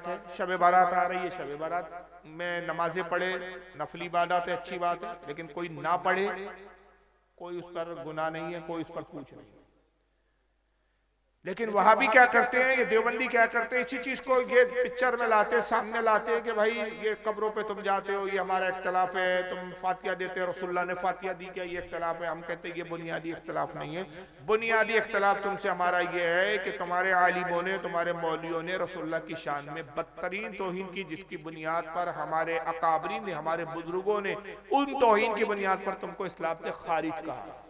बात है। शब बारात आ रही है, शब बारात में नमाजें पढ़े, नफली इबादत है, अच्छी बात है, लेकिन कोई ना पढ़े, कोई उस पर गुनाह नहीं है, कोई उस पर पूछ नहीं है। लेकिन वहां भी क्या करते हैं, ये देवबंदी क्या करते हैं, इसी चीज को ये पिक्चर में लाते, सामने लाते हैं कि भाई ये कब्रों पे तुम जाते हो, ये हमारा इख्तलाफ है, तुम फातिया देते हो, रसूलुल्लाह ने फातिया दी, क्या ये इख्तलाफ है? हम कहते हैं ये बुनियादी इख्तलाफ नहीं है। बुनियादी इख्तलाफ तुमसे हमारा ये है कि तुम्हारे आलिमों ने, तुम्हारे मौलवियों ने रसूलुल्लाह की शान में बदतरीन तौहीन की, जिसकी बुनियाद पर हमारे अकाबरीन ने, हमारे बुजुर्गों ने उन तौहीन की बुनियाद पर तुमको इस्लाम से खारिज कहा।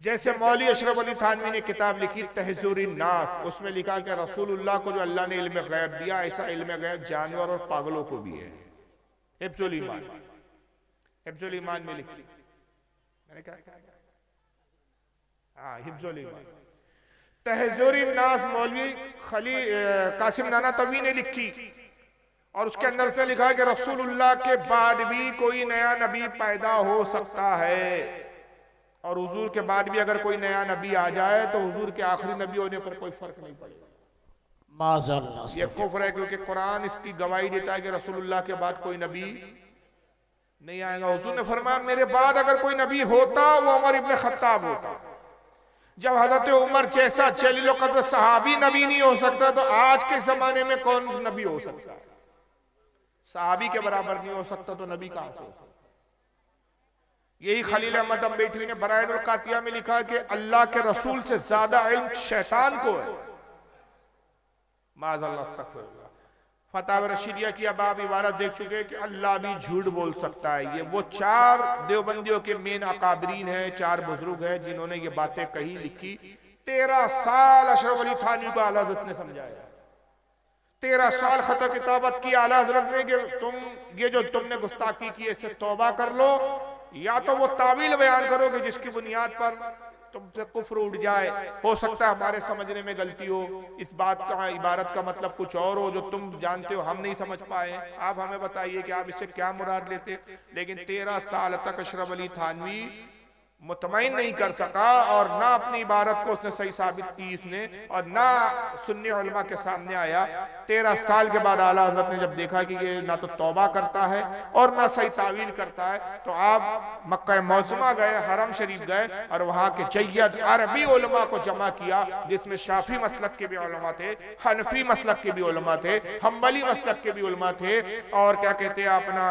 जैसे मौलवी अशरफ अली थानवी ने किताब लिखी तहज़ुरुन नास, उसमें लिखा कि रसूलुल्लाह को जो अल्लाह ने इल्म गैब दिया, ऐसा इल्म गैब जानवर और पागलों को भी है। हिफ्ज़ुल ईमान, हिफ्ज़ुल ईमान में लिखी, मैंने क्या, हाँ, हिफ्ज़ुल ईमान तहज़ुरुन नास मौलवी कासिम नानातवी ने लिखी, और उसके अंदर से लिखा कि रसूलुल्लाह के बाद भी कोई नया नबी पैदा हो सकता है, और हुजूर के बाद भी अगर कोई नया नबी आ जाए तो हुजूर के आखिरी नबी होने पर कोई फर्क नहीं पड़ेगा। माज़अल्लाह, ये कुफ्र है, क्योंकि कुरान इसकी गवाही देता है कि रसूलुल्लाह के बाद कोई नबी नहीं आएगा। हुजूर ने फरमाया मेरे बाद अगर कोई नबी होता वो उमर इब्न खत्ताब होता। जब हजरत उमर जैसा जलील क़द्र सहाबी नबी नहीं हो सकता, तो आज के जमाने में कौन नबी हो सकता है? सहाबी के बराबर नहीं हो सकता तो नबी कहां से हो सकता? यही खलील अहमद अम्बेठवी ने बराइनुल कातिया में लिखा कि अल्लाह के रसूल से ज्यादा इल्म शैतान को है। माज़अल्लाह, अस्तग़फिरुल्लाह। फतावा रशीदिया की अब आप इबारत देख चुके हैं कि अल्लाह भी झूठ बोल सकता है। ये वो चार देवबंदियों के मेन अकाबरीन हैं, चार बुजुर्ग हैं जिन्होंने ये बातें कही, लिखी। 13 साल अशरफ अली थानवी को आला हज़रत ने समझाया, 13 साल खत किताबत की आला हज़रत ने कि तुम ये जो तुमने गुस्ताखी की इससे तौबा कर लो, या तो वो तावील बयान करोगे जिसकी बुनियाद पर तुमसे कुफ्र उठ जाए। हो सकता है हमारे समझने में गलती हो, इस बात का इबारत का मतलब कुछ और हो जो तुम जानते हो हम नहीं समझ पाए, आप हमें बताइए कि आप इससे क्या मुराद लेते। लेकिन 13 साल तक अशरफ अली थानवी मुतमईन नहीं कर सका, और ना अपनी इबारत को उसने सही साबित की इसने, और ना सुन्नी उलमा के सामने आया। 13 साल के बाद आला हज़रत ने जब देखा कि ये ना तो तौबा करता है और ना सही तावील करता है, तो आप मक्का मौज़ूमा गए, हरम शरीफ गए, और वहाँ के जय्यद अरबी उलमा को जमा किया, जिसमें शाफी मसलक के भी उलमा थे, हनफी मसलक के भी उलमा थे, हम्बली मसलक के भी उलमा थे, और क्या कहते हैं अपना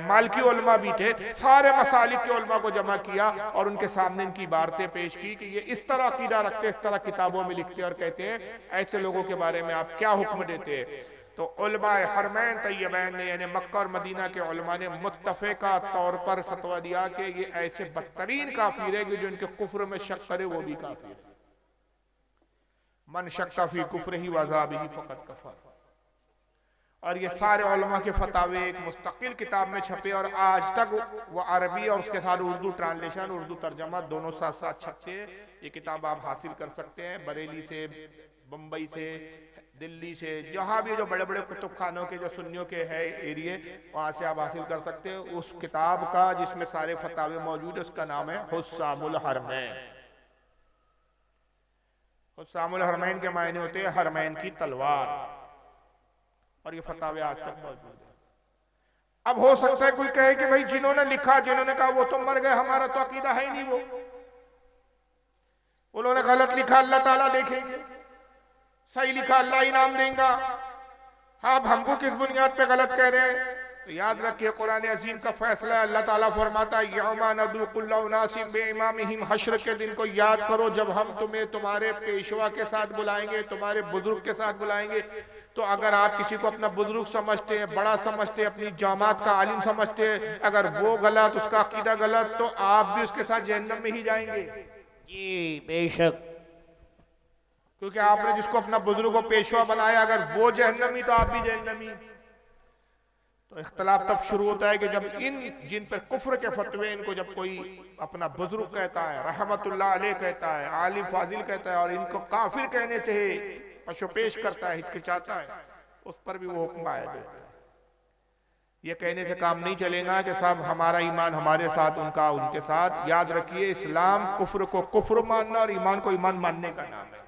मालकी उलमा भी थे। सारे मसालिक के उलमा को जमा किया और उनके सामने इनकी इबारतें पेश की कि ये इस तरह अकीदा रखते, इस तरह किताबों में लिखते, और कहते हैं ऐसे लोगों के बारे में आप क्या हुक्म देते हैं। तो उलमाए हरमैन तय्यबैन ने, यानी मक्का और मदीना के उलमा ने मुत्तफ़िक़ा तौर पर फतवा दिया कि ये ऐसे बदतरीन काफिर है कि जो इनके कुफ्र में शक करे वो भी काफिर है। मन शक्का फी कुफ्रिही व अज़ाबिही फ़क़द कफ़र। और ये सारे उलमा के फतावे एक मुस्तकिल किताब में छपे, और आज तक वो अरबी और उसके साथ उर्दू ट्रांसलेशन, उर्दू तर्जमा दोनों साथ साथ छपते हैं। ये किताब आप हासिल कर सकते हैं बरेली से, बम्बई से, दिल्ली से, जहाँ भी जो बड़े बड़े कुतुब खानों के जो सुन्नियों के है एरिए, वहाँ से आप हासिल कर सकते हैं। उस किताब का जिसमें सारे फतावे मौजूद है उसका नाम है हुस्सामुल हरमैन। हुस्सामुल हरमैन के मायने होते हैं हरमैन की तलवार, और ये फतावे आज तक मौजूद है। अब हो सकता है कोई कहे कि भाई जिन्होंने लिखा, जिन्होंने कहा वो तो मर गए, हमारा तो अकीदा है ही नहीं, वो उन्होंने गलत लिखा, अल्लाह ताला देखेंगे, सही लिखा अल्लाह इनाम देगा। आप हमको किस बुनियाद पे गलत कह रहे हैं? तो याद रखिए कुरान अजीम का फैसला है। अल्लाह ताला फरमाता है यौमा नदू कुल्लु उनासिम बिइमामिहिम, हश्र के दिन को याद करो जब हम तुम्हें तुम्हारे पेशवा के साथ बुलाएंगे, तुम्हारे बुजुर्ग के साथ बुलाएंगे। तो अगर आप किसी को अपना बुजुर्ग समझते हैं, बड़ा समझते हैं, अपनी जमात का आलिम समझते हैं, अगर वो गलत, उसका अकीदा गलत, तो आप भी उसके साथ जहन्नम में ही जाएंगे। जी बेशक, क्योंकि आपने जिसको अपना बुजुर्ग को पेशवा बनाया, अगर वो जहन्नमी तो आप भी जहन्नमी। तो इख्तलाफ तब शुरू होता है कि जब इन जिन पर कुफ्र के फतवे, इनको जब कोई अपना बुजुर्ग कहता है, रहमतुल्लाह अलैह कहता है, आलिम फाजिल कहता है, और इनको काफिर कहने से पशु पेश करता है, हिचकिचाता है, उस पर भी वो हुक्म आया जाता है। ये कहने से काम नहीं चलेगा कि साहब हमारा ईमान हमारे साथ, उनका उनके साथ। याद रखिए इस्लाम कुफ्र को कुफ्र मानना और ईमान को ईमान मानने का नाम है।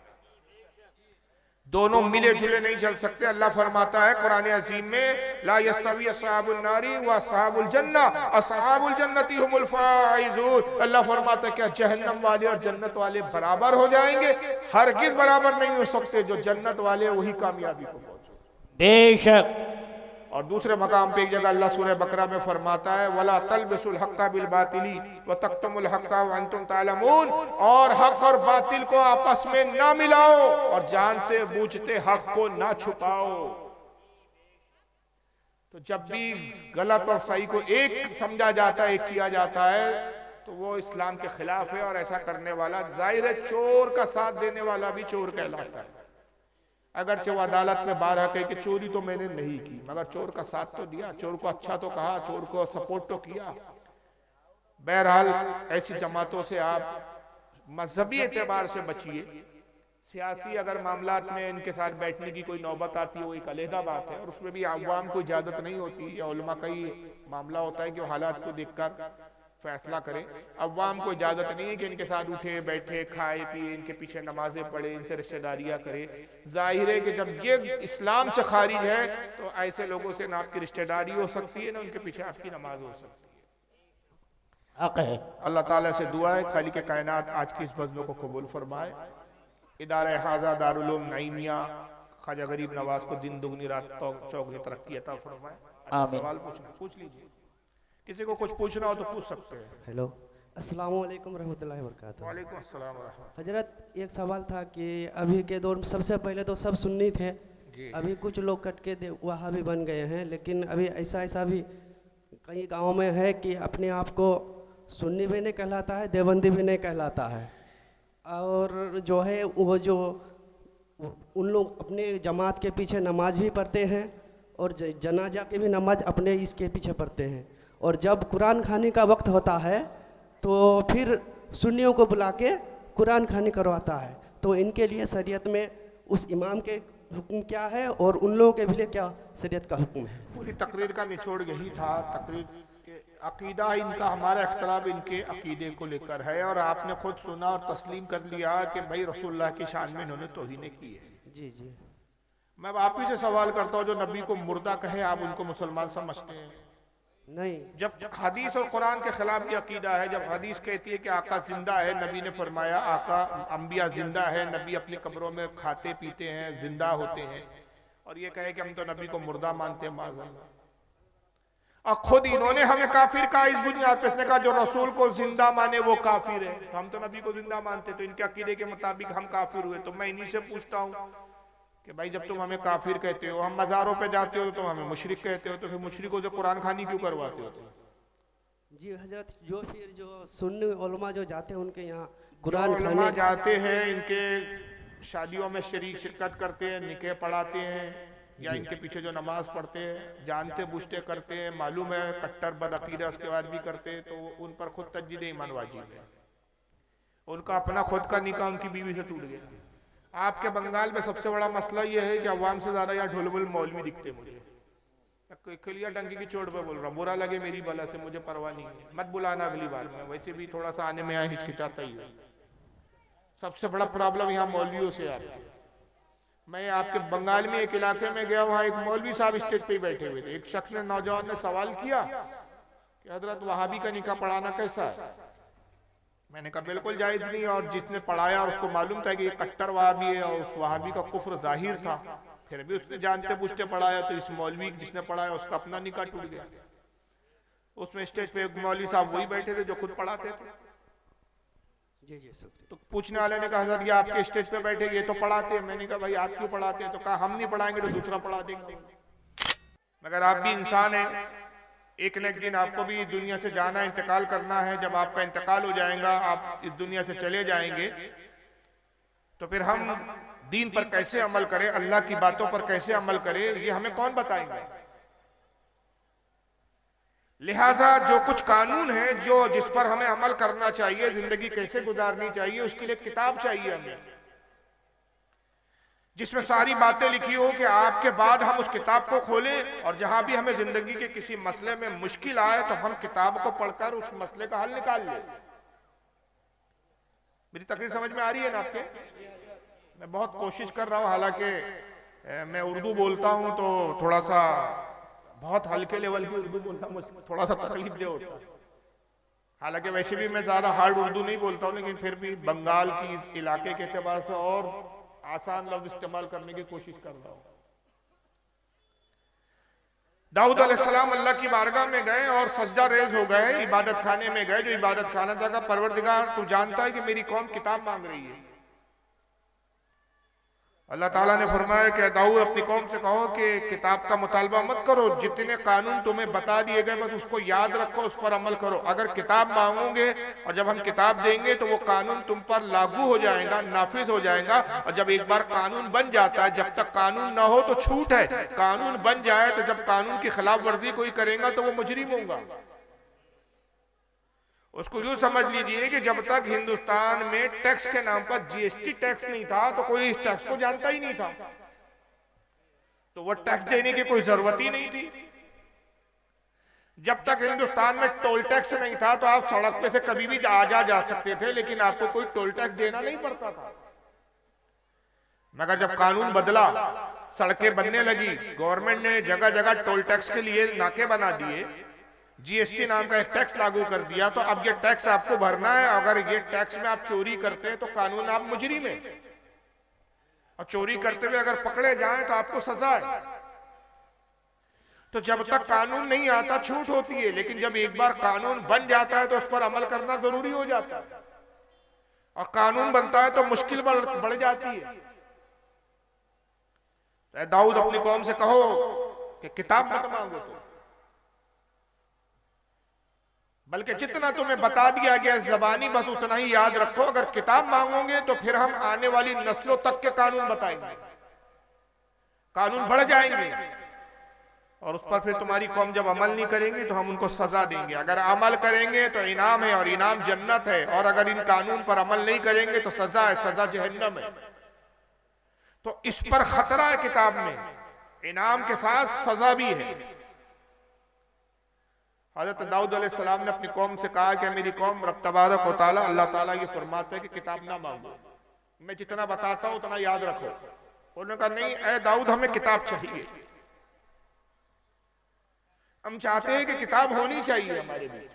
दोनों मिले जुले नहीं चल सकते। अल्लाह फरमाता है कुरान अजीम में, ला यस्तवी अस्हाबुल नारी व अस्हाबुल जन्ना अस्हाबुल जन्नती हुमुल फाइजून। अल्लाह फरमाता है क्या जहन्नम वाले और जन्नत वाले बराबर हो जाएंगे? हरगिज बराबर नहीं हो सकते। जो जन्नत वाले वही कामयाबी को पहुंचे बेशक। और दूसरे मकाम पे एक जगह अल्लाह सूरह बकरा में फरमाता है, वला तलबिसुल हक्का बिल बातिली व तक्तमुल हक्का व अंतुम तालमून। और हक और बातिल को आपस में ना मिलाओ और जानते बूझते हक को ना छुपाओ। तो जब भी गलत और सही को एक समझा जाता है, एक किया जाता है, तो वो इस्लाम के खिलाफ है। और ऐसा करने वाला जाहिर है चोर का साथ देने वाला भी चोर कहलाता है। अगरचे वो अदालत में बारह कहे कि चोरी तो मैंने नहीं की, मगर चोर का साथ तो दिया, चोर को अच्छा तो कहा, चोर को सपोर्ट तो किया। बहरहाल ऐसी जमातों से आप मजहबी एतबार से बचिए। सियासी अगर मामलात में इनके साथ बैठने की कोई नौबत आती है वो एक अलहदा बात है, और उसमें भी अवाम को इजाजत नहीं होती, या उलमा का ही मामला होता है कि वो हालात को देखकर फैसला करें। अवाम को इजाजत नहीं है कि इनके साथ उठे बैठे खाए पिए, इनके पीछे नमाजें पढ़े, इनसे रिश्तेदारियां करे। जाहिर है कि जब ये इस्लाम से खारिज है तो ऐसे लोगों से ना आपकी रिश्तेदारी हो सकती है, ना उनके पीछे आपकी नमाज हो सकती है। हक है। अल्लाह ताला से दुआ है खालिक कायनात आज की इस बज़्म को कबूल फरमाए। इदारा हाजा दारुल उलूम नईमिया ख्वाजा गरीब नवाज को दिन दुगनी रात चौगनी तरक्की अता फरमाए। सवाल पूछ लीजिए, किसी को कुछ पूछना हो तो पूछ सकते हैं। हेलो, अस्सलाम वालेकुम रहमतुल्लाहि व बरकातहू। वालेकुम अस्सलाम व रहमतुल्लाह। हजरत एक सवाल था कि अभी के दौर में सबसे पहले तो सब सुन्नी थे, अभी कुछ लोग कट के वहाँ भी बन गए हैं, लेकिन अभी ऐसा भी कई गाँव में है कि अपने आप को सुन्नी भी नहीं कहलाता है, देवबंदी भी नहीं कहलाता है। और जो है वो जो उन लोग अपने जमात के पीछे नमाज भी पढ़ते हैं और जनाजा के भी नमाज अपने इसके पीछे पढ़ते हैं। और जब कुरान खानी का वक्त होता है तो फिर सुन्नियों को बुला के कुरान खानी करवाता है। तो इनके लिए शरीयत में उस इमाम के हुक्म क्या है और उन लोगों के लिए क्या शरीयत का हुक्म है? पूरी तकरीर का निचोड़ यही था। तकरीर के अकीदा इनका, हमारा इख्तलाफ इनके अकीदे को लेकर है, और आपने खुद सुना और तस्लीम कर लिया कि भाई रसूलुल्लाह की शान में इन्होंने तौहीन की है। जी जी। मैं आप ही से सवाल करता हूँ, जो नबी को मुर्दा कहे आप उनको मुसलमान समझते हैं? नहीं। जब हदीस और कुरान के खिलाफ ये अकीदा है, जब हदीस कहती है कि आका जिंदा है, नबी ने फरमाया आका अंबिया जिंदा है, नबी अपनी कब्रों में खाते पीते हैं, जिंदा होते हैं, और ये कहे कि हम तो नबी को मुर्दा मानते हैं माज़अल्लाह। और खुद इन्होंने हमें काफिर कहा इस बुनियाद पे, इसने कहा जो रसूल को जिंदा माने वो काफिर है, तो हम तो नबी को जिंदा मानते, तो इनके अकीदे के मुताबिक हम काफिर हुए। तो मैं इन्हीं से पूछता हूँ कि भाई जब तुम हमें काफिर कहते हो, हम मज़ारों पे जाते हो तो हमें मुशरिक कहते हो, तो फिर मुशरिकों से कुरान खानी क्यों करवाते हो? जी हजरत, जो सुन्नी उलमा जो जाते हैं उनके यहाँ कुरान उलमा जाते हैं, इनके शादियों में शिरकत करते हैं, निकाह पढ़ाते हैं, या इनके पीछे जो नमाज पढ़ते हैं जानते बूझते करते हैं, मालूम है कट्टर बदअकीदा उसके बाद भी करते हैं, तो उन पर खुद तजदीद ईमान वाजिब है। उनका अपना खुद का निकाह उनकी बीवी से टूट गया। आपके बंगाल में सबसे बड़ा मसला यह है कि अवाम से ज्यादा यहाँ ढोलबुल मौलवी दिखते मुझे। खिलिया डंकी की चोट पे बोल रहा हूँ, बुरा लगे मेरी बला से, मुझे परवाह नहीं है, मत बुलाना अगली बार में। वैसे भी थोड़ा सा आने में यहाँ हिचकिचाता ही है। सबसे बड़ा प्रॉब्लम यहाँ मौलवियों से आता है। मैं आपके बंगाल में एक इलाके में गया, वहाँ एक मौलवी साहब स्टेज पे ही बैठे हुए थे। एक शख्स ने, नौजवान ने सवाल किया कि हजरत वहाबी का निकाह पढ़ाना कैसा है? मैंने कहा बिल्कुल जायज नहीं, और जिसने पढ़ाया उसको मालूम था कि ये कट्टर वहाबी है और उस वहाबी का कुफ्र जाहिर था, फिर भी उसने जानते पूछते पढ़ाया, तो इस मौलवी जिसने पढ़ाया उसका अपना निकाह टूट गया। उसमें स्टेज पे एक मौलवी साहब वही बैठे थे जो खुद पढ़ाते थे। जी जी। तो पूछने वाले ने कहा हजरत ये आपके स्टेज पे बैठे ये तो पढ़ाते हैं। मैंने कहा भाई आप क्यों पढ़ाते हैं? तो कहा हम नहीं पढ़ाएंगे तो दूसरा पढ़ा देंगे। मगर आप भी इंसान हैं, एक न एक दिन आपको भी दुनिया से जाना, इंतकाल करना है। जब आपका इंतकाल हो जाएगा, आप इस दुनिया से चले जाएंगे, तो फिर हम दीन पर कैसे अमल करें, अल्लाह की बातों पर कैसे अमल करें, ये हमें कौन बताएंगे? लिहाजा जो कुछ कानून है, जो जिस पर हमें अमल करना चाहिए, जिंदगी कैसे गुजारनी चाहिए, उसके लिए किताब चाहिए हमें, जिसमें सारी बातें लिखी हो कि आपके बाद हम उस किताब को खोलें और जहां भी हमें जिंदगी के किसी मसले में मुश्किल आए तो हम किताब को पढ़कर उस मसले का हल निकाल लें। मेरी तकरीर समझ में आ रही है ना आपके? मैं बहुत कोशिश कर रहा हूँ, हालांकि मैं उर्दू बोलता हूँ तो थोड़ा सा बहुत हल्के लेवल की उर्दू बोलना मुझे थोड़ा सा तकलीफ दे होता है। हालांकि वैसे भी मैं ज़्यादा हार्ड उर्दू नहीं बोलता हूँ, लेकिन फिर भी बंगाल की इस इलाके के एतबार से और आसान लफ्ज इस्तेमाल करने की कोशिश कर रहा हूँ। दाऊद अलैहिस्सलाम अल्लाह की बारगाह में गए और सजदा रेज हो गए, इबादत खाने में गए। जो इबादत खाना था, परवरदिगार तू जानता है कि मेरी कौम किताब मांग रही है। अल्लाह ताला ने फरमाया कि दाऊद अपनी कौम से कहो कि किताब का मुतालबा मत करो, जितने कानून तुम्हें बता दिए गए बस उसको याद रखो, उस पर अमल करो। अगर किताब मांगोगे और जब हम किताब देंगे तो वो कानून तुम पर लागू हो जाएगा, नाफिज हो जाएगा। और जब एक बार कानून बन जाता है, जब तक कानून ना हो तो छूट है, कानून बन जाए तो जब कानून की खिलाफ वर्जी कोई करेगा तो वो मुजरिम होगा। उसको यूं समझ लीजिए कि जब तक हिंदुस्तान में टैक्स के नाम पर जीएसटी टैक्स नहीं था तो कोई इस टैक्स को जानता ही नहीं था, तो वो टैक्स देने की कोई जरूरत ही नहीं थी। जब तक हिंदुस्तान में टोल टैक्स नहीं था तो आप सड़क पे से कभी भी जा सकते थे, लेकिन आपको कोई टोल टैक्स देना नहीं पड़ता था। मगर जब कानून बदला, सड़कें बनने लगी, गवर्नमेंट ने जगह जगह टोल टैक्स के लिए नाके बना दिए, जीएसटी नाम का एक टैक्स लागू कर दिया, तो अब ये टैक्स आपको भरना है। अगर ये टैक्स में आप चोरी करते हैं तो कानून आप मुजरिम है, और चोरी करते हुए अगर पकड़े जाएं तो आपको सजा है। तो जब तक कानून नहीं आता छूट होती है, लेकिन जब एक बार कानून बन जाता है तो उस पर अमल करना जरूरी हो जाता है, और कानून बनता है तो मुश्किल बढ़ जाती है। तो दाऊद अपनी कौम से कहो कि किताब मत मांगो, तो बल्कि जितना तुम्हें बता दिया गया जबानी बस उतना ही याद रखो। अगर किताब मांगोगे तो फिर हम आने वाली नस्लों तक के कानून बताएंगे, कानून बढ़ जाएंगे, और उस पर फिर तुम्हारी कौम जब अमल नहीं करेंगे तो हम उनको सजा देंगे। अगर अमल करेंगे तो इनाम है, और इनाम जन्नत है, और अगर इन कानून पर अमल नहीं करेंगे तो सजा है, सजा जहन्नम है। तो इस पर खतरा है, किताब में इनाम के साथ सजा भी है। हज़रत दाऊद अलैहिस्सलाम ने अपनी कौम से कहा कि मेरी कौम, रब तबारक व तआला अल्लाह ताला ये फरमाता है कि किताब ना मांगो, मैं जितना बताता हूं उतना याद रखो। उन्होंने कहा नहीं ऐ दाऊद, हमें किताब चाहिए, हम चाहते हैं कि किताब होनी चाहिए हमारे बीच।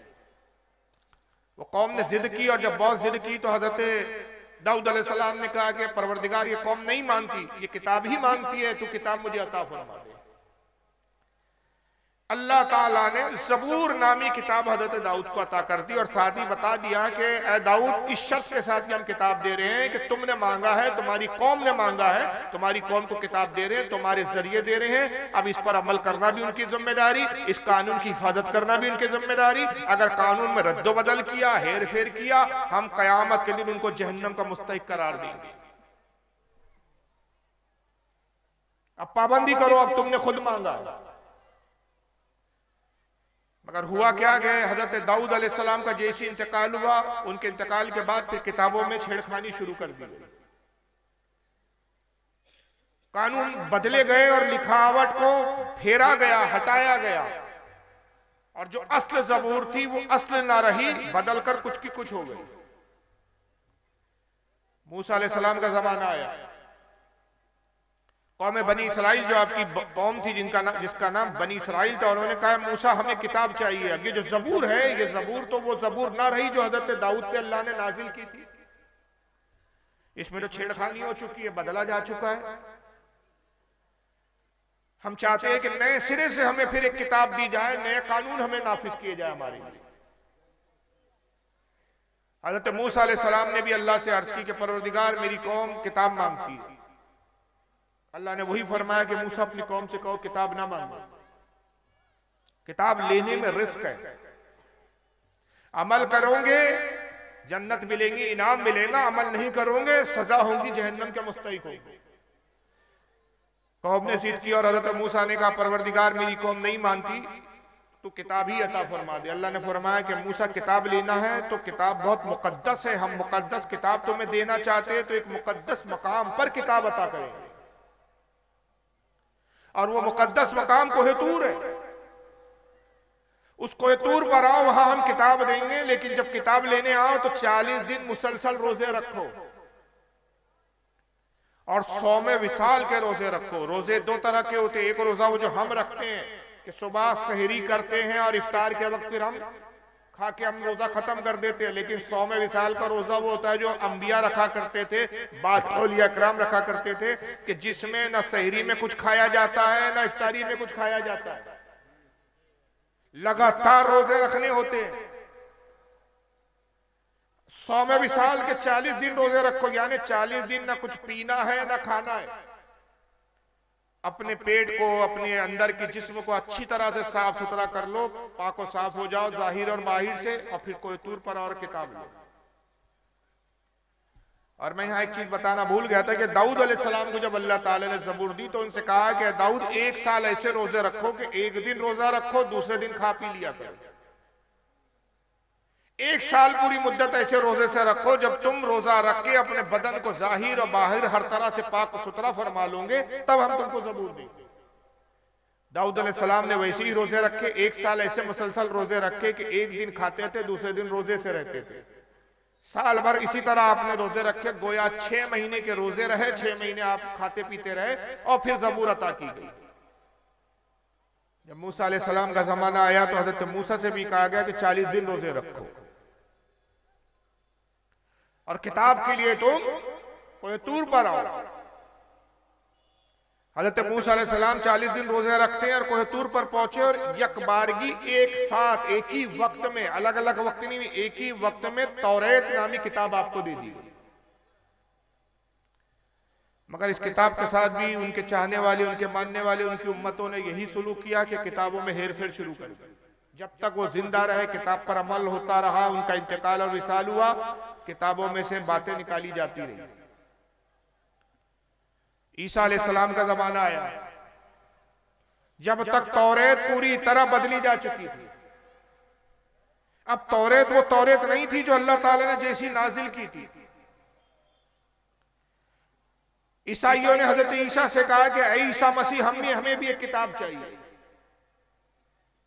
वो कौम ने जिद की, और जब बहुत जिद की तो हज़रत दाऊद अलैहिस्सलाम ने कहा कि परवरदिगार ये कौम नहीं मानती, ये किताब ही मांगती है, तू किताब मुझे अता फरमा दे। अल्लाह ताला ने ज़बूर नामी किताब हज़रत दाऊद को अता कर दी, और साथ ही बता दिया कि ऐ दाऊद, इस शर्त के साथ कि हम किताब दे रहे हैं कि तुमने मांगा है, तुम्हारी कौम ने मांगा है, तुम्हारी कौम को किताब दे रहे हैं, तुम्हारे जरिए दे रहे हैं। अब इस पर अमल करना भी उनकी जिम्मेदारी, इस कानून की हिफाजत करना भी उनकी जिम्मेदारी। अगर कानून में रद्दोबदल किया, हेर फेर किया, हम कयामत के दिन उनको जहन्नम का मुस्तहिक करार देंगे। अब पाबंदी करो, अब तुमने खुद मांगा। मगर हुआ क्या कि हजरत दाऊद अलैहिस्सलाम का जैसे इंतकाल हुआ, उनके इंतकाल के बाद फिर किताबों में छेड़खानी शुरू कर दी गई, कानून बदले गए और लिखावट को फेरा गया, हटाया गया, और जो असल ज़बूर थी वो असल ना रही, बदलकर कुछ की कुछ हो गई। मूसा अलैहिस्सलाम का जमाना आया, कौम बनी इसराइल जो आपकी कौम थी जिसका नाम बनी इसराइल था, उन्होंने कहा मूसा हमें किताब चाहिए। अब ये जो ज़बूर है, ये ज़बूर तो वो ज़बूर ना रही जो हज़रत दाऊद पे अल्लाह ने नाजिल की थी। इसमें तो छेड़खानी हो चुकी है, बदला जा चुका है। हम चाहते हैं कि नए सिरे से हमें फिर एक किताब दी जाए, नए कानून हमें नाफिज किए जाए हमारे लिए। हज़रत मूसा अलैहिस्सलाम ने भी अल्लाह से अर्ज की कि परवरदिगार मेरी कौम किताब मांगती है। अल्लाह ने वही फरमाया कि मूसा अपनी कौम से कहो किताब ना मांगो, किताब लेने में रिस्क है, अमल करोगे जन्नत मिलेगी, इनाम मिलेगा, अमल नहीं करोगे सजा होगी, जहन्नम के मुस्तहिक होगी। कौम ने जिद की और हज़रत मूसा ने कहा परवरदिगार मेरी कौम नहीं मानती, तो किताब ही अता फरमा दे। अल्लाह ने फरमाया कि मूसा किताब लेना है तो किताब बहुत मुकद्दस है, हम मुकद्दस किताब तुम्हें देना चाहते हैं तो एक मुकद्दस मकाम पर किताब अता करेंगे, और वो मुकद्दस मकाम कोहेतूर है। उस कोहेतूर पर आओ, वहां हम किताब देंगे, लेकिन जब किताब लेने आओ तो 40 दिन मुसलसल रोजे रखो, और 100 विसाल के रोजे रखो। रोजे दो तरह के होते हैं, एक रोजा वो जो हम रखते हैं कि सुबह सहरी करते हैं और इफ्तार के वक्त फिर हम खा के हम रोजा खत्म कर देते हैं, लेकिन 100 विसाल का रोजा वो होता है जो अंबिया रखा करते थे, बाद औलिया कराम रखा करते थे, कि जिसमें न सहरी में कुछ खाया जाता है न इफ्तारी में कुछ खाया जाता है, लगातार रोजे रखने होते हैं। 100 विसाल के 40 दिन रोजे रखो, यानी 40 दिन ना कुछ पीना है ना खाना है। अपने पेट को, अपने अंदर के जिस्म को अच्छी तरह से साफ सुथरा कर लो, पाको साफ हो जाओ जाहिर और बाहिर से, और फिर कोई तूर पर और किताब लो। और मैं यहाँ एक चीज बताना भूल गया था कि दाऊद अलैहिस्सलाम को जब अल्लाह ताला ने ज़बूर दी तो उनसे कहा कि दाऊद 1 साल ऐसे रोजे रखो कि एक दिन रोजा रखो, दूसरे दिन खा पी लिया करो। 1 साल पूरी मुद्दत ऐसे रोजे से रखो जब तुम रोजा रख के अपने बदन को जाहिर और बाहिर हर तरह से पाक सुथरा फरमा लोगे, तब हम तुमको ज़बूर देंगे। दाऊद अलैहिस्सलाम ने वैसे ही रोजे रखे, 1 साल ऐसे मुसलसल रोजे रखे कि एक दिन खाते थे, दूसरे दिन रोजे से रहते थे। साल भर इसी तरह आपने रोजे रखे, गोया 6 महीने के रोजे रहे, 6 महीने आप खाते पीते रहे, और फिर ज़बूर अता की गई। जब मूसा अलैहिस्सलाम का जमाना आया तो हजरत मूसा से भी कहा गया कि 40 दिन रोजे रखो, और किताब के लिए तुम कोई तूर पर आओ। हजरत मूसा अलैहिस्सलाम 40 दिन रोजे रखते हैं और कोहतूर पर पहुंचे, और यकबारगी एक साथ एक ही वक्त में, अलग अलग वक्त नहीं, एक ही वक्त में तौरेत नामी किताब आपको दे दी। मगर इस किताब के साथ भी उनके चाहने वाले, उनके मानने वाले, उनकी उम्मतों ने यही सुलूक किया कि किताबों में हेर फेर शुरू कर दी। जब तक वो जिंदा रहे किताब पर अमल होता रहा, उनका इंतकाल और विसाल हुआ, किताबों में से बातें निकाली जाती रही। ईसा अलैहिस्सलाम का जमाना आया, जब तक तौरेत पूरी तरह बदली जा चुकी थी। अब तौरेत वो तौरेत नहीं थी जो अल्लाह ताला ने जैसी नाजिल की थी। ईसाइयों ने हजरत ईसा से कहा कि ऐ ईसा मसीह, हमें भी एक किताब चाहिए।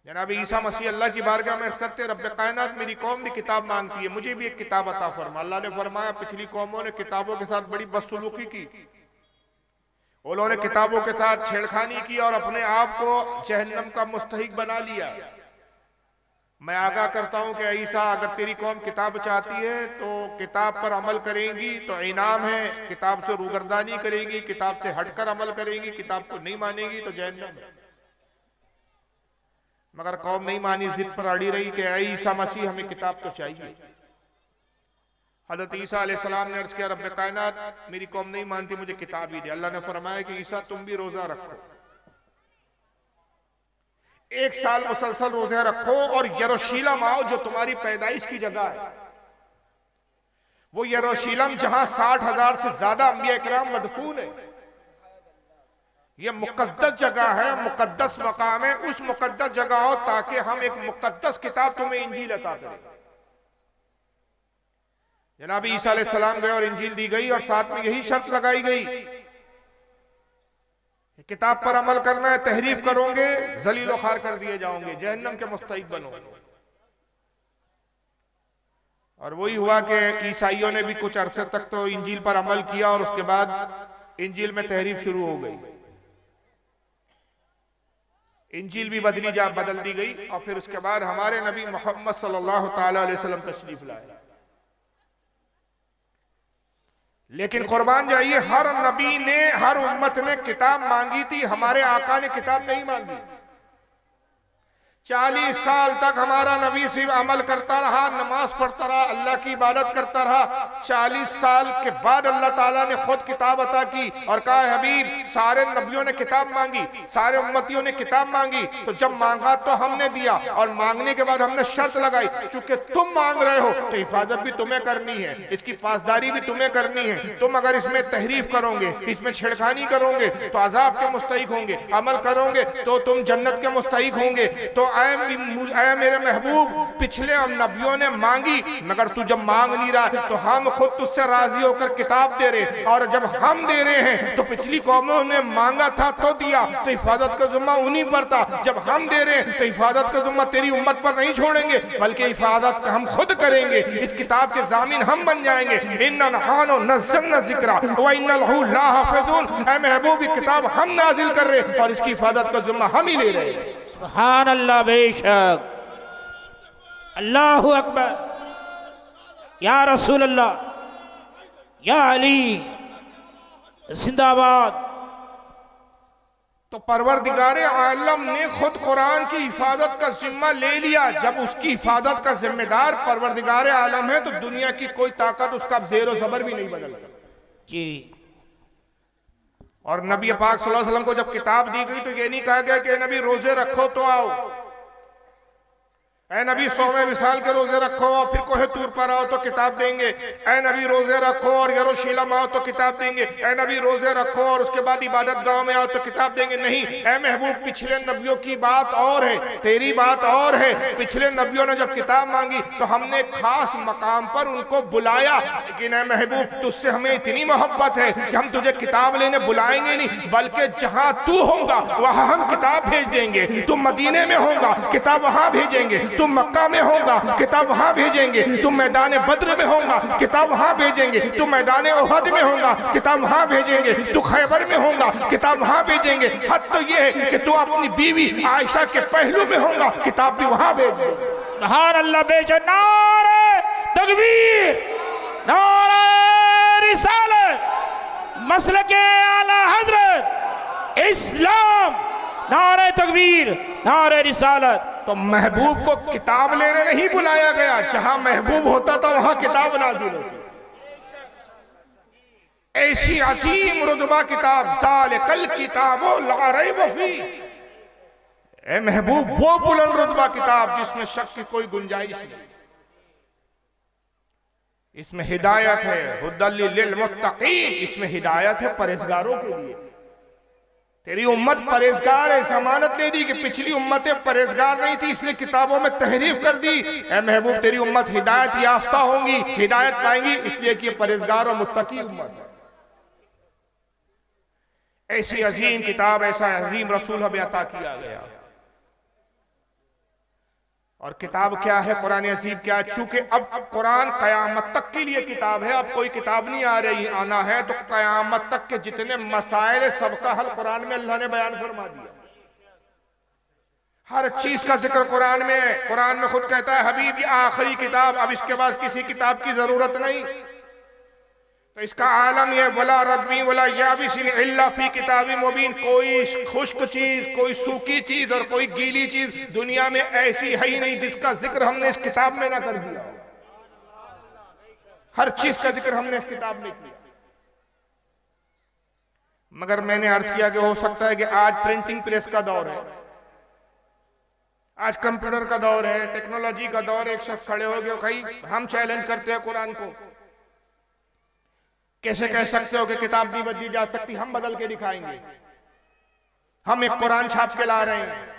जनाब ईसा मसीह अल्लाह की बारगाह में अर्ज़ करते, रब्बे कायनात, मेरी कौम भी किताब मांगती है, मुझे भी एक किताब अता फरमा। अल्लाह ने फरमाया, पिछली कौमों ने किताबों के साथ बड़ी बदसलूकी की, उन्होंने किताबों के साथ छेड़खानी की और अपने आप को जहन्नम का मुस्तहिक बना लिया। मैं आगाह करता हूं कि ईसा, अगर तेरी कौम किताब चाहती है तो किताब पर अमल करेंगी तो इनाम है, किताब से रूगर्दानी करेंगी, किताब से हटकर अमल करेंगी, किताब को नहीं मानेगी तो जहन्नम है। मगर कौम नहीं मानी, जिद पर अड़ी रही कि ऐ ईसा मसीह, हमें किताब तो चाहिए। हजरत ईसा अलैहिस्सलाम ने अर्ज किया, रब्बे कायनात, मेरी कौम नहीं मानती, मुझे किताब ही दे। अल्लाह ने फरमाया कि ईसा, तुम भी रोजा रखो, 1 साल मुसलसल रोजे रखो, और यरूशलेम आओ जो तुम्हारी पैदाइश की जगह है। वो यरूशलेम जहां 60,000 से ज्यादा अंबिया किराम मदफून है। ये मुकद्दस जगह है, मुकद्दस मकाम है। उस मुकद्दस जगह आओ ताकि हम एक मुकद्दस किताब तुम्हें इंजील अता करें। जनाब ईसा अलैहिस्सलाम गए और इंजील दी गई, और साथ में यही शर्त लगाई गई, किताब पर अमल करना है, तहरीफ करोगे जलील व खार कर दिए जाओगे, जहन्नम के मुस्तहिक बनोगे। और वही हुआ कि ईसाइयों ने भी कुछ अरसे तक तो इंजील पर अमल किया, और उसके बाद इंजील में तहरीफ शुरू हो गई, इंजील भी बदल दी गई। और फिर उसके बाद हमारे नबी मोहम्मद सल्लल्लाहु ताला अलैहि वसल्लम तशरीफ लाए। लेकिन कुर्बान जाइए, हर नबी ने, हर उम्मत ने किताब मांगी थी, हमारे आका ने किताब नहीं मांगी। 40 साल तक हमारा नबी सिर्फ अमल करता रहा, नमाज पढ़ता रहा, अल्लाह की इबादत करता रहा। 40 साल के बाद अल्लाह ताला ने खुद किताब अता की और कहा, हबीब, सारे नबियों ने किताब मांगी, सारे उम्मतियों ने किताब मांगी, तो जब मांगा तो हमने दिया, और मांगने के बाद हमने शर्त लगाई, चूंकि तुम मांग रहे हो तो हिफाजत भी तुम्हें करनी है, इसकी पासदारी भी तुम्हें करनी है। तुम अगर इसमें तहरीफ करोगे, इसमें छेड़खानी करोगे तो अजाब के मुस्तहिक होंगे, अमल करोगे तो तुम जन्नत के मुस्तहिक होंगे। तो ऐ मेरे महबूब पिछले नबियों ने मांगी, मगर तू जब मांग नहीं रहा तो हम खुद तुझसे राजी होकर किताब दे रहे, और जब हम दे रहे हैं तो पिछली कौमों ने मांगा था तो दिया, तो हिफाजत का जिम्मा उन्हीं पर था। जब हम दे रहे हैं तो हिफाजत का जिम्मा तेरी उम्मत पर नहीं छोड़ेंगे, बल्कि हिफाजत हम खुद करेंगे। इस किताब के जामिन हम बन जाएंगे। इन्ना नहानो नज़्ज़लना ज़िक्रा व इन्ना लहू लाहाफ़िज़ून। ऐ महबूब ये किताब हम नाजिल कर रहे और इसकी हिफाजत का जिम्मा हम ही ले रहे हैं। सुभान अल्लाह, बेशक, अल्लाहु अकबर, या रसूल अल्लाह, या अली जिंदाबाद। तो परवरदिगार आलम ने खुद कुरान की हिफाजत का जिम्मा ले लिया। जब उसकी हिफाजत का जिम्मेदार परवरदिगार आलम है तो दुनिया की कोई ताकत उसका ज़ेर व ज़बर भी नहीं बदल सकती जी। और नबी पाक सल्लल्लाहु अलैहि वसल्लम को जब किताब दी गई तो ये नहीं कहा गया कि नबी रोजे रखो तो आओ, ऐ नबी 100वें विसाल के रोजे रखो और फिर कोहे तूर पर आओ तो किताब देंगे। ऐ नबी रोजे रखो और यरूशलेम आओ तो किताब देंगे। ऐ नबी रोजे रखो और उसके बाद इबादत गांव में आओ तो किताब देंगे। नहीं, ऐ महबूब पिछले नबियों की बात और है, तेरी बात और है। पिछले नबियों ने जब किताब मांगी तो हमने खास मकाम पर उनको बुलाया, लेकिन ऐ महबूब तुझसे हमें इतनी मोहब्बत है कि हम तुझे किताब लेने बुलाएंगे नहीं, बल्कि जहां तू होगा वहां हम किताब भेज देंगे। तुम मदीने में होगा किताब वहां भेजेंगे, तुम मक्का में होगा किताब वहां भेजेंगे, तुम मैदान बद्र में होगा किताब वहां भेजेंगे, तुम मैदान उहद में होगा किताब वहां भेजेंगे, तू खैबर में होगा किताब वहां भेजेंगे। हद तो यह है कि तू अपनी बीवी आयशा के पहलू में होगा किताब भी वहां भेजेंगे। सुभान अल्लाह, बेशक, नारे तकबीर, नारे रिसालत, मसलके आला हजरत इस्लाम, नारे तकबीर, नारे रिसालत। तो महबूब को किताब लेने नहीं बुलाया गया, जहां महबूब होता था वहां किताब नाजिल होती। ऐसी असीम रुतबा किताब, ज़ालिकल किताबो ला रैब फी। ए महबूब वो बुलंद रुतबा किताब जिसमें शक की कोई गुंजाइश नहीं। इसमें हिदायत है, हुदल लिल मुत्तकीन, इसमें हिदायत है परहेजगारों के लिए। तेरी उम्मत परहेजगार है, जमानत ले दी कि पिछली उम्मतें परहेजगार नहीं थी इसलिए किताबों में तहरीफ कर दी। ऐ महबूब तेरी उम्मत हिदायत याफ्ता होंगी, हिदायत पाएंगी, इसलिए कि परहेजगार और मुत्तकी उम्मत है। ऐसी अजीम किताब, ऐसा अजीम रसूल हमें अता किया गया। और किताब क्या है, कुरान अजीब क्या है? चूंकि अब कुरान कयामत तक के लिए किताब है, अब कोई किताब नहीं आ रही आना है, तो कयामत तक के जितने मसाइल सबका हल कुरान में अल्लाह ने बयान फरमा दिया। हर चीज का जिक्र कुरान में। कुरान में खुद कहता है हबीब ये आखिरी किताब, अब इसके बाद किसी किताब की जरूरत नहीं। तो इसका आलम ये वला रद्बी वला याबिसिन इल्ला फी किताबी मुबीन, कोई खुश्क चीज, कोई सूखी चीज और कोई गीली चीज दुनिया में ऐसी है ही नहीं जिसका जिक्र हमने इस किताब में ना कर दिया। हर चीज का जिक्र हमने इस किताब में किया। मगर मैंने अर्ज किया कि हो सकता है कि आज प्रिंटिंग प्रेस का दौर है, आज कंप्यूटर का दौर है, टेक्नोलॉजी का दौर है। एक शख्स खड़े हो गए, कहीं हम चैलेंज करते हैं कुरान को, कैसे कह सकते हो कि किताब नहीं बदली जा सकती? हम बदल के दिखाएंगे। हम एक कुरान छाप के ला रहे हैं।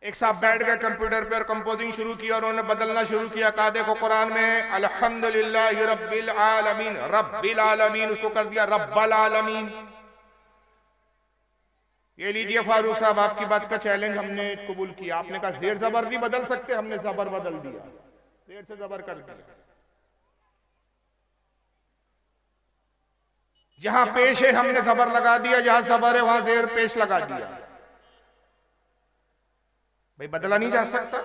एक साहब बैठ गए कंप्यूटर पे और कंपोजिंग शुरू किया और उन्होंने बदलना शुरू किया। कहा देखो कुरान में अल्हम्दुलिल्लाहि रब्बिल आलमीन, रब्बिल आलमीन उसको कर दिया रब्बल आलमीन। ये लीजिए फारूक साहब, आपकी बात का चैलेंज हमने कबूल किया। आपने कहा जेर जबर नहीं बदल सकते, हमने जबर बदल दिया, जेर से जबर कर दिया। जहां पेश है हमने जबर लगा दिया, जहां जबर है वहां जेर पेश लगा दिया। भाई बदला नहीं जा सकता?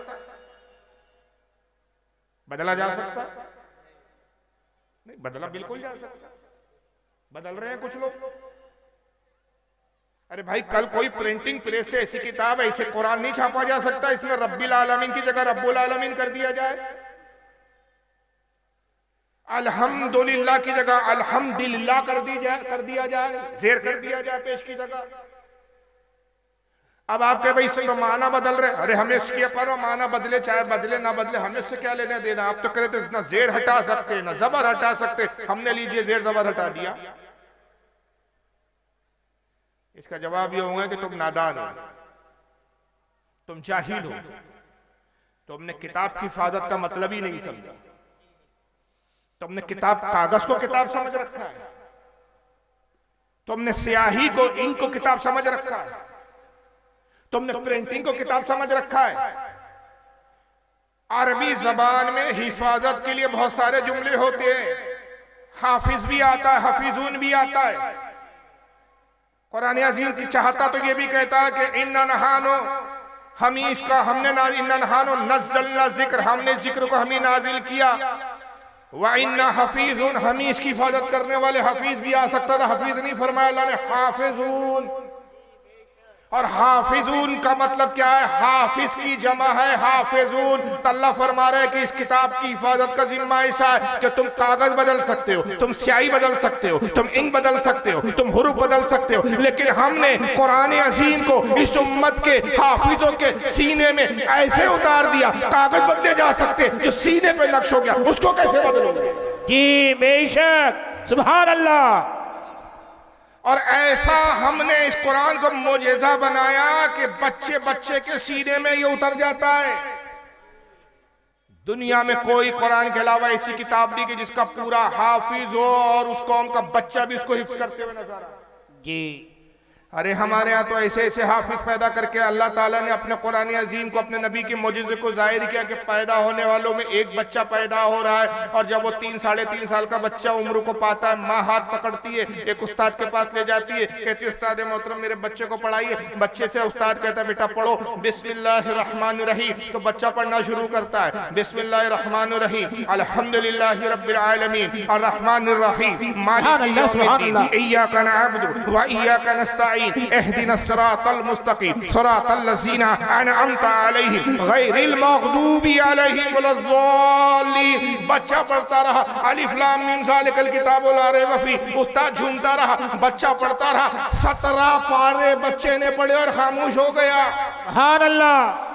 बदला जा सकता? नहीं, बदला बिल्कुल जा सकता। बदल रहे हैं कुछ लोग। अरे भाई कल कोई प्रिंटिंग प्रेस से ऐसी किताब, ऐसे कुरान नहीं छापा जा सकता इसमें रब्बिल आलमीन की जगह रब्बुल आलमीन कर दिया जाए, अल्हम्दुलिल्लाह की जगह अल्हम्दुलिल्लाह कर दिया जाए, जेर कर दिया जाए पेश की जगह। अब आपके भाई इससे तो माना बदल रहे, अरे हमें इसके पर माना बदले चाहे बदले ना बदले, हमें इससे क्या लेना देना? आप तो करे तो ना जेर हटा सकते ना जबर हटा सकते, हमने लीजिए जेर जबर हटा दिया। इसका जवाब ये होगा कि तुम नादान हो। तुम जाहिल हो, तुमने किताब की हिफाजत का मतलब ही नहीं समझा। तुमने किताब, कागज को किताब समझ रखा है, तुमने स्याही को, इंक को किताब समझ रखा है, तुमने प्रिंटिंग को किताब समझ रखा है। अरबी जबान में हिफाजत के लिए बहुत सारे जुमले होते हैं। हाफिज भी आता है, हफीजून भी आता है। कुरान अजीम की चाहता तो ये भी कहता है कि इन्ना नहानो, हमीश का हमने इन्ना नहानो नज़्ज़लना जिक्र, हमने जिक्र को हमी नाजिल किया। व इन्ना हफीजुन, हमीश की हिफाजत करने वाले हफीज भी आ सकता था, हफीज नहीं फरमाया अल्लाह ने, हाफिजून। और हाफिजून का मतलब क्या है? हाफिज की जमा है हाफिजून। तो अल्लाह फरमा रहे हैं कि इस किताब की हिफाजत का जिम्मा ऐसा है कि तुम कागज बदल सकते हो, तुम स्याही बदल सकते हो, तुम इंक बदल सकते हो, तुम हुरूफ बदल सकते हो, लेकिन हमने कुरान अजीम को इस उम्मत के हाफिजों के सीने में ऐसे उतार दिया, कागज बदले जा सकते, जो सीने पे नक्श हो गया उसको कैसे बदलोगे? जी बेशक, सुभान अल्लाह। और ऐसा हमने इस कुरान को मोजेज़ा बनाया कि बच्चे बच्चे के सीने में ये उतर जाता है। दुनिया में कोई कुरान के अलावा ऐसी किताब नहीं कि जिसका पूरा हाफिज हो और उस कौम का बच्चा भी उसको हिफ्ज करते हुए नजर आए। जी, अरे हमारे यहाँ तो ऐसे ऐसे हाफिज पैदा करके अल्लाह ताला ने अपने कुरान अजीम को, अपने नबी के मोजिज़े को जाहिर किया कि पैदा होने वालों में एक बच्चा पैदा हो रहा है, और जब वो 3 साढ़े 3 साल का बच्चा उम्र को पाता है, माँ हाथ पकड़ती है, एक उस्ताद के पास ले जाती है, कहती है उस्ताद मोहतरम मेरे बच्चे को पढ़ाइए। बच्चे से उस्ताद कहता है बेटा पढ़ो बिस्मिल्लाहिर्रहमानिर्रहीम, तो बच्चा पढ़ना शुरू करता है, बिस्मिल्लाहिर्रहमानिर्रहीम अल्हम्दुलिल्लाहि रब्बिल आलमीन अर्रहमानिर्रहीम मालिकि यौमिद्दीन इय्याका नअबुदु व इय्याका नस्तईन इहदिनस सिरातल मुस्तकीम सिरातल लज़ीना अनअमता अलैहिम गैरिल मग़दूबि अलैहिम वलद्दाल्लीन। बच्चा पढ़ता रहा, अलिफ लाम मीम ज़ालिकल किताबु ला रैब फ़ीह, उस्ताद झूमता रहा, बच्चा पढ़ता रहा। 17 पारे बच्चे ने पढ़े और खामोश हो गया। सुभान अल्लाह।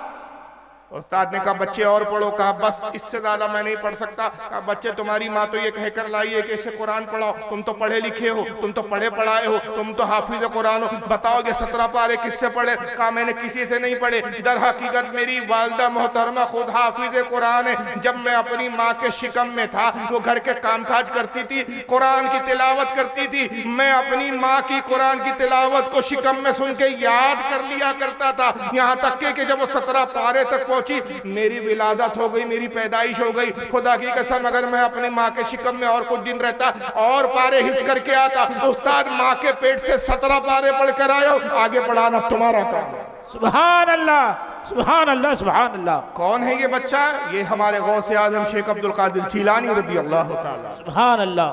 उस्ताद ने कहा बच्चे और पढ़ो। कहा बस इससे ज्यादा मैं नहीं पढ़ सकता। कहा बच्चे तुम्हारी माँ तो ये कहकर लाई है कि इसे कुरान पढ़ाओ, तुम तो पढ़े लिखे हो, तुम तो पढ़े पढ़ाए हो, तुम तो हाफिज कुरान हो, बताओगे 17 पारे किससे पढ़े? कहा मैंने किसी से नहीं पढ़े, दर हकीकत मेरी वालिदा मोहतरमा खुद हाफिज कुरान है। जब मैं अपनी माँ के शिकम में था, वो घर के कामकाज करती थी, कुरान की तिलावत करती थी, मैं अपनी माँ की कुरान की तिलावत को शिकम में सुन के याद कर लिया करता था। यहाँ तक कि जब वो 17 पारे तक मेरी विलादत हो गई, मेरी पैदाइश हो गई। खुदा की कसम अगर मैं अपनी माँ के शिकम में और कुछ दिन रहता और पारे हिफ्ज करके आता, उस्ताद माँ के पेट से 17 पारे पढ़ कर आयो, आगे पढ़ाना तुम्हारा काम। सुभान अल्लाह, सुभान अल्लाह, सुभान अल्लाह। कौन है ये बच्चा? ये हमारे गौसे आजम शेख अब्दुल कादिर जीलानी रज़ी अल्लाह ताला। सुभान अल्लाह।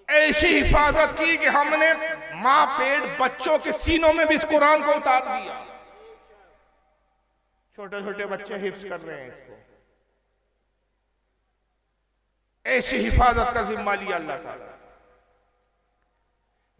ऐसी हिफाजत की कि हमने माँ पेट बच्चों के सीनों में भी इस कुरान को उतार दिया। छोटे छोटे बच्चे हिफ्ज कर रहे हैं इसको। ऐसी हिफाजत का जिम्मा लिया अल्लाह ताला।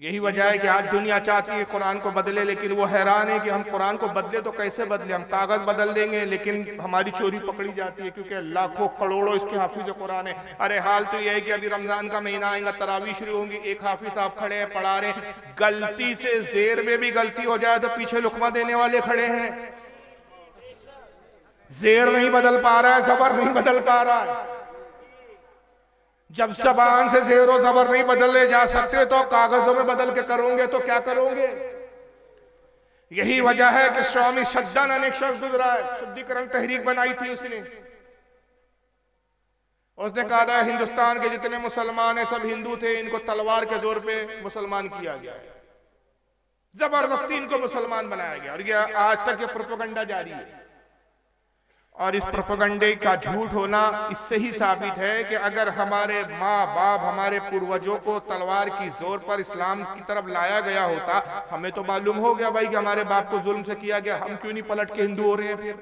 यही वजह है कि आज दुनिया चाहती है कुरान को बदले, लेकिन वो हैरान है कि हम कुरान को बदले तो कैसे बदले? हम कागज बदल देंगे लेकिन हमारी चोरी पकड़ी जाती है, क्योंकि लाखों करोड़ों इसके हाफिज कुरान है। अरे हाल तो यह है कि अभी रमजान का महीना आएगा, तरावी शुरू होंगी, एक हाफिज साहब खड़े हैं पढ़ा रहे हैं, गलती से जेर में भी गलती हो जाए तो पीछे लुकमा देने वाले खड़े हैं। जेर नहीं बदल पा रहा है, जबर नहीं बदल पा रहा है। जब जबान से जेर और जबर नहीं बदले जा सकते तो कागजों में बदल के करोगे तो क्या करोगे? यही वजह है कि स्वामी सद्दानंद एक शख्स गुजरा है, शुद्धिकरण तहरीक बनाई थी उसने कहा था हिंदुस्तान के जितने मुसलमान हैं सब हिंदू थे, इनको तलवार के जोर पे मुसलमान किया गया, जबरदस्ती इनको मुसलमान बनाया गया। और ये आज तक ये प्रोपेगेंडा जारी है। और इस प्रोपेगेंडे का झूठ होना इससे ही साबित है कि अगर हमारे माँ बाप, हमारे पूर्वजों को तलवार की जोर पर इस्लाम की तरफ लाया गया होता, हमें तो मालूम हो गया भाई कि हमारे बाप को जुल्म से किया गया, हम क्यों नहीं पलट के हिंदू हो रहे हैं? फिर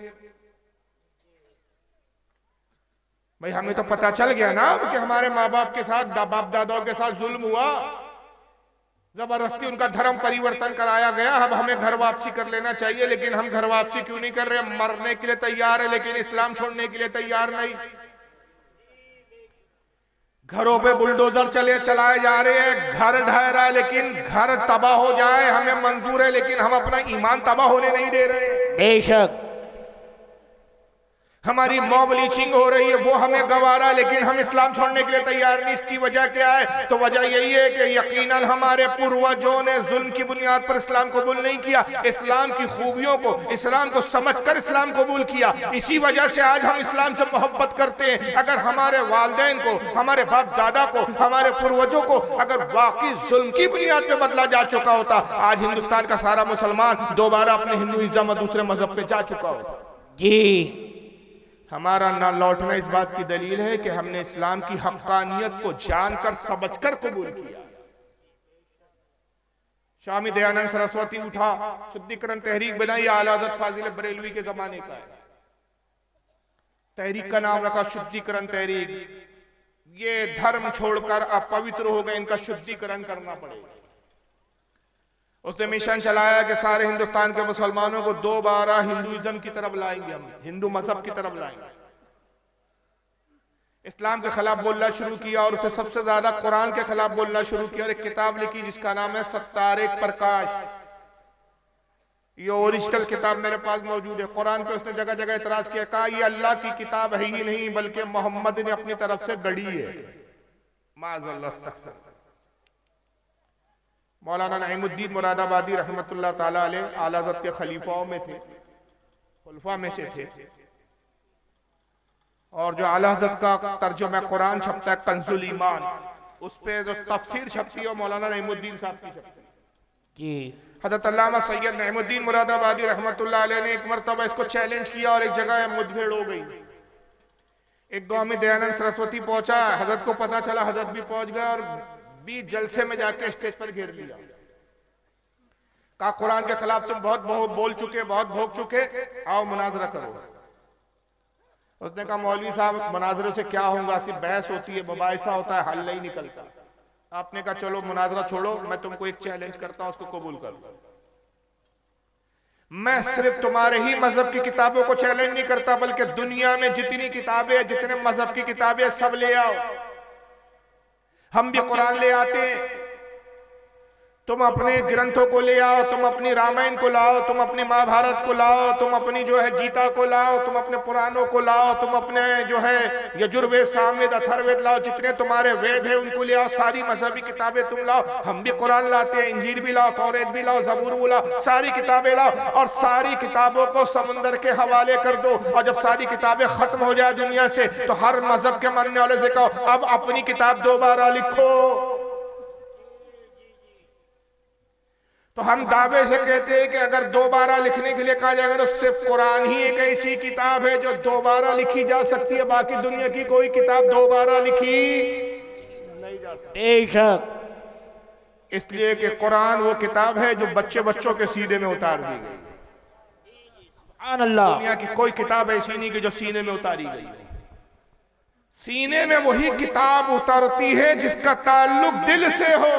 भाई हमें तो पता चल गया ना कि हमारे माँ बाप के साथ, बाप दादाओं के साथ जुल्म हुआ, जबरदस्ती उनका धर्म परिवर्तन कराया गया। अब हमें घर वापसी कर लेना चाहिए, लेकिन हम घर वापसी क्यों नहीं कर रहे? मरने के लिए तैयार है लेकिन इस्लाम छोड़ने के लिए तैयार नहीं। घरों पे बुलडोजर चलाए जा रहे हैं, घर ढह रहा है, लेकिन घर तबाह हो जाए हमें मंजूर है, लेकिन हम अपना ईमान तबाह होने नहीं दे रहे। बेशक हमारी मॉब लीचिंग हो रही है, वो हमें गवारा, लेकिन हम इस्लाम छोड़ने के लिए तैयार नहीं। इसकी वजह क्या है? तो वजह यही है कि यकीनन हमारे पूर्वजों ने जुल्म की बुनियाद पर इस्लाम कबूल नहीं किया, इस्लाम की खूबियों को, इस्लाम को समझकर इस्लाम कबूल किया। इसी वजह से आज हम इस्लाम से मोहब्बत करते हैं। अगर हमारे वालिदैन को, हमारे बाप दादा को, हमारे पूर्वजों को अगर वाकई जुल्म की बुनियाद पर बदला जा चुका होता, आज हिंदुस्तान का सारा मुसलमान दोबारा अपने हिंदुइज्म और दूसरे मजहब पे जा चुका होता। जी, हमारा ना लौटना इस बात की दलील है कि हमने इस्लाम की हक्कानियत को जानकर समझकर कबूल किया। स्वामी दयानंद सरस्वती उठा, शुद्धिकरण तहरीक बनाई, आला हज़रत फाजिल बरेलवी के जमाने का है। तहरीक का नाम रखा शुद्धिकरण तहरीक। ये धर्म छोड़कर अपवित्र हो गए, इनका शुद्धिकरण करना पड़ेगा। उसने मिशन चलाया कि सारे हिंदुस्तान के मुसलमानों को दोबारा हिंदुइज्म की तरफ लाएंगे, हम हिंदू मजहब की तरफ लाएंगे। इस्लाम के खिलाफ बोलना शुरू किया और उसे सबसे ज्यादा कुरान के खिलाफ बोलना शुरू किया और एक किताब लिखी जिसका नाम है सत्तार प्रकाश। ये ओरिजिनल किताब मेरे पास मौजूद है। कुरान पे उसने जगह जगह इतराज किया, कहा ये अल्लाह की किताब है ही नहीं, बल्कि मोहम्मद ने अपनी तरफ से गढ़ी है। माज़अल्लाह। मौलाना नईमुद्दीन मुरादाबादी रहमतुल्लाह ताला अलैह आला हज़रत के खलीफाओं में थे, खुलफा में से थे। और जो आला हज़रत का तर्जुमा कुरान छपता है कंजुल ईमान, उस पे जो तफसीर छपती है मौलाना नईमुद्दीन साहब की छपती है। जी, हज़रत अल्लामा सैयद नईमुद्दीन मुरादाबादी रहमतुल्लाह अलैह ने एक मरतबा इसको चैलेंज किया और एक जगह मुठभेड़ हो गई। एक गांव में दयानंद सरस्वती पहुंचा, हज़रत को पता चला, हज़रत भी पहुंच गया और 20 जलसे में जाके स्टेज पर घेर लिया। कहा कुरान के खिलाफ तुम बहुत बोल चुके, बहुत भोग चुके, आओ मुनाजरा करो। उसने कहा मौलवी साहब मुनाजरे से क्या होगा, सिर्फ बहस होती है, मुबाहिसा होता है, हल नहीं निकलता। आपने कहा चलो मुनाजरा छोड़ो, मैं तुमको एक चैलेंज करता हूं, उसको कबूल कर लो। मैं सिर्फ तुम्हारे ही मजहब की किताबों को चैलेंज नहीं करता, बल्कि दुनिया में जितनी किताबें, जितने मजहब की किताबें सब ले आओ। हम भी कुरान ले आते हैं, तुम अपने ग्रंथों को ले आओ, तुम अपनी रामायण को लाओ, तुम अपनी महाभारत को लाओ, तुम अपनी जो है गीता को लाओ, तुम अपने पुराणों को लाओ, तुम अपने जो है यजुर्वेद, सामवेद, अथर्ववेद लाओ, जितने तुम्हारे वेद है उनको ले आओ, सारी मजहबी किताबें तुम लाओ। हम भी कुरान लाते हैं, इंजील भी लाओ, तौरेत भी लाओ, ज़बूर भी लाओ, सारी किताबें लाओ और सारी किताबों को समुंदर के हवाले कर दो। और जब सारी किताबें खत्म हो जाए दुनिया से, तो हर मजहब के मानने वाले से कहो अब अपनी किताब दोबारा लिखो। तो हम दावे से कहते हैं कि अगर दोबारा लिखने के लिए कहा जाएगा तो सिर्फ कुरान ही एक ऐसी किताब है जो दोबारा लिखी जा सकती है, बाकी दुनिया की कोई किताब दोबारा लिखी नहीं जा सकती। बेशक। इसलिए कि कुरान वो किताब है जो बच्चों के सीने में उतार दी गई। सुभान अल्लाह। दुनिया की कोई किताब ऐसी नहीं कि जो सीने में उतारी गई। सीने में वही किताब उतरती है जिसका ताल्लुक दिल से हो,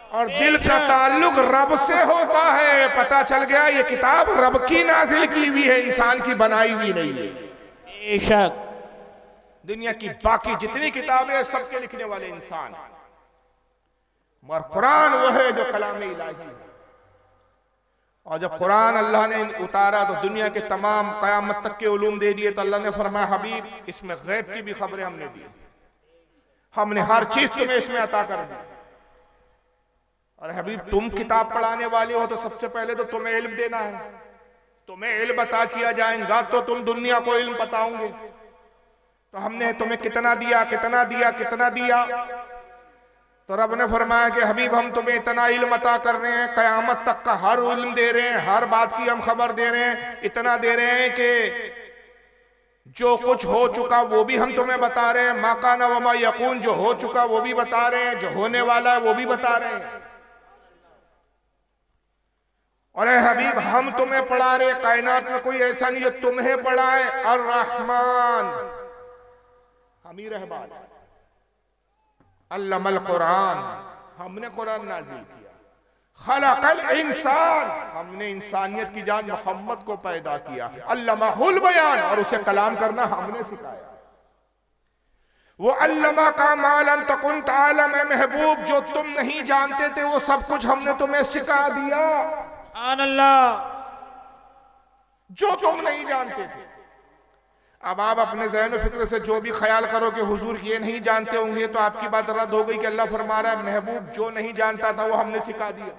और दिल का ताल्लुक रब से होता है। पता चल गया ये किताब रब की नाजिल की हुई है, इंसान की बनाई हुई नहीं है। बेशक। दुनिया की बाकी जितनी किताबें हैं सबके लिखने वाले इंसान, मगर कुरान वो है जो कलाम इलाही है। और जब कुरान अल्लाह ने उतारा तो दुनिया के तमाम कयामत तक के उलूम दे दिए। तो अल्लाह ने फरमाया हबीब इसमें गैब की भी खबरें हमने दी, हमने हर चीज तुम्हें इसमें अता कर दी। और हबीब तुम किताब पढ़ाने वाले हो तो सबसे पहले तो तुम्हें इल्म देना है, तुम्हें इल्म अता किया जाएगा तो तुम दुनिया को इल्म बताओगे। तो हमने तुम्हें कितना दिया, कितना दिया, कितना दिया। तो रब ने फरमाया कि हबीब हम तुम्हें इतना इल्म अता कर रहे हैं, कयामत तक का हर इल्म दे रहे हैं, हर बात की हम खबर दे रहे हैं, इतना दे रहे हैं कि जो कुछ हो चुका वो भी हम तुम्हें बता रहे हैं, माकाना वमा यकून, जो हो चुका वो भी बता रहे हैं, जो होने वाला है वो भी बता रहे हैं। और हबीब हम तुम्हें पढ़ा रहे, कायनात में कोई ऐसा नहीं जो तुम्हें पढ़ाए। और रहमान हम ही रहमान, अल्लमल कुरान, हमने कुरान नाजिल किया। खलकल इंसान, हमने इंसानियत की जान मोहम्मद को पैदा किया। अल्लमाहुल बयान, और उसे कलाम करना हमने सिखाया। वो अल्लमा का मालम तकुन तालम, महबूब जो तुम नहीं जानते थे वो सब कुछ हमने तुम्हें सिखा दिया। सुभान अल्लाह। जो तुम नहीं जानते थे। अब आप अपने ज़हन फिक्र से जो भी ख्याल करो कि हुजूर ये नहीं जानते होंगे, तो आपकी बात रद्द हो गई कि अल्लाह फरमा रहा है महबूब जो नहीं जानता था वो हमने सिखा दिया।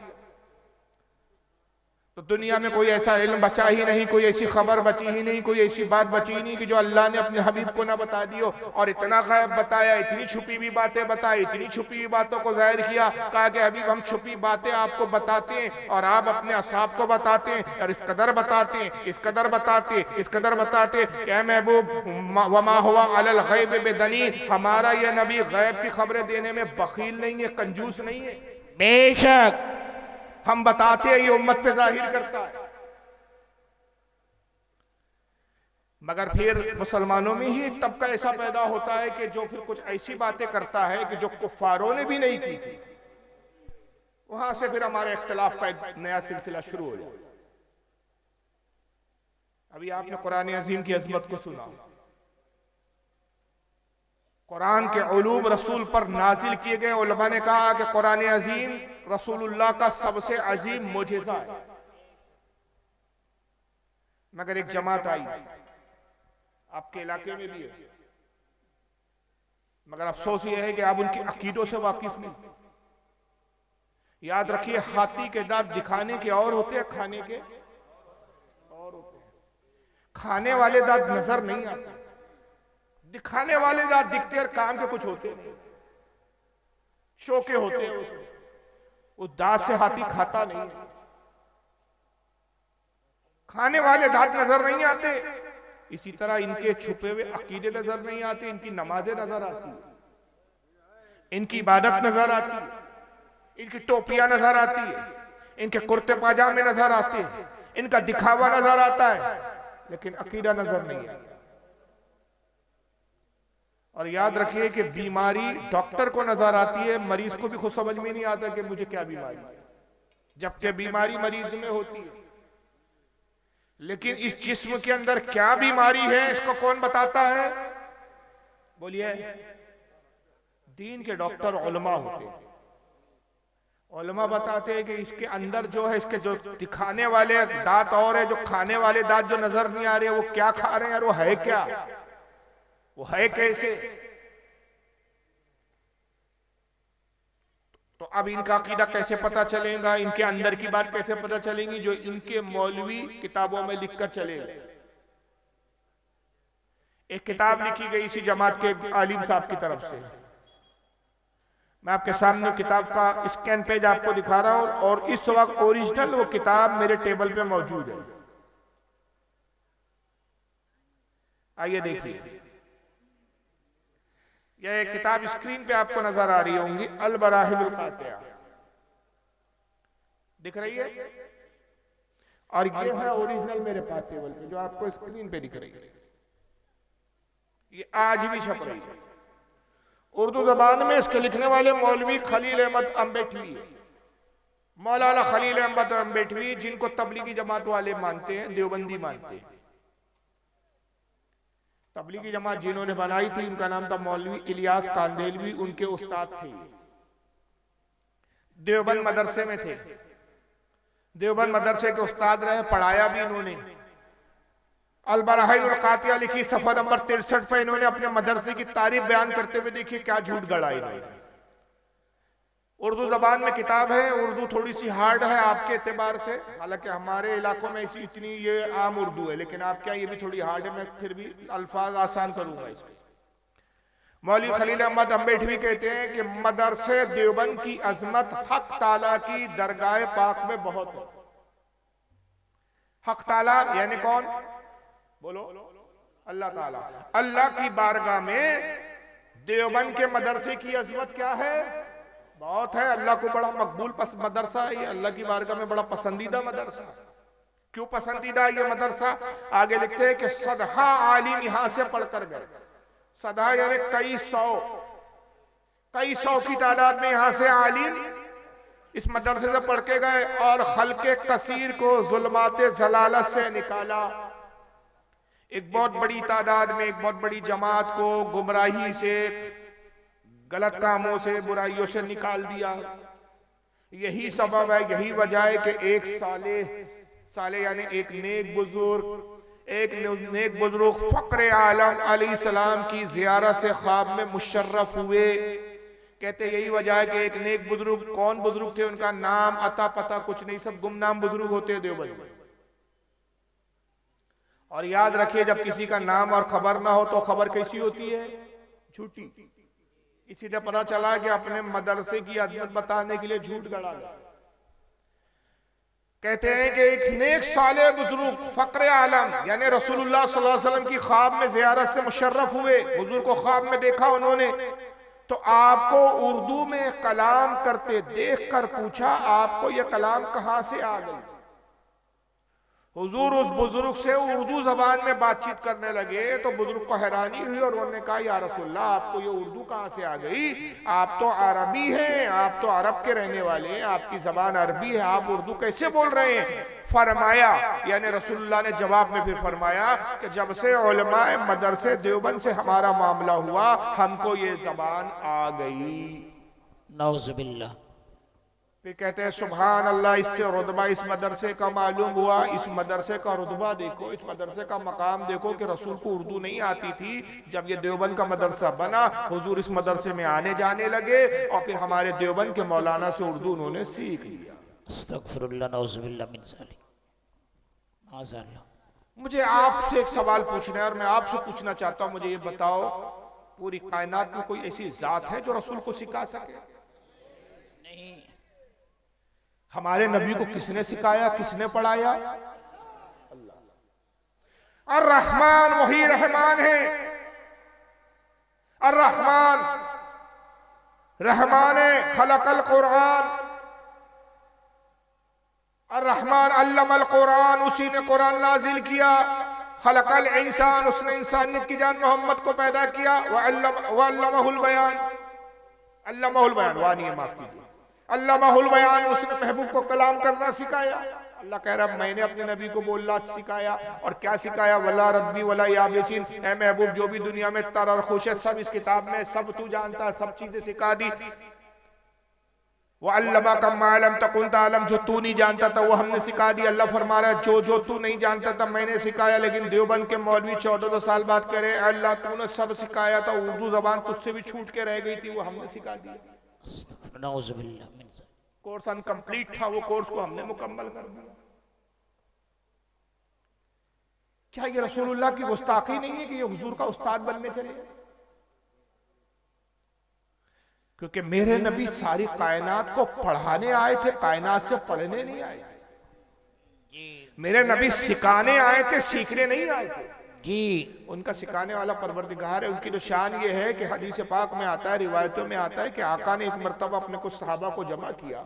तो दुनिया में कोई ऐसा इल्म बचा ही नहीं, कोई ऐसी खबर बची ही नहीं, कोई ऐसी बात बची ही नहीं कि जो अल्लाह ने अपने हबीब को ना बता दी हो। और इतना गैब बताया, इतनी छुपी हुई बातें बताई, इतनी छुपी हुई बातों को जाहिर किया। कहा कि हबीब हम छुपी बातें आपको बताते हैं और आप अपने असहाब को बताते हैं, और इस कदर बताते हैं, इस कदर बताते, इस कदर बताते कि महबूब वमा हुआ अलल गैब बिदनीन, हमारा ये नबी गैब की खबरें देने में बखील नहीं है, कंजूस नहीं है। बेशक हम बताते हैं, ये उम्मत पे जाहिर करता है। मगर फिर मुसलमानों में ही एक तबका ऐसा पैदा होता है कि जो फिर कुछ ऐसी बातें करता है कि जो कुफ्फारों ने भी नहीं की थी। वहां से फिर हमारे इख्तिलाफ का एक नया सिलसिला शुरू हो जाए। अभी आपने कुरान अजीम की अजमत को सुना। कुरान के उलूम रसूल पर नाजिल किए गए। उलमा ने कहा कि कुरान अजीम रसूलुल्लाह का सबसे अजीम मोजेज़ा है। मगर एक जमात आई, आपके इलाके में भी है, मगर अफसोस यह है कि आप उनकी अकीदों से वाकिफ नहीं। याद रखिए, हाथी के दांत दिखाने के और होते हैं, खाने के और होते हैं। खाने वाले दांत नजर नहीं आते, दिखाने वाले दांत दिखते और काम के कुछ होते नहीं, शोके होते हैं उसमें। उस दांत से हाथी खाता नहीं है। खाने वाले दांत नजर नहीं आते, इसी तरह इनके छुपे हुए अकीदे नजर नहीं आते। इनकी नमाजें नजर आती, इनकी इबादत नजर आती, इनकी टोपियां नजर आती है, इनके कुर्ते पाजामे नजर आते हैं, इनका दिखावा नजर आता है, लेकिन अकीदा नजर नहीं आता। और याद रखिए कि बीमारी डॉक्टर को नजर आती है, मरीज को भी खुद समझ में नहीं आता कि मुझे क्या बीमारी है, जबकि बीमारी मरीज में होती है। लेकिन इस जिस्म के अंदर क्या बीमारी है इसको कौन बताता है? बोलिए। दीन के डॉक्टर उलमा होते हैं। उलमा बताते हैं कि इसके अंदर जो है, इसके जो दिखाने वाले दांत और है, जो खाने वाले दांत जो नजर नहीं आ रहे, वो क्या खा रहे हैं और वो है क्या, वो है कैसे। तो अब इनका अकीदा कैसे पता चलेगा, इनके अंदर की बात कैसे पता चलेगी, जो इनके मौलवी किताबों में लिखकर चले गए। एक किताब लिखी गई इसी जमात के आलिम साहब की तरफ से। मैं आपके सामने किताब का स्कैन पेज आपको दिखा रहा हूं, और इस वक्त ओरिजिनल वो किताब मेरे टेबल पे मौजूद है। आइए देखिए, यह किताब स्क्रीन पे आपको नजर आ रही होंगी, अल बराहिल कातिया दिख रही है, और ये है ओरिजिनल मेरे पास टेबल पे जो आपको स्क्रीन पे दिख रही है। ये आज भी छप रही है उर्दू जबान में। इसके लिखने वाले मौलवी खलील अहमद अम्बेठवी, मौलाना खलील अहमद अम्बेठवी, जिनको तबलीगी जमात वाले मानते हैं, देवबंदी मानते हैं। तबलीगी जमात जिन्होंने बनाई थी उनका नाम था मौलवी इलियास कांदेलवी, उनके उस्ताद थे। देवबंद मदरसे में थे, देवबंद मदरसे के उस्ताद रहे, पढ़ाया भी इन्होंने। अल बराहिल कातिया लिखी सफा नंबर 63 पे इन्होंने अपने मदरसे की तारीफ बयान करते हुए देखिए क्या झूठ गढ़ा इन्होंने। उर्दू जबान में किताब है, उर्दू थोड़ी सी हार्ड है आपके एतबार से, हालांकि हमारे इलाकों में इसी इतनी ये आम उर्दू है, लेकिन आपके यहाँ ये भी थोड़ी हार्ड है। मैं फिर भी अल्फाज आसान करूंगा इसको। मौलवी खलील अहमद अम्बेठवी कहते हैं कि मदरसे देवबंद की अजमत हक ताला की दरगाह पाक में बहुत है। हक ताला यानी कौन? बोलो, अल्लाह ताला। अल्लाह की बारगाह में देवबंद के मदरसे की अजमत क्या है? बहुत है। अल्लाह को बड़ा मकबूल मदरसा है ये, अल्लाह की बारगाह में बड़ा पसंदीदा मदरसा। क्यों पसंदीदा ये मदरसा? आगे लिखते हैं कि सदहा आलिम यहां से पढ़कर गए। सदहा यानी कई सौ की तादाद में यहां से आलिम इस मदरसे से पढ़ के गए, और खल्के कसीर को जुल्माते जलालत से निकाला। एक बहुत बड़ी तादाद में, एक बहुत बड़ी जमात को गुमराही से, गलत कामों से, बुराइयों से निकाल दिया। यही सबब है, यही वजह है कि एक साले यानी एक नेक बुजुर्ग फक्र आलम अलैहिस्सलाम की ज़ियारत से ख्वाब में मुशर्रफ हुए। कहते यही वजह है कि एक नेक बुजुर्ग, कौन बुजुर्ग थे, उनका नाम अता पता कुछ नहीं, सब गुमनाम बुजुर्ग होते हैं देवबंद में। और याद रखिए, जब किसी का नाम और खबर ना हो तो खबर कैसी होती है? झूठी। इसीलिए पता चला कि अपने मदरसे की अजमत बताने के लिए झूठ गढ़ा गया। कहते हैं कि एक नेक साले बुजुर्ग फक्र आलम यानी रसूलुल्लाह सल्लल्लाहु अलैहि वसल्लम की ख्वाब में ज़ियारत से मुशर्रफ हुए। हुजूर को ख्वाब में देखा उन्होंने, तो आपको उर्दू में कलाम करते देखकर पूछा, आपको यह कलाम कहां से आ गई? हुजूर उस बुजुर्ग से उर्दू जबान में बातचीत करने लगे तो बुजुर्ग को हैरानी हुई और उन्होंने कहा, या रसूलल्लाह, आपको ये उर्दू कहां से आ गई? आप तो अरबी हैं, आप तो अरब के रहने वाले हैं, आपकी जबान अरबी है, आप उर्दू कैसे बोल रहे हैं? फरमाया, यानी रसूलुल्लाह ने जवाब में फिर फरमाया कि जब से उलमाए मदरसे देवबंद से हमारा मामला हुआ, हमको ये जबान आ गई। नौजुबिल्लाह। फिर कहते हैं सुभान अल्लाह, इससे रुतबा इस मदरसे का मालूम हुआ। इस मदरसे का रुतबा देखो, इस मदरसे का मकाम देखो कि रसूल को उर्दू नहीं आती थी। जब ये देवबंद का मदरसा बना, हुजूर इस मदरसे में आने जाने लगे और फिर हमारे देवबंद के मौलाना से उर्दू उन्होंने सीख लिया। अस्तगफिरुल्लाह, नौजुबिल्लाह मिन ज़ालिक। माज़अल्लाह। मुझे आपसे एक सवाल पूछना है और मैं आपसे पूछना चाहता हूँ, मुझे ये बताओ, पूरी कायनात में कोई ऐसी जात है जो रसूल को सिखा सके? नहीं। हमारे नबी को किसने सिखाया, किसने पढ़ाया? अल्लाह। अर्रहमान वही रहमान है। अर्रहमान रहमान खलकल कुरान। अर्रहमान अल्लमल कुरान, उसी ने कुरान नाजिल किया। खलकल इंसान, उसने इंसानियत की जान मोहम्मद को पैदा किया। वअल्लमहुल बयान, अल्लमहुल बयान, वानी माफ कीजिए, अल्लमहुल बयान, उसने महबूब को कलाम करना सिखाया। अल्लाह कह रहा, मैंने अपने नबी को बोलना सिखाया। और क्या सिखाया? वला रद्दी वला याबिसिन, ए महबूब जो भी दुनिया में तर और खुश है सब इस किताब में, सब तू जानता है, सब चीजें सिखा दी। वअल्लमका मा लम तकुन तालम, जो तू नहीं जानता था वो हमने सिखा दी। अल्लाह फरमा रहा है, जो तू नहीं जानता था मैंने सिखाया। लेकिन देवबंद के मौलवी 14 साल बाद कह रहे, अल्लाह तूने सब सिखाया था, उर्दू जबान तुझसे भी छूट के रह गई थी, वो हमने सिखा दी। कोर्स अनकम्प्लीट था, वो कोर्स को हमने मुकम्मल कर दिया। क्या ये रसूलुल्लाह की गुस्ताखी नहीं है कि ये हुजूर का उस्ताद बनने चले? क्योंकि मेरे नबी सारी कायनात को पढ़ाने आए थे, कायनात से पढ़ने नहीं आए थे। मेरे नबी सिखाने आए थे, सीखने नहीं आए थे जी। उनका सिखाने वाला परवरदिगार है। उनकी तो शान ये है कि हदीस पाक में आता है, रिवायतों में आता है कि आका ने एक मर्तबा अपने कुछ सहाबा को जमा किया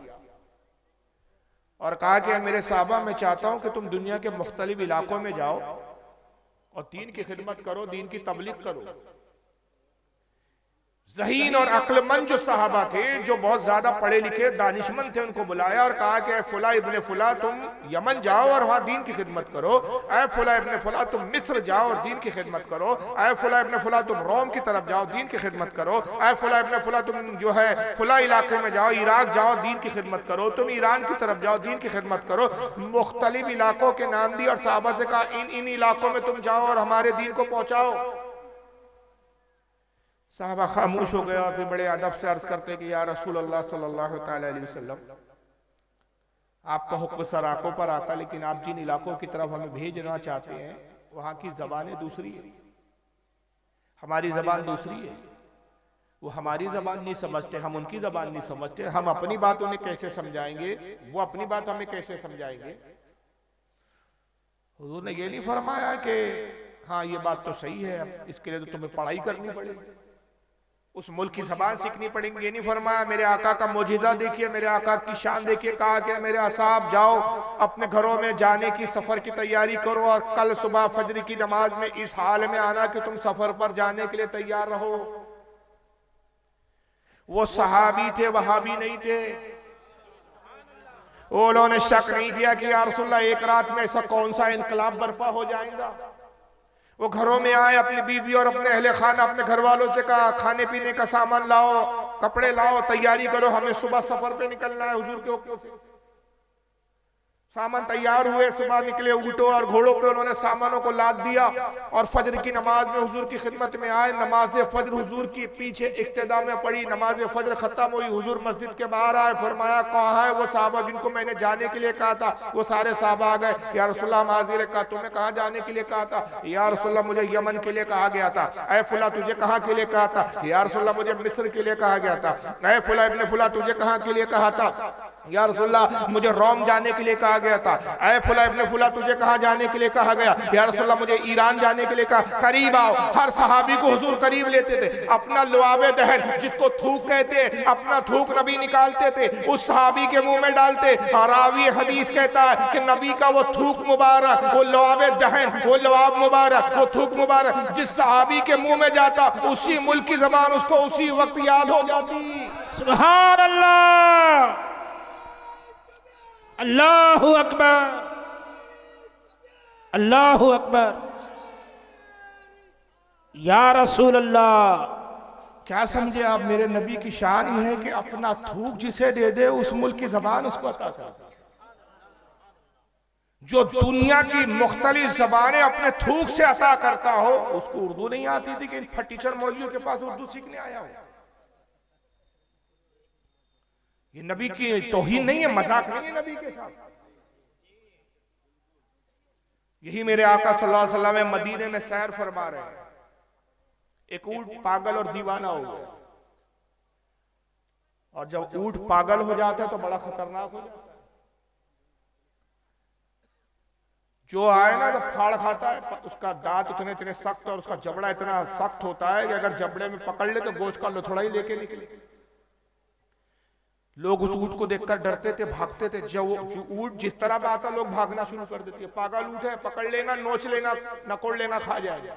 और कहा कि मेरे सहाबा, मैं चाहता हूं कि तुम दुनिया के मुख्तलिफ इलाकों में जाओ और दीन की खिदमत करो, दीन की तबलीग करो। ज़हीन और अक्लमंद जो सहाबा थे, जो बहुत ज्यादा पढ़े लिखे दानिशमंद थे, उनको बुलाया और कहा कि फुला इब्ने फुला तुम यमन जाओ और वहां दीन की खिदमत करो। ऐ फुला इब्ने फुला तुम मिस्र जाओ और दीन की खिदमत करो। ऐ फुला इब्ने फुला तुम रोम की तरफ जाओ, दीन की खिदमत करो। ऐ फुला इब्ने फुला तुम जो है फुला इलाके में जाओ, इराक जाओ, दीन की खिदमत करो। तुम ईरान की तरफ जाओ, दीन की खिदमत करो। मुख्तलिफ इलाकों के नाम दिए और सहाबा से कहा, इन इलाकों में तुम जाओ और हमारे दीन को पहुंचाओ। साहबा खामोश हो गया और फिर बड़े अदब से अर्ज करते कि या रसूल अल्लाह सल्लल्लाहु अलैहि वसल्लम, आपका हुक्म सर आंखों पर आता, लेकिन आप जिन इलाकों की तरफ हमें भेजना चाहते हैं वहां की जबानें दूसरी है, हमारी जबान दूसरी है। वो हमारी जबान नहीं समझते, हम उनकी जबान नहीं समझते। हम अपनी बात उन्हें कैसे समझाएंगे, वो अपनी बात हमें कैसे समझाएंगे? हुजूर ने ये नहीं फरमाया कि हाँ ये बात तो सही है, इसके लिए तो तुम्हें पढ़ाई करनी पड़ेगी, उस मुल्क की जबान सीखनी पड़ेगी। ये नहीं फरमाया। मेरे आका का मोजिजा देखिए, मेरे आका की शान देखिए। कहा कि मेरे असहाब जाओ, अपने घरों में जाने की सफर की तैयारी करो और कल सुबह फजर की नमाज में इस हाल में आना कि तुम सफर पर जाने के लिए तैयार रहो। वो सहाबी थे, वहाबी नहीं थे। उन्होंने शक नहीं किया कि या रसूलल्लाह एक रात में ऐसा कौन सा इनकलाब बर्पा हो जाएगा। वो घरों में आए, अपनी बीवी और अपने अहले खाना, अपने घर वालों से कहा खाने पीने का सामान लाओ, कपड़े लाओ, तैयारी करो, हमें सुबह सफर पे निकलना है। हुजूर के हुक्म से सामान तैयार हुए, सुबह निकले, ऊँटों और घोड़ों पे उन्होंने सामानों को लाद दिया और फजर की नमाज में हुजूर की खिदमत में आए। नमाज फजर हुजूर की पीछे इक्तिदा में पड़ी, नमाज फजर खत्म हुई, हुजूर मस्जिद के बाहर आए, फरमाया कहाँ है वो साहबा जिनको मैंने जाने के लिए कहा था? वो सारे साहबा आ गए। या रसूलल्लाह हम हाजिर, कहा तुम्हें कहाँ जाने के लिए कहा था? या रसूलल्लाह मुझे यमन के लिए कहा गया था। ऐ फुला तुझे कहाँ के लिए कहा था? या रसूलल्लाह मुझे मिस्र के लिए कहा गया था। ऐ फुला इब्ने फुला तुझे कहाँ के लिए कहा था? या रसूलल्लाह मुझे रोम जाने के लिए कहा गया था। ऐ फुला इब्ने फुला तुझे कहाँ जाने के लिए कहा गया? या रसूलल्लाह मुझे ईरान जाने के लिए कहा। करीब आओ। हर सहाबी को हुजूर करीब लेते थे, अपना लुआबे दहन जिसको थूक कहते, अपना थूक नबी निकालते थे, उस सहाबी के मुंह में डालते। और रावी हदीस कहता है कि नबी का वो थूक मुबारक, वो लुआबे दहन, वो लुआब मुबारक, वो थूक मुबारक जिस सहाबी के मुंह में जाता, उसी मुल्क की जबान उसको उसी वक्त याद हो जाती। सुभान अल्लाह, अल्लाहु अकबर, अल्लाहु अकबर। या रसूल अल्लाह, क्या समझे आप? मेरे नबी की शान यह है कि अपना थूक जिसे दे दे उस मुल्क की जबान उसको अता कर। जो दुनिया की मुख्तलिफ जबानें अपने थूक से अता करता हो, उसको उर्दू नहीं आती थी कि इन फटीचर मौलवियों के पास उर्दू सीखने आया हो। ये नबी की तौहीन नहीं है, मजाक नहीं है नबी के साथ। यही मेरे आका सल्लल्लाहु अलैहि वसल्लम मदीने में सैर फरमा रहे हैं, एक ऊंट पागल और दीवाना हो गया। और जब ऊंट पागल हो जाता है तो बड़ा खतरनाक हो जाता है। जो आए ना, जब फाड़ खाता है, उसका दांत इतने इतने सख्त और उसका जबड़ा इतना सख्त होता है कि अगर जबड़े में पकड़ ले तो गोश्त का लथड़ा ही लेके निकले। लोग उस ऊंट को देखकर डरते थे, भागते थे। जब ऊंट जिस तरह पे आता, लोग भागना शुरू कर देते। पागल ऊंट है, पकड़ लेगा, नोच लेगा, नकोड़ लेगा, खा जाएगा।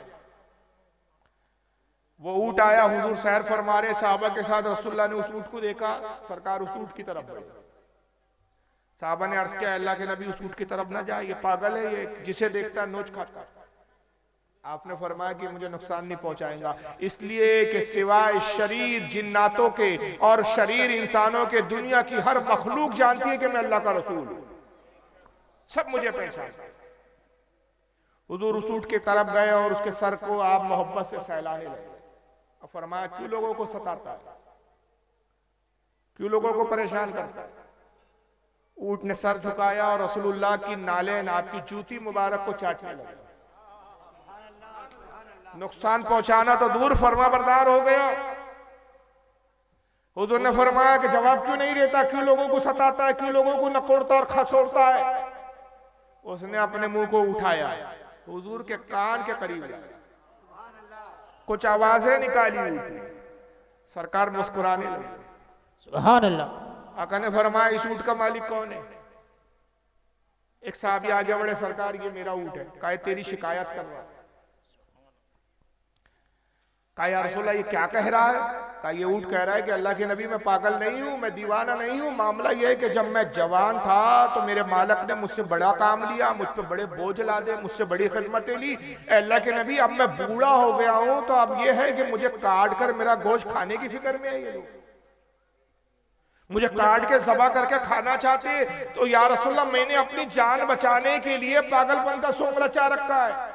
वो ऊंट आया, हुजूर सैर फरमा रहे साहबा के साथ, रसूलुल्लाह ने उस ऊंट को देखा, सरकार उस ऊंट की तरफ बढ़े। साहबा ने अर्ज किया अल्लाह के नबी उस ऊंट की तरफ ना जाए, ये पागल है, ये जिसे देखता है नोच खाता। आपने फरमाया कि मुझे नुकसान नहीं पहुंचाएगा, इसलिए कि सिवाय शरीर जिन्नातों के और शरीर इंसानों के दुनिया की हर मखलूक जानती है कि मैं अल्लाह का रसूल हूं। सब मुझे पहचानते। हुजूर उस ऊंट की तरफ गए और उसके सर को आप मोहब्बत से सहलाने लगे और फरमाया क्यों लोगों को सताता है, क्यों लोगों को परेशान करता है? ऊंट ने सर झुकाया और रसूलुल्लाह की नालें, आपकी जूती मुबारक को चाटने लगा। नुकसान पहुंचाना तो दूर, फरमा बरदार हो गया। हुजूर ने फरमाया कि जवाब क्यों नहीं देता, क्यों लोगों को सताता है, क्यों लोगों को नकोड़ता और खसोड़ता है? उसने अपने मुंह को उठाया, हुजूर के कान के करीब लाया, कुछ आवाजें निकाली, सरकार मुस्कुराने लगे। सुभान अल्लाह। आका ने फरमाया इस ऊंट का मालिक कौन है? एक साहबी आगे बढ़े, सरकार ये मेरा ऊंट है। कहा तेरी शिकायत कर रहा है। कहा या रसूलल्लाह ये क्या कह रहा है? कहा ये ऊंट कह रहा है कि अल्लाह के नबी मैं पागल नहीं हूं, मैं दीवाना नहीं हूं। मामला यह है कि जब मैं जवान था तो मेरे मालिक ने मुझसे बड़ा काम लिया, मुझ पे बड़े बोझ लादे, मुझसे बड़ी खिदमतें ली। अल्लाह के नबी अब मैं बूढ़ा हो गया हूं तो अब यह है कि मुझे काट कर मेरा गोश्त खाने की फिक्र में है। ये लोग मुझे काट के ज़बा करके खाना चाहते। तो या रसूलल्लाह मैंने अपनी जान बचाने के लिए पागलपन का सोंग रचा रखा है,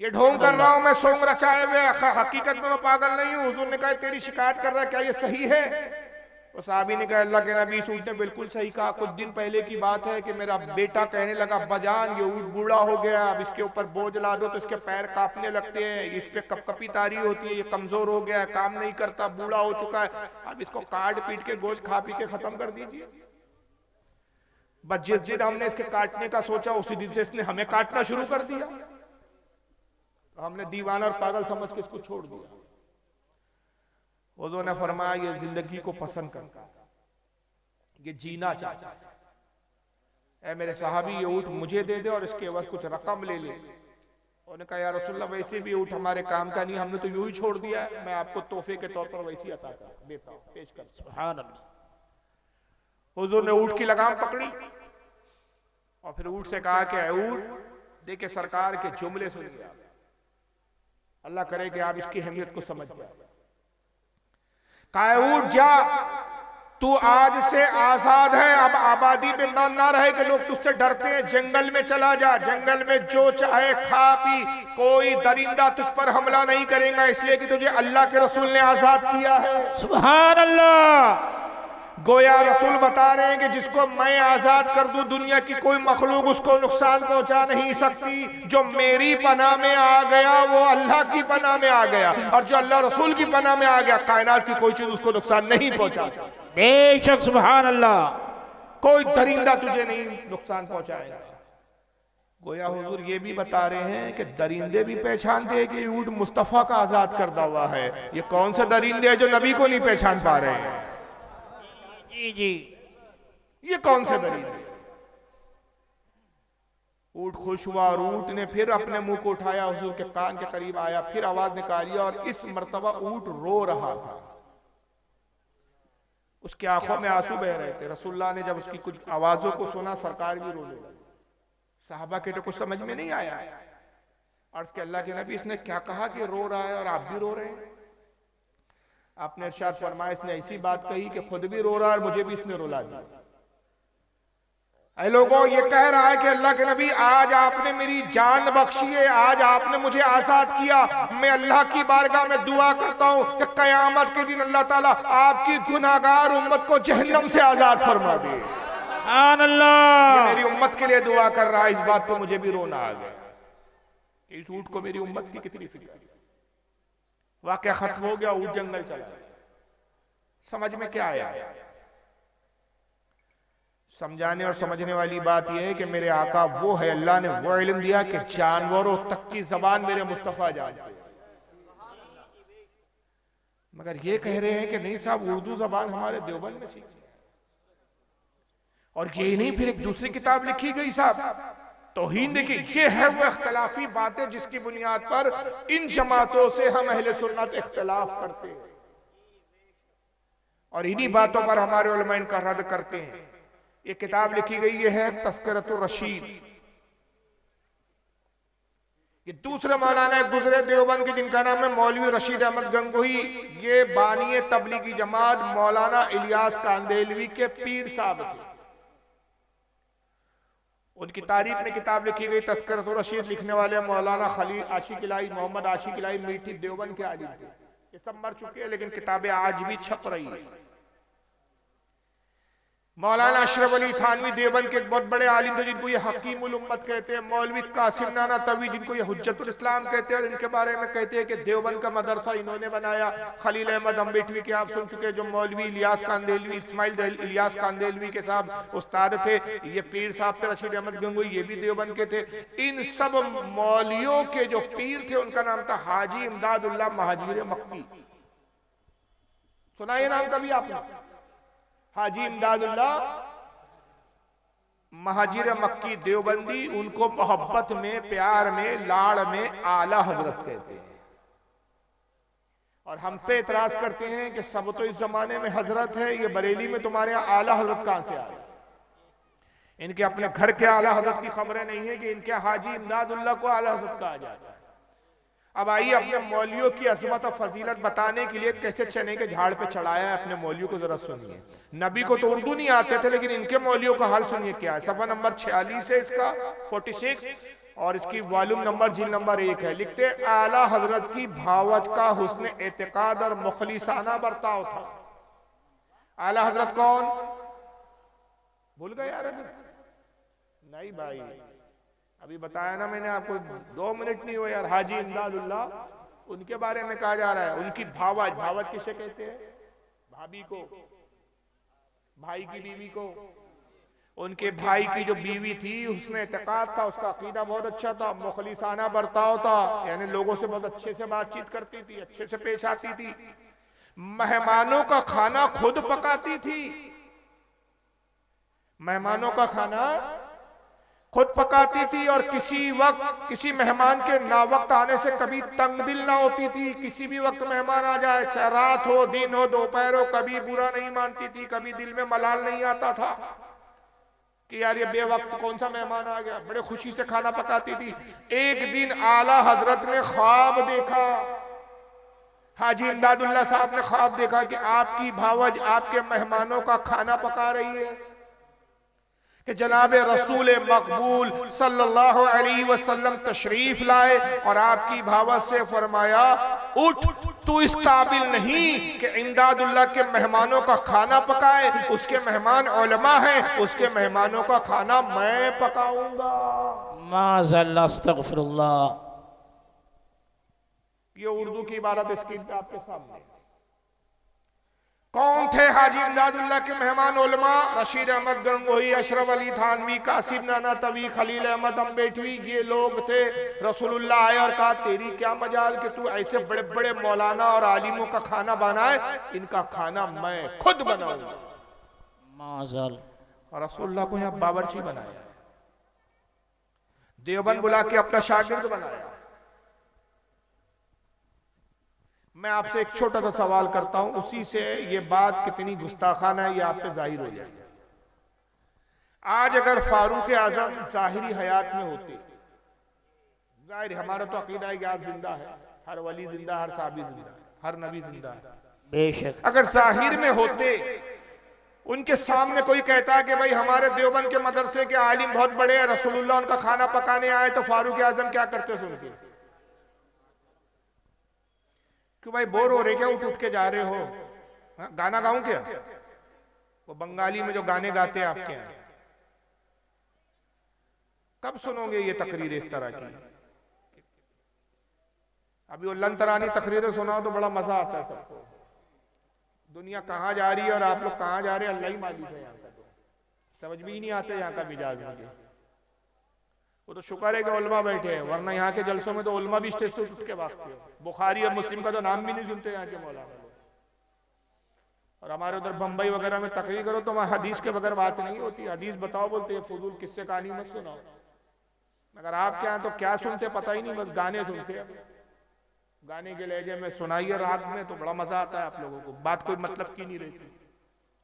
ये ढोंग कर रहा हूं मैं सोंग रचाए हुए, हकीकत में मैं पागल नहीं हूं। हुजूर ने कहा तेरी शिकायत कर रहा है, क्या ये सही है? तो साहबी ने कहा अल्लाह के नबी, ऊंट ने बिल्कुल सही कहा। कुछ दिन पहले की बात है कि मेरा बेटा कहने लगा बजान ये ऊंट बूढ़ा हो गया, अब इसके ऊपर बोझ ला दो तो इसके पैर कांपने लगते हैं, इस पे कपकपी तारी होती है, ये कमजोर हो गया, काम नहीं करता, बूढ़ा हो चुका है, अब इसको काट पीट के गोश्त खा पी के खत्म कर दीजिए। बस जिस दिन हमने इसके काटने का सोचा उसी दिन से इसने हमें काटना शुरू कर दिया। तो हमने दीवाना और पागल समझ के इसको छोड़ दिया। हुजूर ने फरमाया ये जिंदगी को पसंद करता, ये जीना चाहता है। ऐ मेरे साहबी ये ऊंट मुझे दे दे और इसके एवज कुछ रकम ले ले। उन्होंने कहा या रसूलल्लाह वैसे भी ऊंट हमारे काम का नहीं, हमने तो यूं ही छोड़ दिया है, मैं आपको तोहफे के तौर पर वैसे ही अता कर देता हूं, पेश कर। सुभान अल्लाह। हुजूर ने ऊंट की लगाम पकड़ी और फिर ऊंट से कहा कि ऊंट देखिए सरकार के जुमले सुनिए आप, अल्लाह करे कि आप इसकी अहमियत को समझ जाए। कहा उठ जा, तू आज से आजाद है, अब आबादी में मान ना रहे कि लोग तुझसे डरते हैं। जंगल में चला जा, जंगल में जो चाहे खा पी, कोई दरिंदा तुझ पर हमला नहीं करेगा, इसलिए कि तुझे अल्लाह के रसूल ने आजाद किया है। सुभान अल्लाह। गोया रसूल बता रहे हैं कि जिसको मैं आजाद कर दूं, दुनिया की कोई मखलूक उसको नुकसान पहुंचा नहीं सकती। जो मेरी पनाह में आ गया वो अल्लाह की पनाह में आ गया, और जो अल्लाह रसूल की पनाह में आ गया कायनात की कोई चीज उसको नुकसान नहीं पहुंचा। बेशक सुभान अल्लाह। कोई दरिंदा तुझे नहीं नुकसान पहुंचाएगा। गोया हुजूर ये भी बता रहे हैं कि दरिंदे भी पहचानते हैं कि ऊंट मुस्तफा का आजाद करदा हुआ है। ये कौन से दरिंदे हैं जो नबी को नहीं पहचान पा रहे हैं? जी जी, ये कौन से दरिंदे? ऊंट खुश हुआ और ऊंट ने फिर अपने मुंह को उठाया, हुजूर के कान के करीब आया, फिर आवाज निकाली, और इस मर्तबा ऊंट रो रहा था। उसकी आंखों में आंसू बह रहे थे। रसूलुल्लाह ने जब उसकी कुछ आवाजों को सुना, सरकार भी रोने लगी। साहबा के तो कुछ समझ में नहीं आया। अर्ज के अल्लाह के नबी, इसने क्या कहा कि रो रहा है और आप भी रो रहे हैं? आपने इरशाद फरमाया, इसने ऐसी बात कही कि खुद भी रो रहा है और मुझे भी इसने रुला दिया। ऐ लोगों, ये कह रहा है कि अल्लाह के नबी आज आपने मेरी जान बख्शी है, आज आपने मुझे आजाद किया। मैं अल्लाह की बारगाह में दुआ करता हूं कि कयामत के दिन अल्लाह ताला आपकी गुनाहगार उम्मत को जहन्नम से आजाद फरमा दे। सुभान अल्लाह। मेरी उम्मत के लिए दुआ कर रहा है, इस बात पर मुझे भी रोना आ गया। इस ऊंट को मेरी उम्मत की कितनी फिक्र। वाकया खत्म हो गया, ऊंट जंगल चला। समझ में क्या आया? समझाने और समझने वाली बात यह है कि मेरे आका वो है, अल्लाह ने वो इल्म दिया कि जानवरों तक की जबान मेरे मुस्तफा जानते हैं। मगर ये कह रहे हैं कि नहीं साहब, उर्दू जबान हमारे देवबंद में सीखी। और ये नहीं, फिर एक दूसरी किताब लिखी गई साहब तौहीन। देखिए, ये है वो इख्तलाफी बातें जिसकी बुनियाद पर इन जमातों से हम अहले सुन्नत इख्तलाफ करते हैं, और इन्हीं बातों पर हमारे उलमा इनका रद्द करते हैं। ये किताब लिखी गई है तज़किरतुर रशीद। ये दूसरे मौलाना गुजरे देवबंद के, जिनका नाम है मौलवी रशीद अहमद गंगोही। ये बानी तबलीगी जमात मौलाना इलियास कांदेलवी के पीर साहब थे। उनकी तारीफ में किताब लिखी गई तज़किरतुर रशीद। लिखने वाले मौलाना खलील आशिक इलाही, मोहम्मद आशिक इलाही मीठी देवबंद के आलिम थे। ये सब मर चुके हैं, लेकिन किताबें आज भी छप रही है। मौलाना अशरफ अली थानवी देवबंद के एक बहुत बड़े आलिम थे, जिनको ये हकीमुल उम्मत कहते हैं। मौलवी कासिम नाना तवी, जिनको ये हुज्जतुल इस्लाम कहते हैं, और इनके बारे में कहते हैं कि देवबंद का मदरसा इन्होंने बनाया। खलील अहमद अम्बेटवी के आप सुन चुके, जो मौलवी इलियास कांदेलवी, इस्माइल इलियास कांदेलवी के साहब उस्ताद थे। ये पीर साहब थे रशीद अहमद गंगोई, ये भी देवबंद के थे। इन सब मौलियों के जो पीर थे उनका नाम था हाजी इमदादुल्लाह महाजिर मक्की। सुना ये नाम कभी आपने? हाजी इमदादुल्लाह महाजिर मक्की देवबंदी। उनको मोहब्बत में, प्यार में, लाड़ में आला हजरत कहते हैं। और हम पे इतराज करते हैं कि सब तो इस जमाने में हजरत है, ये बरेली में तुम्हारे यहाँ आला हजरत कहां से आए? इनके अपने घर के आला हजरत की खबरें नहीं है कि इनके हाजी इमदादुल्लाह को आला हजरत कहा जाता है। अब आइए अपने मौलियों की अजमत और फजीलत बताने के लिए कैसे चने के झाड़ पे चढ़ाया है अपने मौलियों को जरा सुनिए। नबी को तो उर्दू नहीं आते थे, लेकिन इनके मौलियों का हाल सुनिए क्या है। सफा नंबर 46 है इसका, 46, और इसकी वॉल्यूम नंबर जिल नंबर 1 है। लिखते आला हजरत की भावच का हुस्न एतकाद और मुखलिसाना बर्ताव था। आला हजरत कौन? भूल गए यार? अभी नहीं भाई, अभी बताया ना मैंने आपको, 2 मिनट नहीं हुए यार। हाजी इमदादुल्लाह, उनके बारे में कहा जा रहा है। उनकी भावज, भावज किसे कहते हैं? भाभी को, भाई की बीवी को। उनके भाई की जो बीवी थी उसमें एतकाद था, उसका अकीदा बहुत अच्छा था, मुखलिसाना बर्ताव था, यानी लोगों से बहुत अच्छे से बातचीत करती थी, अच्छे से पेश आती थी। मेहमानों का खाना खुद पकाती थी, मेहमानों का खाना खुद पकाती थी, और किसी वक्त किसी मेहमान के ना वक्त आने से कभी तंग दिल ना होती थी। किसी भी वक्त मेहमान आ जाए, चाहे रात हो, दिन हो, दोपहर हो, कभी बुरा नहीं मानती थी, कभी दिल में मलाल नहीं आता था। कि यार ये बेवक्त कौन सा मेहमान आ गया, बड़े खुशी से खाना पकाती थी। एक दिन आला हजरत ने ख्वाब देखा, हाजी इमदादुल्लाह साहब ने ख्वाब देखा कि आपकी भावज आपके मेहमानों का खाना पका रही है, कि जनाब रसूल मकबूल सल्लल्लाहु अलैहि वसल्लम तशरीफ लाए और आपकी भावज से फरमाया, उठ, तू इस काबिल नहीं कि इमदादुल्लाह के मेहमानों का खाना पकाए, उसके मेहमान उलमा हैं, उसके मेहमानों का खाना मैं पकाऊंगा। माज़अल्लाह, अस्तगफिरुल्लाह। ये उर्दू की इबारत स्क्रीन पे आपके सामने। कौन थे हाजी इमदादुल्लाह के मेहमान? उलमा, रशीद अहमद गंगोही, अशरफ अली थानवी, कासिम नाना तवी, खलील अहमद अम्बेटवी, ये लोग थे। रसूलुल्लाह आए और कहा, तेरी क्या मजाल कि तू ऐसे बड़े बड़े मौलाना और आलिमों का खाना बनाए, इनका खाना मैं खुद बनाऊंगा। माज़अल्लाह। और रसूलुल्लाह को यहाँ बावर्ची बनाया, देवबंद बुला के अपना शागिर्द बनाया। मैं आपसे एक छोटा सा सवाल करता हूं, उसी से ये बात कितनी गुस्ताखाना है ये आप पे जाहिर हो जाएगी। आज अगर फारूक आजम जाहिरी हयात में होते, जाहिर हमारा तो अकीदा है कि आप जिंदा है, हर वली जिंदा, हर साहबी जिंदा, हर नबी जिंदा है बेशक। अगर जाहिर में होते, उनके सामने कोई कहता है कि भाई हमारे देवबंद के मदरसे के आलिम बहुत बड़े हैं, रसूलुल्लाह उनका खाना पकाने आए, तो फारूक आजम क्या करते सुन के? क्यों भाई बोर हो रहे क्या, उठ उठ के जा रहे हो? हा? गाना गाऊं क्या? वो बंगाली में जो गाने गाते हैं आपके यहाँ, कब सुनोगे ये तकरीर इस तरह की? अभी वो लंतरानी तकरीरें सुनाओ तो बड़ा मजा आता है सबको। दुनिया कहाँ जा रही है और आप लोग कहाँ जा रहे हैं, अल्लाह ही मालिक है। यहाँ का तो समझ भी नहीं आते यहाँ का मिजाज मुझे। वो तो शुक्र है कि उलमा बैठे हैं, वरना यहाँ के जलसों में तो उलमा भी स्टेज से उठ के भागते हैं। बुखारी और मुस्लिम का तो नाम भी नहीं सुनते यहाँ के मौलाना लोग। और हमारे उधर बम्बई वगैरह में तकरीर करो तो वहाँ हदीस के बगैर बात नहीं होती। हदीस बताओ बोलते हैं, फजूल किस्से कहानी मत सुनाओ। मगर आपके यहाँ तो क्या सुनते पता ही नहीं, बस गाने सुनते हैं। गाने के लहजे में सुनाइए राग में तो बड़ा मजा आता है आप लोगों को। बात कोई मतलब की नहीं रहती,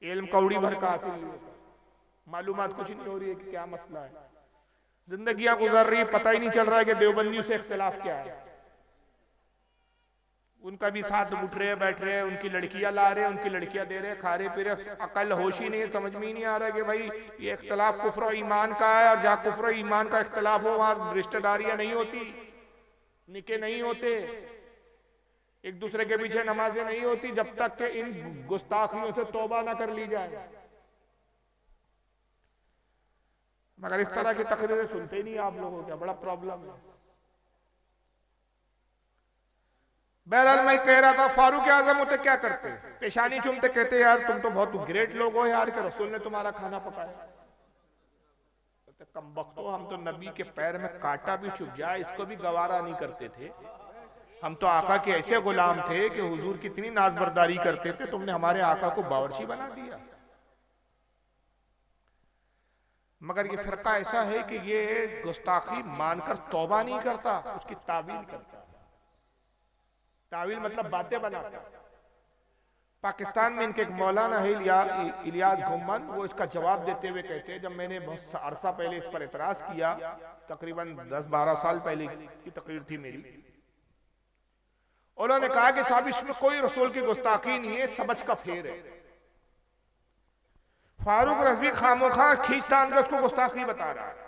इल्म कौड़ी भर का हासिल नहीं होता, मालूमात कुछ नहीं हो रही है कि क्या मसला है। जिंदगियां गुजर रही, पता ही नहीं चल रहा है कि देवबंदियों से इख्तिलाफ क्या है। उनका भी साथ उठ रहे बैठ रहे, उनकी लड़कियां ला रहे, उनकी लड़कियां दे रहे, खा रहे पी रहे, अकल होश ही नहीं है, समझ में ही नहीं आ रहा है कि भाई ये इख्तिलाफ कुफ्र और ईमान का है, और जहाँ कुफ्र और ईमान का इख्तिलाफ हो वहां रिश्तेदारियां नहीं होती, निके नहीं होते, एक दूसरे के पीछे नमाजें नहीं होती, जब तक कि इन गुस्ताखियों से तौबा ना कर ली जाए। मगर इस तरह की तकरीरें सुनते ही नहीं आप लोगों का, बड़ा प्रॉब्लम है। बहरहाल मैं कह रहा था, फारूक आजम होते क्या करते? पेशानी चूमते, कहते यार तुम तो बहुत ग्रेट लोग हो यार कि रसूल ने तुम्हारा खाना पकाया। कमबख्तो, हम तो नबी के पैर में कांटा भी चुभ जाए इसको भी गवारा नहीं करते थे। हम तो आका के ऐसे गुलाम थे कि हुजूर कितनी नाजबरदारी करते थे, तुमने हमारे आका को बावर्ची बना दिया। मगर ये फिरका ऐसा है कि ये गुस्ताखी मानकर तौबा नहीं करता, उसकी तावील करता। तावील मतलब बातें बनाता। पाकिस्तान में इनके एक मौलाना है इलियास घुम्मन, वो इसका जवाब देते हुए कहते हैं, जब मैंने बहुत अरसा पहले इस पर एतराज किया, तकरीबन 10-12 साल पहले की तकरीर थी मेरी, उन्होंने कहा कि साहब इसमें कोई रसूल की गुस्ताखी नहीं है, समझ का फेर है। फारूक रज़वी खामोखा खींचतान के उसको गुस्ताखी बता रहा है।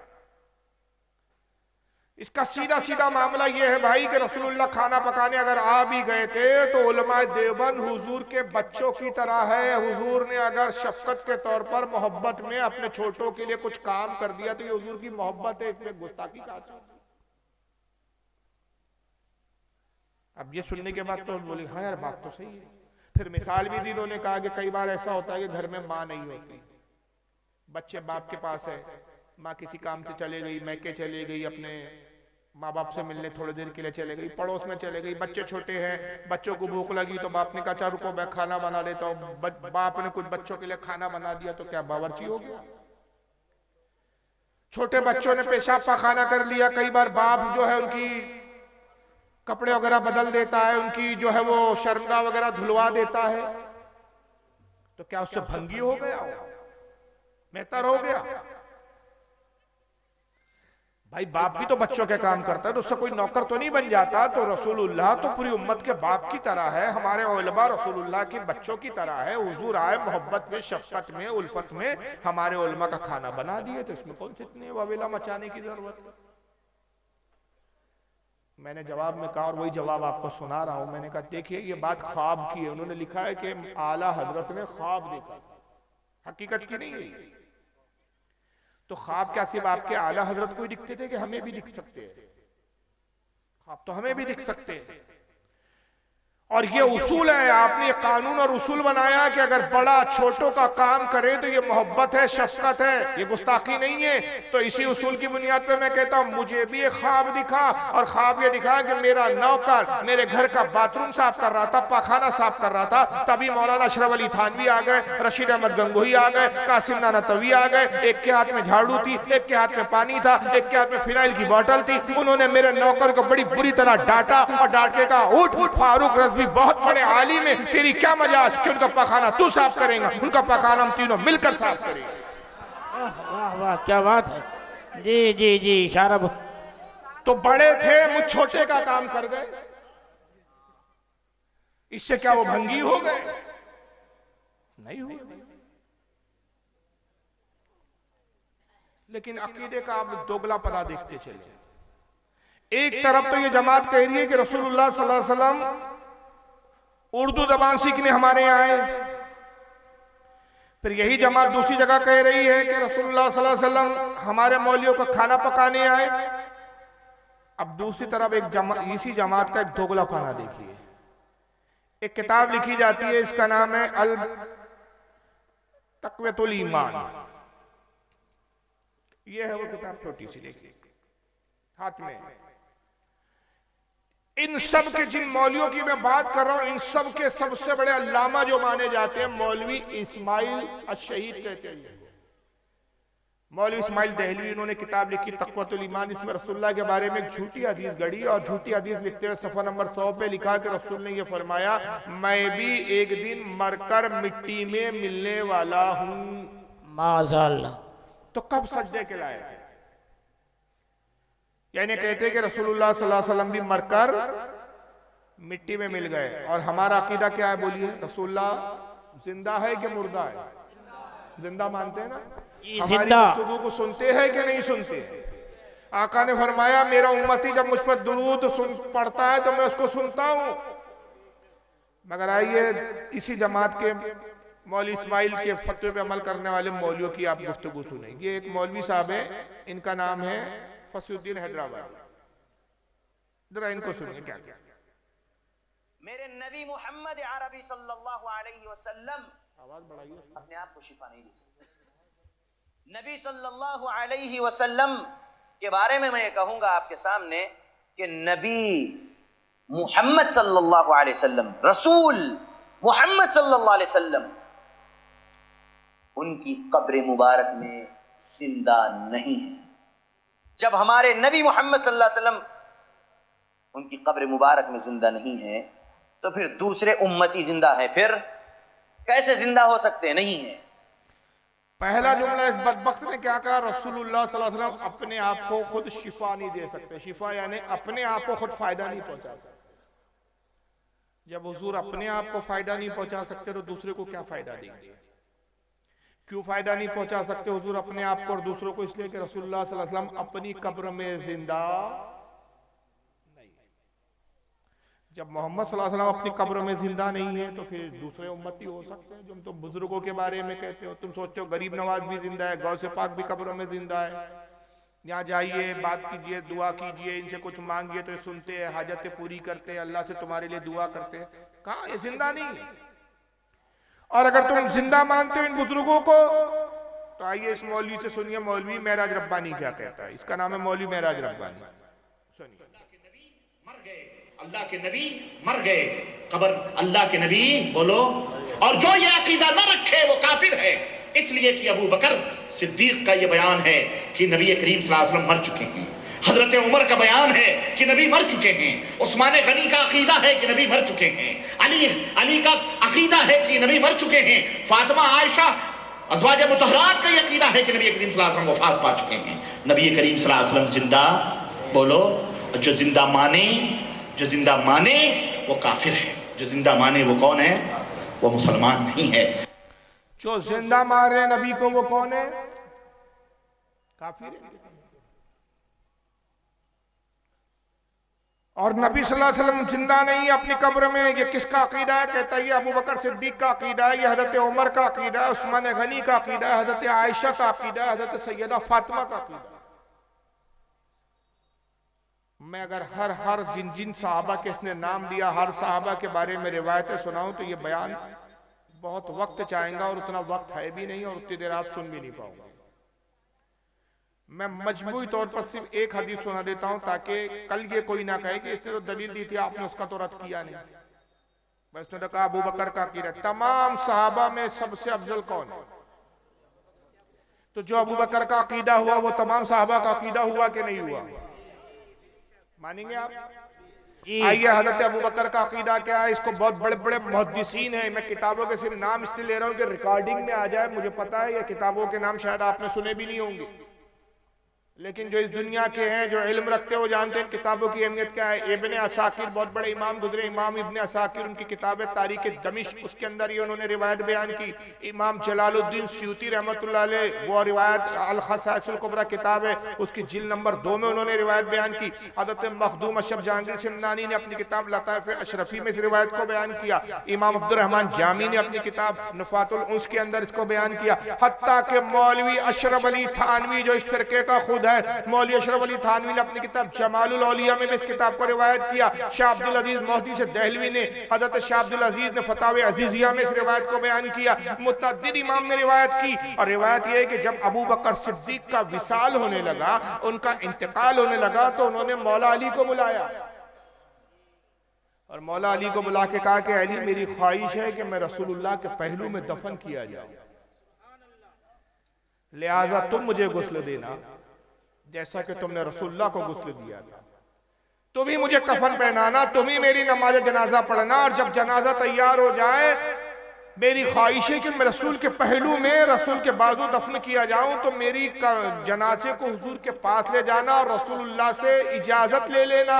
इसका सीधा सीधा मामला यह है भाई कि रसूलुल्लाह खाना पकाने अगर आ भी गए थे तो उलमाए देवबंद हुजूर के बच्चों की तरह है। हुजूर ने अगर शफकत के तौर पर मोहब्बत में अपने छोटों के लिए कुछ काम कर दिया तो ये हुजूर की मोहब्बत है, इसमें गुस्ताखी कहां से? अब ये सुनने के बाद तो बोले हाँ यार बात तो सही है। फिर मिसाल भी दी, उन्होंने कहा कि कई बार ऐसा होता है कि घर में माँ नहीं होती, बच्चे बाप के पास है, माँ किसी काम से चले गई, मैके चले गई, अपने माँ बाप से मिलने थोड़ी देर के लिए चले गई, पड़ोस में चले गई, बच्चे छोटे हैं, बच्चों को भूख लगी तो बाप ने कहा चल रुको मैं खाना बना लेता हूँ, बाप ने कुछ बच्चों के लिए खाना बना दिया तो क्या बावर्ची हो गया? छोटे बच्चों ने पेशाब पाखाना कर लिया, कई बार बाप जो है उनकी कपड़े वगैरह बदल देता है, उनकी जो है वो शर्मगा वगैरह धुलवा देता है, तो क्या उससे भंगी हो गया, बेहतर हो गया? भाई बाप भी तो बच्चों के काम करता है, तो उससे कोई नौकर तो नहीं बन जाता। तो रसूलुल्लाह तो पूरी उम्मत के बाप की तरह है, हमारे उलमा रसूलुल्लाह के बच्चों की तरह है। हुजूर आए मोहब्बत में, शफकत में, उल्फत में, हमारे उलमा का खाना बना दिए, तो इसमें कौन सी इतनी वबेला मचाने की जरूरत है। मैंने जवाब में कहा, और वही जवाब आपको सुना रहा हूं, मैंने कहा देखिए ये बात ख्वाब की है। उन्होंने लिखा है कि आला हजरत ने ख्वाब देखा था, हकीकत की नहीं है। तो ख्वाब क्या सिर्फ आपके आला हजरत को ही दिखते थे कि हमें भी दिख सकते हैं? ख्वाब तो हमें भी दिख सकते हैं। और ये उसूल है, आपने ये कानून और उसूल बनाया कि अगर बड़ा छोटों का काम करे तो ये मोहब्बत है, शफकत है, ये गुस्ताखी नहीं है। तो इसी उसूल की बुनियाद पे मैं कहता हूं मुझे भी एक ख्वाब दिखा, और ख्वाब ये दिखा कि मेरा नौकर मेरे घर का बाथरूम साफ कर रहा था, पाखाना साफ कर रहा था। तभी मौलाना अशरफ अली थानवी आ गए, रशीद अहमद गंगोही आ गए, कासिम नानतवी आ गए। एक के हाथ में झाड़ू थी, एक के हाथ में पानी था, एक के हाथ में फिनाइल की बोतल थी। उन्होंने मेरे नौकर को बड़ी बुरी तरह डांटा और डांट के कहा, उठ उठ फारूक रज़वी बहुत बड़े आलिम है, तेरी क्या मजाल कि उनका पखाना तू साफ करेगा, उनका पखाना हम तीनों मिलकर साफ करेंगे। वाह वाह क्या बात है। जी जी जी इशारा। तो बड़े थे, मुझ छोटे का काम कर गए, इससे क्या वो भंगी हो गए? नहीं हुए। लेकिन अकीदे का आप दोगलापना देखते चले। एक तरफ तो ये जमात कह रही है कि रसूलुल्लाह सल्लल्लाहु अलैहि वसल्लम उर्दू जबान सीखने हमारे यहाँ आए, फिर यही जमात दूसरी जगह कह रही है कि रसूलुल्लाह सल्लल्लाहु अलैहि वसल्लम हमारे मौलियों को खाना पकाने आए। अब दूसरी तरफ इसी जमात का एक दोगलापना देखिए। एक किताब लिखी जाती है, इसका नाम है अल तक़वियतुल ईमान। ये है वो किताब, छोटी सी, देखिए हाथ में। इन सब के जिन मौलवियों की मैं बात कर रहा हूं, इन सब के सबसे बड़े अल्लामा जो माने जाते हैं मौलवी इस्माइल अश-शहीद कहते हैं। मौलवी इस्माइल दहलवी, इन्होंने किताब लिखी तक़वियतुल ईमान। इसमें रसूलुल्लाह के बारे में एक झूठी हदीस गढ़ी, और झूठी हदीस लिखते हुए सफ़ा नंबर 100 पे लिखा कि रसूल ने ये फरमाया, मैं भी एक दिन मरकर मिट्टी में मिलने वाला हूं। माज़ाल्लाह। तो कब सजदे के लायक है? यानी कहते कि रसूलुल्लाह सल्लल्लाहु अलैहि वसल्लम भी मरकर मिट्टी में मिल गए। और हमारा अकीदा क्या है बोलिए? रसूलुल्लाह जिंदा है कि मुर्दा है? जिंदा मानते हैं ना? हमारी गुफ्तगू को सुनते हैं कि नहीं सुनते? आका ने फरमाया, मेरा उम्मती जब मुझ पर दुरूद पढ़ता है तो मैं उसको सुनता हूं। मगर आइए इसी जमात के मौलवी इस्माइल के फतवे पे अमल करने वाले मौलवियों की आप गुफ्तगू सुनेंगे। एक मौलवी साहब है, इनका नाम है फसीउद्दीन हैदराबाद। जरा इनको सुनिए क्या क्या। मेरे नबी मोहम्मद अरबी सल्लल्लाहु अलैहि वसल्लम, आवाज बढ़ाइए, अपने आप को शिफा नहीं दे सकते। नबी सल्लल्लाहु अलैहि वसल्लम के बारे में मैं ये कहूंगा आपके सामने कि नबी मोहम्मद सल्लल्लाहु अलैहि वसल्लम, रसूल मोहम्मद सल्लल्लाहु अलैहि वसल्लम, उनकी कब्र मुबारक में जिंदा नहीं है। जब हमारे नबी मोहम्मद सल्लल्लाहु अलैहि वसल्लम उनकी कब्र मुबारक में जिंदा नहीं है, तो फिर दूसरे उम्मती जिंदा है, फिर कैसे जिंदा हो सकते? नहीं है। पहला जुमला इस बदबख्त ने क्या कहा? रसूलुल्लाह सल्लल्लाहु अलैहि वसल्लम अपने आप को खुद शिफा नहीं दे सकते। शिफा यानी अपने आप को खुद फायदा नहीं पहुंचा सकते। जब हुजूर अपने आप को फायदा नहीं पहुंचा सकते तो दूसरे को क्या फायदा देंगे? क्यों फायदा नहीं पहुंचा सकते हुजूर अपने आप को और दूसरों को? इसलिए कि रसूलुल्लाह सल्लल्लाहु अलैहि वसल्लम अपनी कब्र में जिंदा नहीं। जब मोहम्मद सल्लल्लाहु अलैहि वसल्लम अपनी कब्र में जिंदा नहीं है तो फिर दूसरे उम्मती हो सकते हैं। जो तुम बुजुर्गों के बारे में कहते हो, तुम सोचते हो गरीब नवाज भी जिंदा है, गौसे पाक भी कब्र में जिंदा है। यहाँ जाइए, बात कीजिए, दुआ कीजिए, इनसे कुछ मांगिए तो ये सुनते हैं, हाजतें पूरी करते हैं, अल्लाह से तुम्हारे लिए दुआ करते हैं। कहाँ? ये जिंदा नहीं है। और अगर तुम जिंदा मानते हो इन बुजुर्गों को तो आइए इस मौलवी से सुनिए, मौलवी महराज रब्बानी क्या कहता है। इसका नाम है मौलवी महराज रब्बानी। सुनिए। अल्लाह के नबी मर गए, कब्र अल्लाह के नबी बोलो, और जो ये अकीदा न रखे वो काफिर है। इसलिए कि अबू बकर सिद्दीक का ये बयान है कि नबी करीम सल्लल्लाहु अलैहि वसल्लम मर चुके हैं। हजरत उमर का बयान है कि नबी मर चुके हैं। उस्मान गनी का अकीदा है कि नबी मर चुके हैं। अली का अकीदा है कि नबी मर चुके हैं। फातिमा आयशा अज़वाज मुतहरात का ये अकीदा है कि नबी करीम सल्लल्लाहु अलैहि वसल्लम वफात पा चुके हैं। नबी करीम सल्लल्लाहु अलैहि वसल्लम जिंदा, बोलो, जो जिंदा माने वो काफिर है, जो जिंदा माने वो कौन है? वो मुसलमान नहीं है। जो जिंदा मारे नबी को वो कौन है? काफिर है। और नबी सल्लल्लाहु अलैहि वसल्लम जिंदा नहीं अपनी कब्र में, ये किसका अकीदा है? कहता है ये अबू बकर सिद्दीक का अकीदा है, ये हजरत उमर का अकीदा है, उस्मान गनी का अकीदा है, हजरत आयशा का अकीदा है, हजरत सैयदा फातिमा का अकीदा है। मैं अगर हर जिन सहाबा के इसने नाम दिया, हर सहाबा के बारे में रिवायतें सुनाऊं तो ये बयान बहुत वक्त चाहेगा, और उतना वक्त है भी नहीं, और उतनी देर आप सुन भी नहीं पाऊंगा। मैं मजबूरी तौर पर सिर्फ एक हदीस सुना देता हूं ताकि कल ये कोई ना कहे कि इसने तो दलील दी थी, आपने उसका तो रद्द किया नहीं। बस उसने कहा अबू बकर का अकीदा। तमाम सहाबा में सबसे अफजल कौन है? तो जो अबू बकर का अकीदा हुआ वो तमाम सहाबा का अकीदा हुआ कि नहीं हुआ? मानेंगे आप? आइए, हजरत अबू बकर का अकीदा क्या है? इसको बहुत बड़े बड़े मुहद्दिसीन हैं, मैं किताबों के सिर्फ नाम इसलिए ले रहा हूं कि रिकॉर्डिंग में आ जाए। मुझे पता है ये किताबों के नाम शायद आपने सुने भी नहीं होंगे, लेकिन जो इस दुनिया के हैं, जो इल्म रखते हैं, वो जानते हैं किताबों की अहमियत क्या है। इब्ने असाकिर बहुत बड़े इमाम गुजरे, इमाम इब्ने असाकिर, उनकी किताब है तारीख दमिश्क, उसके अंदर ये उन्होंने रिवायत बयान की। इमाम जलालुद्दीन सयूती रहमतुल्लाह अलैह, वो रिवायत अल खसाइसुल कुबरा किताब है, उसकी जिल्द नंबर 2 में उन्होंने रिवायत बयान की। हज़रत मखदूम अशरफ जहांगीर सिमनानी ने अपनी किताब लताइफ अशरफी में इस रिवायत को बयान किया। इमाम अब्दुर्रहमान जामी ने अपनी किताब नफातुल उन्स के अंदर इसको बयान किया। हत्ता के मौलवी अशरफ अली थानवी जो इस फिरके का खुद है, मौलवी अशरफ अली थानवी ने अपनी किताब जमालुल औलिया में भी इस किताब को रिवायत किया। शाह अब्दुल अजीज मोहदी से दहलवी ने, हजरत शाह अब्दुल अजीज ने फतावे अजीजिया में इस रिवायत को बयान किया। मुतअद्दिद इमाम ने रिवायत की, और रिवायत यह है कि जब अबू बकर सिद्दीक का विसाल होने लगा, उनका इंतकाल होने लगा, तो उन्होंने मौला अली को बुलाया, और मौला अली को बुला के कहा कि अली, मेरी ख्वाहिश है कि मैं रसूलुल्लाह के पहलू में दफन किया जाऊं, लिहाजा तुम मुझे गुस्ल देना जैसा कि तुमने रसूलुल्लाह को गुस्ल दिया था। तुम ही मुझे कफन पहनाना, तुम ही मेरी नमाज जनाजा पढ़ना, और जब जनाजा तैयार हो जाए, मेरी ख्वाहिश है कि मैं रसूल के पहलू में, रसूल के बाजू दफन किया जाऊं, तो मेरी जनाजे को हुजूर के पास ले जाना और रसूलुल्लाह से इजाजत ले लेना।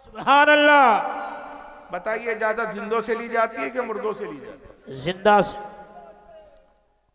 सुभान अल्लाह। बताइए, इजाजत जिंदों से ली जाती है कि मुर्दों से ली जाती है? जिंदा से।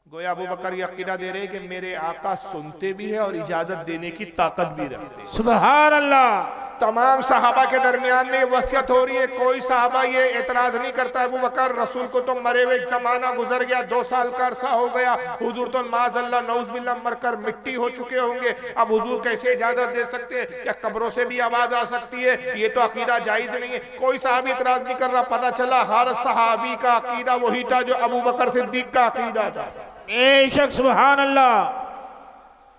गोया अबू बकर ये अकीदा दे रहे हैं कि मेरे आका सुनते भी है और इजाजत देने की ताकत भी रखते हैं। सुभान अल्लाह। तमाम सहाबा के दरमियान में वसीयत हो रही है, कोई सहाबा ये एतराज नहीं करता अबू बकर, रसूल को तो मरे हुए जमाना गुजर गया, 2 साल का अरसा हो गया, हुजूर तो माज़अल्लाह नऊज़ुबिल्लाह मरकर मिट्टी हो चुके होंगे, अब हुजूर कैसे इजाजत दे सकते हैं? क्या कब्रों से भी आवाज आ सकती है? ये तो अकीदा जायज नहीं है। कोई सहाबी इतराज नहीं कर रहा। पता चला हर सहाबी का अकीदा वही था जो अबू बकर सिद्दीक का अकीदा था। बेशक, सुभान अल्लाह।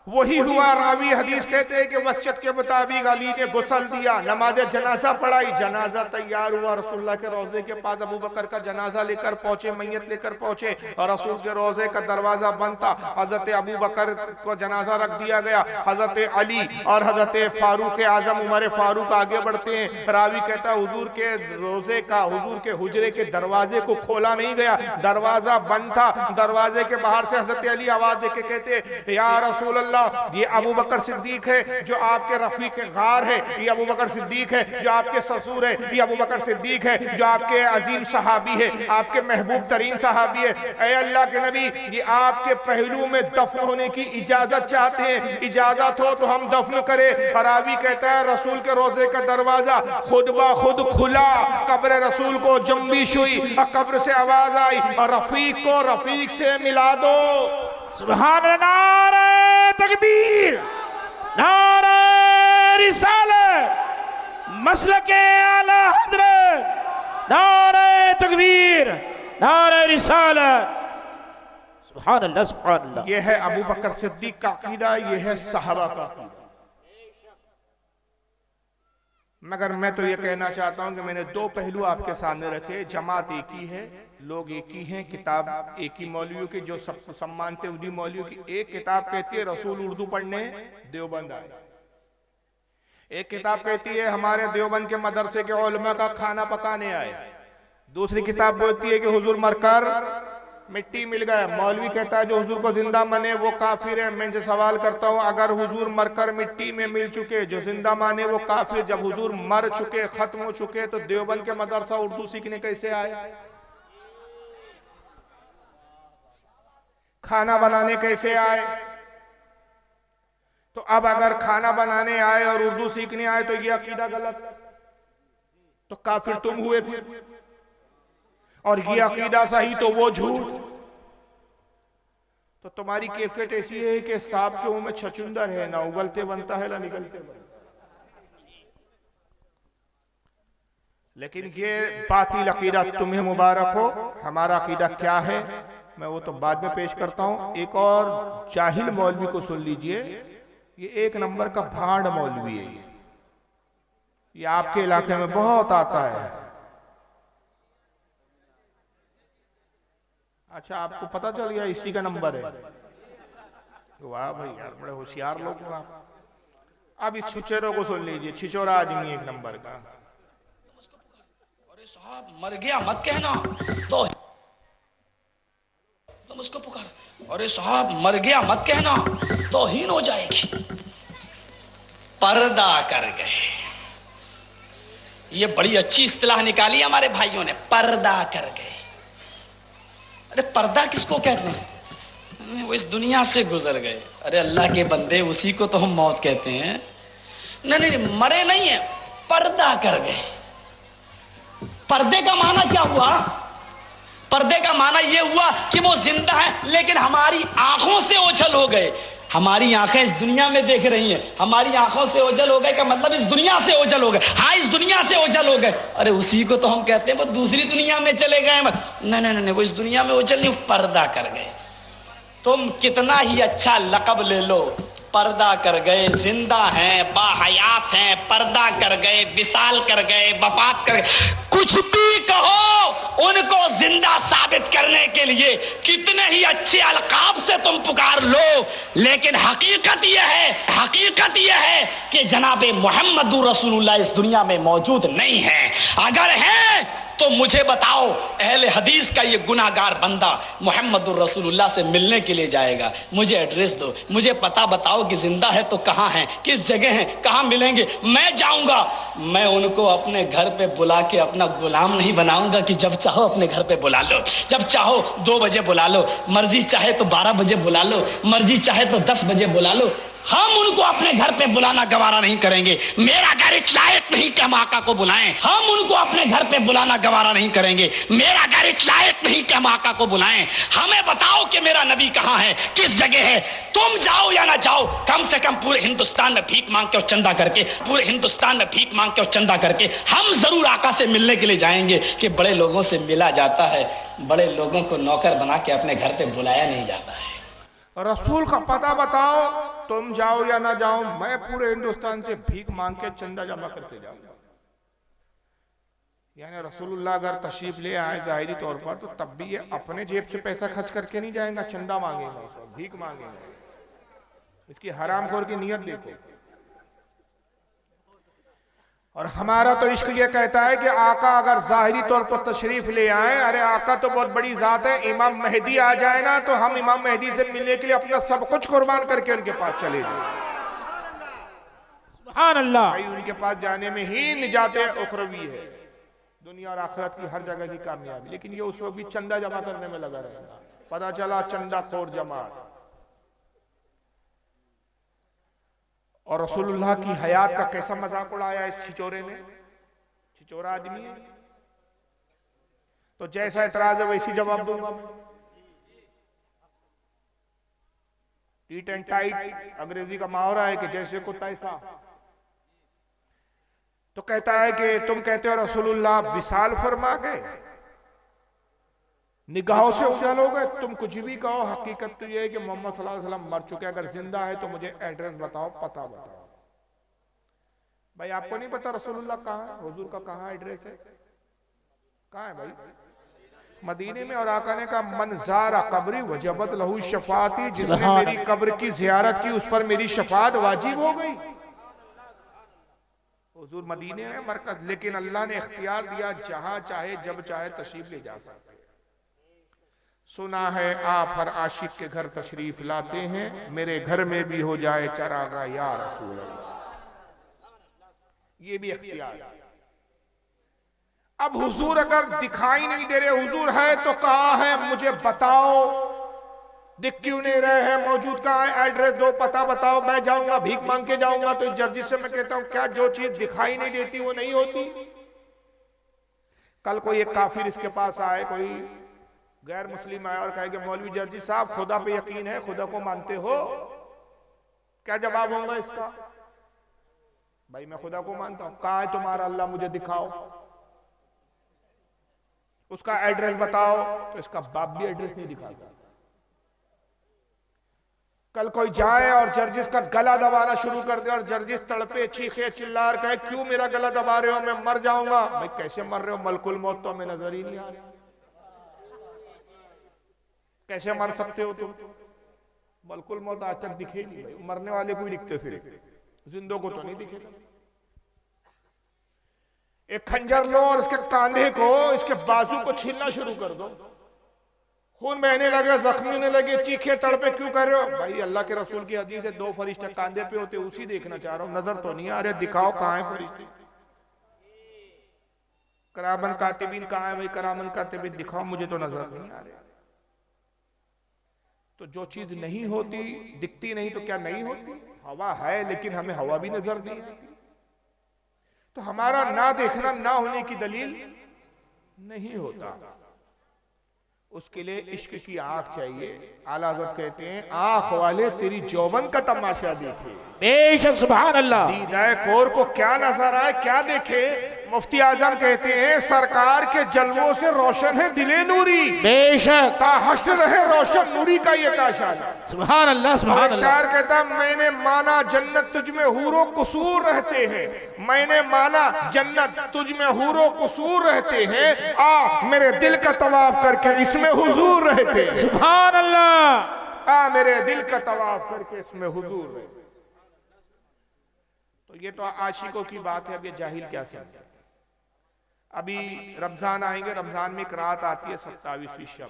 वही हुआ। रावी हदीस कहते हैं कि वसीयत के मुताबिक अली ने गुस्ल दिया, नमाज जनाजा पढ़ाई, जनाजा तैयार हुआ, रसूलुल्लाह के रोजे के पास अबू बकर का जनाजा लेकर पहुंचे, मैयत लेकर पहुंचे, और रसूल के रोजे का दरवाजा बंद था। हजरत अबू बकर को जनाजा रख दिया गया, हजरत अली और हजरत फारूक आजम उमर फारूक आगे बढ़ते हैं। रावी कहता है हुजूर के रोजे का, हुजूर के हुजरे के दरवाजे को खोला नहीं गया, दरवाजा बंद था। दरवाजे के बाहर से हजरत अली आवाज देके कहते, या रसूल, ये अबू बकर सिद्दीक है जो आपके रफीक गार है, ये अबू बकर सिद्दीक है जो आपके ससुर है, ये अबू बकर सिद्दीक है जो आपके अजीम सहाबी है, आपके महबूब तरीन सहाबी है। ऐ अल्लाह के नबी, ये आपके पहलू में दफन होने की इजाजत चाहते हैं, इजाजत हो तो हम दफन करें। रावी कहता है रसूल के रोजे का दरवाजा खुद ब खुद खुला, कब्र रसूल को जंबिश हुई, कब्र से आवाज आई, और रफीक को रफीक से मिला दो। सुभान अल्लाह। नारे तकबीर, नारे रिसालत, मसलके आला हजरत, नारे तकबीर, नारे रिसालत। सुभान अल्लाह, सुभान अल्लाह। ये है अबू बकर सिद्दीक का अकीदा, ये है सहाबा का अकीदा। मगर मैं तो ये कहना चाहता हूं कि मैंने 2 पहलू आपके सामने रखे। जमात एक ही है, लोग एक ही हैं, किताब एक ही मौलवियों की, जो सबको सम्मान थे उन्हीं मौलवियों की। एक किताब कहती है रसूल उर्दू पढ़ने देवबंद आए, एक किताब कहती है हमारे देवबंद के मदरसे के उलमा का खाना पकाने आए, दूसरी किताब बोलती है कि हुजूर मरकर मिट्टी मिल गया। मौलवी कहता है जो हुजूर को जिंदा माने वो काफिर है। मैं इनसे सवाल करता हूँ, अगर हुजूर मरकर मिट्टी में मिल चुके, जो जिंदा माने वो काफिर, जब हुजूर मर चुके, खत्म हो चुके, तो देवबंद के मदरसा उर्दू सीखने कैसे आए? खाना बनाने कैसे आए? तो अब अगर खाना बनाने आए और उर्दू सीखने आए तो ये अकीदा गलत, तो काफिर तुम हुए फिर, और ये अकीदा सही तो वो झूठ। तो तुम्हारी कैफियत ऐसी है कि सांप के मुंह में छचुंदर है, ना उगलते बनता है ना निकलते बनता। लेकिन ये बातिल अकीदा तुम्हें मुबारक हो। हमारा अकीदा क्या है मैं वो तो बाद में पेश करता हूं। एक और जाहिल मौलवी को सुन लीजिए, ये एक नंबर का भांड मौलवी है। ये आपके इलाके में बहुत आता है। अच्छा, आपको पता चल गया इसी का नंबर है? वाह भाई यार, बड़े होशियार लोग हो आप। अब इस छुचेरों को सुन लीजिए, छिचोरा आदमी एक नंबर का। अरे साहब मर गया मत कहना, तो तुम उसको पुकार। अरे साहब मर गया मत कहना, तौहीन हो जाएगी। पर्दा कर गए, ये बड़ी अच्छी इस्तिलाह निकाली हमारे भाइयों ने, पर्दा कर गए। अरे पर्दा किसको कहते हैं? वो इस दुनिया से गुजर गए। अरे अल्लाह के बंदे, उसी को तो हम मौत कहते हैं। नहीं नहीं, मरे नहीं है, पर्दा कर गए। पर्दे का माना क्या हुआ? पर्दे का माना यह हुआ कि वो जिंदा है लेकिन हमारी आंखों से ओझल हो गए। हमारी आंखें इस दुनिया में देख रही हैं, हमारी आंखों से ओझल हो गए का मतलब इस दुनिया से ओझल हो गए। हाँ, इस दुनिया से ओझल हो गए। अरे उसी को तो हम कहते हैं वो दूसरी दुनिया में चले गए। नहीं नहीं नहीं, वो इस दुनिया में ओझल नहीं, पर्दा कर गए। तुम कितना ही अच्छा लक़ब ले लो, पर्दा कर गए। जिंदा हैं, बाहयात हैं, पर्दा कर गए, विसाल कर गए, वफात कर गए, कुछ भी कहो, उनको जिंदा साबित करने के लिए कितने ही अच्छे अलकाब से तुम पुकार लो, लेकिन हकीकत यह है कि जनाबे मोहम्मदुर रसूलुल्लाह इस दुनिया में मौजूद नहीं है। अगर है तो मुझे बताओ, अहले हदीस का ये गुनाहगार बंदा मोहम्मदुर रसूलुल्लाह से मिलने के लिए जाएगा, मुझे एड्रेस दो, मुझे पता बताओ कि जिंदा है तो कहाँ है, किस जगह है, कहाँ मिलेंगे, मैं जाऊंगा। मैं उनको अपने घर पे बुला के अपना गुलाम नहीं बनाऊंगा कि जब चाहो अपने घर पे बुला लो, जब चाहो 2 बजे बुला लो, मर्जी चाहे तो 12 बजे बुला लो, मर्जी चाहे तो 10 बजे बुला लो। हम उनको अपने घर पे बुलाना गवारा नहीं करेंगे। मेरा घर इस लायक नहीं कि हम आका को बुलाएं। हम उनको अपने घर पे बुलाना गवारा नहीं करेंगे। मेरा घर इस लायक नहीं कि हम आका को बुलाएं। हमें बताओ कि मेरा नबी कहाँ है, किस जगह है। तुम जाओ या ना जाओ, कम से कम पूरे हिंदुस्तान में भीख मांग के और चंदा करके, पूरे हिंदुस्तान में भीख मांग के और चंदा करके हम जरूर आका से मिलने के लिए जाएंगे। कि बड़े लोगों से मिला जाता है, बड़े लोगों को नौकर बना के अपने घर पे बुलाया नहीं जाता है। रसूल का पता बताओ, तुम जाओ या ना जाओ, मैं पूरे हिंदुस्तान से भीख मांग के चंदा जमा करके जाऊंगा। यानी रसूलुल्लाह अगर तशरीफ ले आए जाहिरी तौर पर, तो तब भी ये अपने जेब से पैसा खर्च करके नहीं जाएगा, चंदा मांगेंगे, भीख मांगेंगे। इसकी हरामखोर की नियत देखो। और हमारा तो इश्क ये कहता है कि आका अगर जाहिरी तौर पर तशरीफ ले आए, अरे आका तो बहुत बड़ी जात है, इमाम मेहदी आ जाए ना तो हम इमाम मेहदी से मिलने के लिए अपना सब कुछ कुर्बान करके उनके पास चले जाए। सुभान अल्लाह। भाई उनके पास जाने में ही निजात उखरवी है, दुनिया और आखिरत की हर जगह की कामयाबी। लेकिन ये उस वक्त भी चंदा जमा करने में लगा रहेगा। पता चला चंदा खोर जमात। और रसूलुल्लाह की हयात का कैसा मजाक उड़ाया इस छिचोरे ने। छिचोरा आदमी है तो जैसा एतराज है वैसी जवाब दूंगा। टीट एंड टाइट अंग्रेजी का मुहावरा है कि जैसे को तैसा। तो कहता है कि तुम कहते हो रसूलुल्लाह विसाल फरमा गए, निगाहों से उजाल हो गए। तुम कुछ भी कहो, हकीकत तो यह है कि मोहम्मद सल्लल्लाहु अलैहि वसल्लम मर चुके। अगर जिंदा है तो मुझे एड्रेस बताओ, पता बताओ। भाई आपको नहीं पता रसूलुल्लाह कहाँ है, हुजूर का कहाँ एड्रेस है, कहाँ है भाई? मदीने में। और आका ने कहा मन ज़ारा कब्री वजबत लहू शफाती, जिसने मेरी कब्र की जियारत की उस पर मेरी शफात वाजिब हो गई। हुजूर मदीने में मरकज, लेकिन अल्लाह ने इख्तियार दिया, जहां चाहे जब चाहे तशरीफ ले जा सकते। सुना है आप हर आशिक के घर तशरीफ लाते हैं, मेरे घर में भी हो जाए चरागा या रसूल अल्लाह। ये भी इख्तियार है। अब हुजूर अगर दिखाई नहीं दे रहे, हुजूर है तो कहाँ है मुझे बताओ, दिख क्यों नहीं रहे हैं, मौजूद कहाँ है, एड्रेस दो, पता बताओ, मैं जाऊंगा भीख मांग के जाऊंगा। तो जर्जी से मैं कहता हूं क्या जो चीज दिखाई नहीं देती वो नहीं होती? कल कोई एक काफिर इसके पास आए, कोई गैर मुस्लिम आया और कहे कि मौलवी जर्जी साहब खुदा पे यकीन है, खुदा को मानते हो? क्या जवाब होगा इसका? भाई मैं खुदा को मानता हूं। कहाँ है तुम्हारा अल्लाह, मुझे दिखाओ, उसका एड्रेस बताओ। तो इसका बाप भी एड्रेस नहीं दिखाता। कल कोई जाए और जर्जिस का गला दबाना शुरू कर दे और जर्जिस तड़पे चीखे चिल्ला कहे क्यों मेरा गला दबा रहे हो, मैं मर जाऊंगा। भाई कैसे मर रहे हो, मलकुल मौत तो हमें नजर ही नहीं आ रही, कैसे मर सकते हो तुम? मलकुल मौत आज तक दिखे नहीं भाई, मरने वाले को ही दिखते सिर्फ, जिंदों को तो नहीं दिखेगा। एक खंजर लो और इसके कांधे को, इसके बाजू को छीलना शुरू कर दो, खून बहने लगे, जख्मी होने लगे, चीखे तड़पे, क्यों कर रहे हो? भाई अल्लाह के रसूल की हदीस है, दो फरिश्ते कांधे पे होते, उसी देखना चाह रहा हूं, नजर तो नहीं आ रहे, दिखाओ कहां है फरिश्ते। करामन कातिबीन कहां है भाई, करामन कातिबीन दिखाओ, मुझे तो नजर नहीं आ रहे। तो जो चीज नहीं होती, दिखती नहीं, तो क्या नहीं होती? हवा है लेकिन हमें हवा भी नजर नहीं आती। तो हमारा ना देखना ना होने की दलील नहीं होता। उसके लिए इश्क की आंख चाहिए। आला हज़रत कहते हैं आंख वाले तेरी जौबन का तमाशा देखे, बेशक सुभान अल्लाह। दीदाए कोर को क्या नजर आए, क्या देखे? मुफ्ती आजम कहते हैं सरकार के जलवों से रोशन है दिले नूरी, बेशक ताहश्र रहे रोशन नूरी का ये काशाना। सुभान अल्लाह सुभान अल्लाह। शायर कहता है मैंने माना जन्नत तुझ में हूरो कुसूर रहते हैं, मैंने माना जन्नत तुझ में हूरो कुसूर रहते हैं, आ मेरे दिल का तवाफ करके इसमें हुजूर रहते हैं। सुभान अल्लाह। आ मेरे दिल का तवाफ करके इसमें हुजूर रहते। तो ये तो आशिकों की बात है। अब ये जाहिल क्या समझे? अभी रमजान आएंगे, रमजान में एक रात आती है 27वीं शब,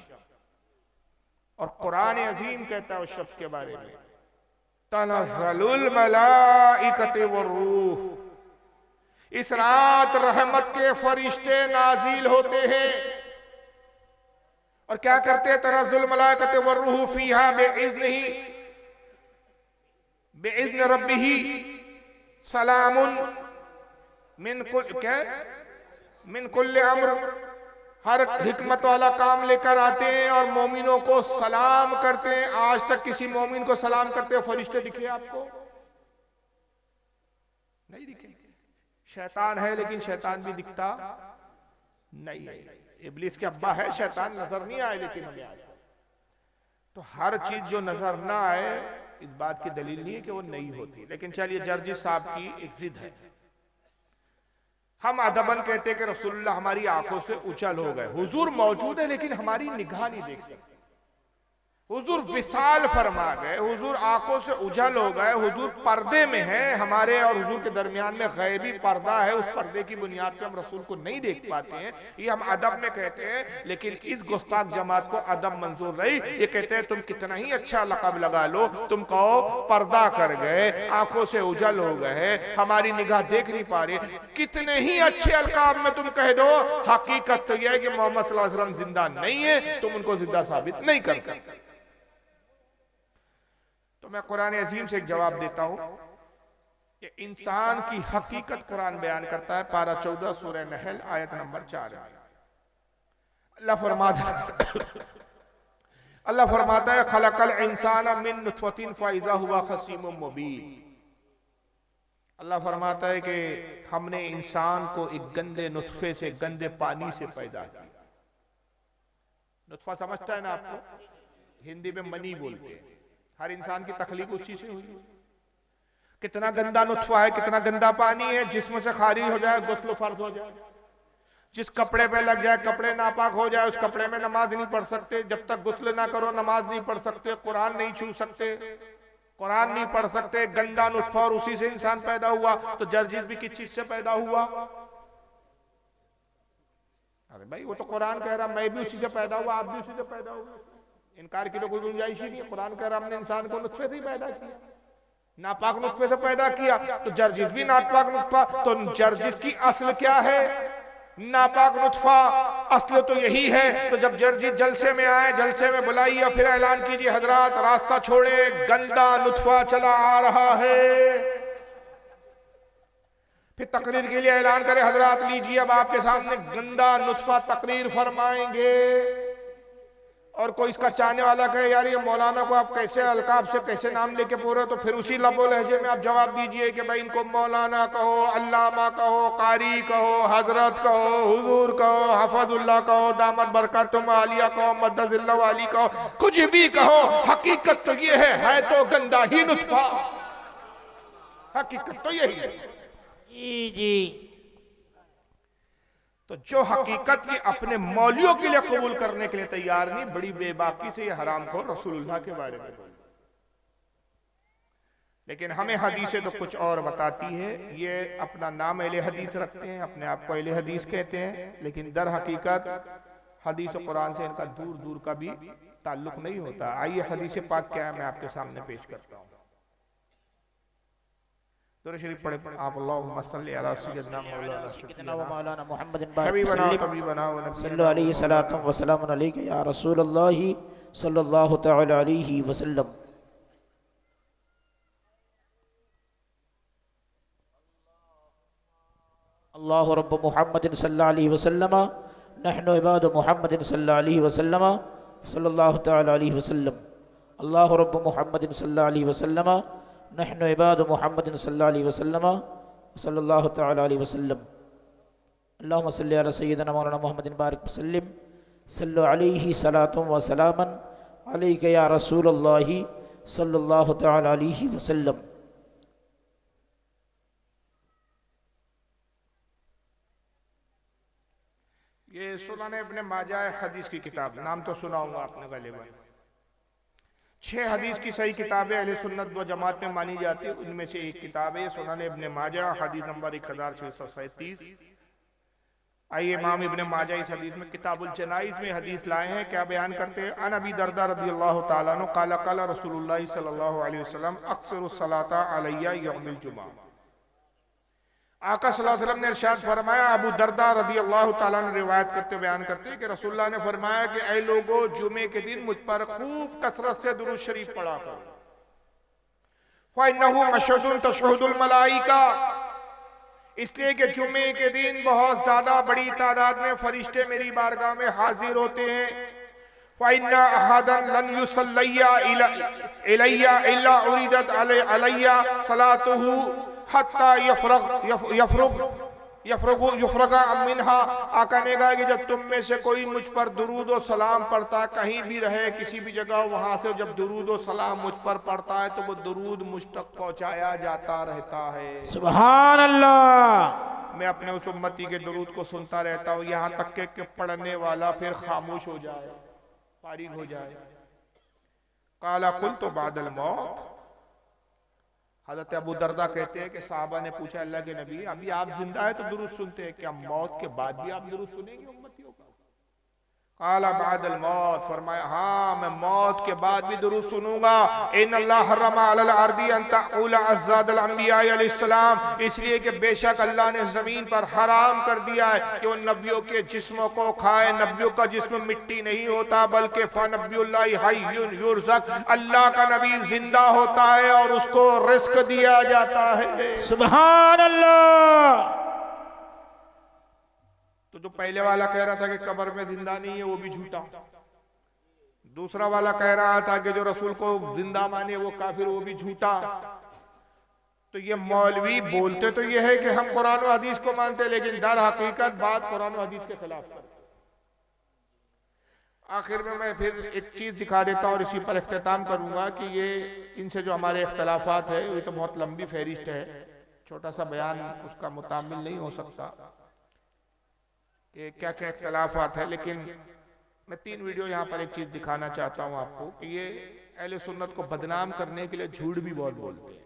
और कुरान अजीम कहता है उस शब के बारे में तनज़्ज़लुल मलाइकतु वर्रूह, इस रात रहमत के फरिश्ते नाजिल होते हैं। और क्या करते हैं? तनज़्ज़ुल मलाइकतु वर्रूह फीहा बिइज़्नि रब्बिही सलामुन मिन कुल्ल अम्र, हर हिकमत वाला काम लेकर आते हैं और मोमिनों को सलाम करते हैं। आज तक किसी मोमिन को सलाम करते हुए फरिश्ते दिखे आपको? नहीं दिखे। शैतान है लेकिन शैतान भी दिखता नहीं है। इब्लीस के अब्बा है शैतान, नजर नहीं आए लेकिन हमें आज। तो हर चीज जो नजर ना आए इस बात की दलील नहीं है कि वो नहीं होती। लेकिन चलिए जर्जी साहब की एक जिद है। हम अदबन कहते हैं कि रसूलुल्लाह हमारी आंखों से उछल हो गए, हुजूर मौजूद है लेकिन हमारी निगाह नहीं देख सकते। हुजूर विशाल फरमा गए, हुजूर आंखों से उछल हो गए, हुजूर पर्दे में है, हमारे और हुजूर के दरमियान में गैबी पर्दा है, उस पर्दे की बुनियाद पे हम रसूल को नहीं देख पाते हैं। ये हम अदब में कहते हैं। लेकिन इस गुस्ताख जमात को अदब मंजूर नहीं। ये कहते हैं तुम कितना ही अच्छा लक़ब लगा लो, तुम कहो पर्दा कर गए, आंखों से उजल हो गए, हमारी निगाह देख नहीं पा रही। कितने ही अच्छे अलकाब में तुम कह दो, हकीकत तो यह है कि मोहम्मद सल्लल्लाहु अलैहि वसल्लम जिंदा नहीं है, तुम उनको जिंदा साबित नहीं कर सकते। तो मैं कुरान अजीम से एक जवाब देता हूं कि इंसान की हकीकत कुरान बयान करता है। पारा 14 सूरह नहल आयत नंबर 4। अल्लाह फरमाता है खलकल इंसान मिन नुतफतिन फइज़ा हुवा खसीमुम मुबीन। अल्लाह फरमाता है कि हमने इंसान को एक गंदे नुतफे से, गंदे पानी से पैदा किया। नुतफा समझता है ना आपको? हिंदी में मनी बोलते हैं। हर इंसान की तखलीक उसी से हुई। कितना गंदा नुतफा है, कितना गंदा पानी है, जिस्म से खारिज हो जाए गुस्ल फर्ज हो जाए। जिस कपड़े पे लग जाए, कपड़े नापाक हो जाए, उस कपड़े में नमाज नहीं पढ़ सकते। जब तक गुस्ल ना करो नमाज नहीं पढ़ सकते, कुरान नहीं छू सकते, कुरान नहीं पढ़ सकते। गंदा नुतफा, और उसी से इंसान पैदा हुआ। तो जर्जिस भी किस चीज से पैदा हुआ? अरे भाई वो तो कुरान कह रहा मैं भी उसी से पैदा हुआ, आप भी उसी से पैदा हुए। इनकार की तो कोई गुंजाइश ही नहीं है। कुरान कह रहा हमने इंसान को नुत्फे से ही पैदा किया, नापाक नुत्फे से पैदा किया। तो जर्जिस भी नापाक नुत्फा, तो जर्जिस की असल क्या है? नापाक नुत्फा। असल तो यही है। तो जब जर्जिस जलसे में आए, जलसे में बुलाइए, फिर ऐलान कीजिए हजरात रास्ता छोड़े, गंदा नुत्फा चला आ रहा है। फिर तकरीर के लिए ऐलान करे हजरात लीजिए अब आपके सामने गंदा नुत्फा तकरीर फरमाएंगे। और कोई इसका चाहने वाला कहे यार ये मौलाना को आप कैसे अलकाब से कैसे नाम लेके पूरे, तो फिर उसी लबो लहजे में आप जवाब दीजिए कि भाई इनको मौलाना कहो, अल्लामा कहो, कारी कहो, हजरत कहो, हुजूर कहो, हफजुल्लाह कहो, दामत बरकतुम आलिया कहो, मद्दजिल्लाह वाली कहो, कुछ भी कहो, हकीकत तो ये है तो गंदा ही नुत्फा। हकीकत तो यही है। जी जी। तो जो हकीकत ये अपने मौलियों के लिए कबूल करने के लिए तैयार नहीं, बड़ी बेबाकी से ये हराम को रसूलुल्लाह के बारे में बोल। लेकिन हमें हदीसें तो कुछ और बताती है। ये अपना नाम अहले हदीस रखते हैं, अपने आप को अहले हदीस कहते हैं, लेकिन दर हकीकत हदीस और कुरान से इनका दूर दूर का भी ताल्लुक नहीं होता। आइए हदीस पाक क्या है मैं आपके सामने पेश करता हूँ। दुरूद शरीफ पढ़े आप। अल्लाहुम्मा सल्ली अला सय्यिदिना मौलाना मुहम्मद हबीबना तबीबना व नबीना सल्लल्लाहु अलैहि सलातु व सलाम अलैका या रसूलल्लाह सल्लल्लाहु तआला अलैहि वसल्लम। अल्लाहु रब्बु मुहम्मदिन सल्लल्लाहु अलैहि वसल्लम नहनु इबादु मुहम्मदिन सल्लल्लाहु अलैहि वसल्लम सल्लल्लाहु तआला अलैहि वसल्लम। अल्लाहु रब्बु मुहम्मदिन सल्लल्लाहु अलैहि वसल्लम नहनु इबादु मुहम्मदिन सल्लल्लाहु अलैहि वसल्लम सल्लल्लाहु तआला अलैहि वसल्लम। अल्लाहुम्मा सल्लि अला सय्यिदिना मौलाना मुहम्मदिन बारिक वसल्लिम सल्लु अलैहि सलातुम व सलामन अलैका या रसूलल्लाह सल्लल्लाहु तआला अलैहि वसल्लम। ये सुनाने इब्ने माजा हदीस की किताब, नाम तो सुना होगा आपने गलिबन। 6 हदीस की सही किताबें अहले सुन्नत व जमात में मानी जाती है, उनमें से एक किताब है सुनाने इब्ने माजा, हदीस नंबर 1637। आइए इमाम इब्ने माजा इस हदीस में किताबुल जनाइज में हदीस लाए हैं। क्या बयान करते हैं? अन अबी दरदा रदियल्लाहु ताला अन्हु काला काला रसूलुल्लाह सल्लल्लाहु अलैहि वसल्लम अक्सरुस सलाता अलैया यौमिल जुमा। आका सल्लल्लाहु अलैहि वसल्लम ने इरशाद फरमाया, अबू दरदा रदियल्लाहु ताला अन्हु रिवायत करते हुए बयान करते हैं कि रसूलुल्लाह ने फरमाया कि ऐ लोगो जुमे के दिन मुझ पर खूब कसरत से दुरूद शरीफ पढ़ा करो। फ़इन्नहु अशहुदुन तशहुदुल मलाइका, इसलिए कि जुमे के दिन बहुत ज्यादा बड़ी तादाद में फरिश्ते मेरी बारगाह में हाजिर होते हैं। फ़इन्ना अहदन लन युसल्लिया इलैया इल्ला उरिदत अलैया सलातुहु हत्ता युफ्रगा मिन्हा। आका ने कहा कि जब तुम में से कोई मुझ पर दुरूद और सलाम पढ़ता, कहीं भी रहे किसी भी जगह, वहां से जब दुरूद और सलाम मुझ पर पढ़ता है तो वो दुरूद मुझ तक पहुंचाया जाता रहता है। सुभान अल्लाह। मैं अपने उस उम्मती के दुरूद को सुनता रहता हूँ, यहाँ तक के पढ़ने वाला फिर खामोश हो जाए, फारिग हो जाए। काला कुल तो बादल मौत। हज़रत अबू दरदा कहते हैं कि साहबा ने पूछा अल्लाह के नबी अभी आप जिंदा है तो दुरूद सुनते हैं, क्या मौत के बाद भी आप दुरूद सुनेंगे उम्मतियों का? काला बादल मौत, फरमाया हाँ मैं मौत के बाद भी दुरूद सुनूंगा। इन अल्लाह हर्रमा अलल अर्दी अन तक़ूल अज़्ज़ादल अंबिया अलैहिस्सलाम, इसलिए कि बेशक अल्लाह ने जमीन पर हराम कर दिया है कि उन नबियों के जिस्मों को खाए। नबियों का जिस्म मिट्टी नहीं होता बल्कि फ़नबियुल्लाहि हय्युन युरज़क़, अल्लाह का नबी जिंदा होता है और उसको रिस्क दिया जाता है। सुभान अल्लाह। तो जो पहले वाला कह रहा था कि कब्र में जिंदा नहीं है वो भी झूठा, दूसरा वाला कह रहा था कि जो रसूल को जिंदा माने वो काफिर, वो भी झूठा। तो ये मौलवी बोलते तो ये है कि हम कुरान और हदीस को मानते, लेकिन दर हकीकत बात कुरान और हदीस के खिलाफ करते। आखिर में मैं फिर एक चीज दिखा देता हूँ और इसी पर इख्तिताम करूंगा कि ये इनसे जो हमारे इख्तलाफात है ये तो बहुत लंबी फहरिस्त है, छोटा सा बयान उसका मुतामिल नहीं हो सकता कि क्या क्या इख्तलाफात है। लेकिन मैं 3 वीडियो यहाँ पर एक चीज दिखाना चाहता हूँ आपको कि ये अहले सुन्नत को बदनाम करने के लिए झूठ भी बहुत बोलते हैं।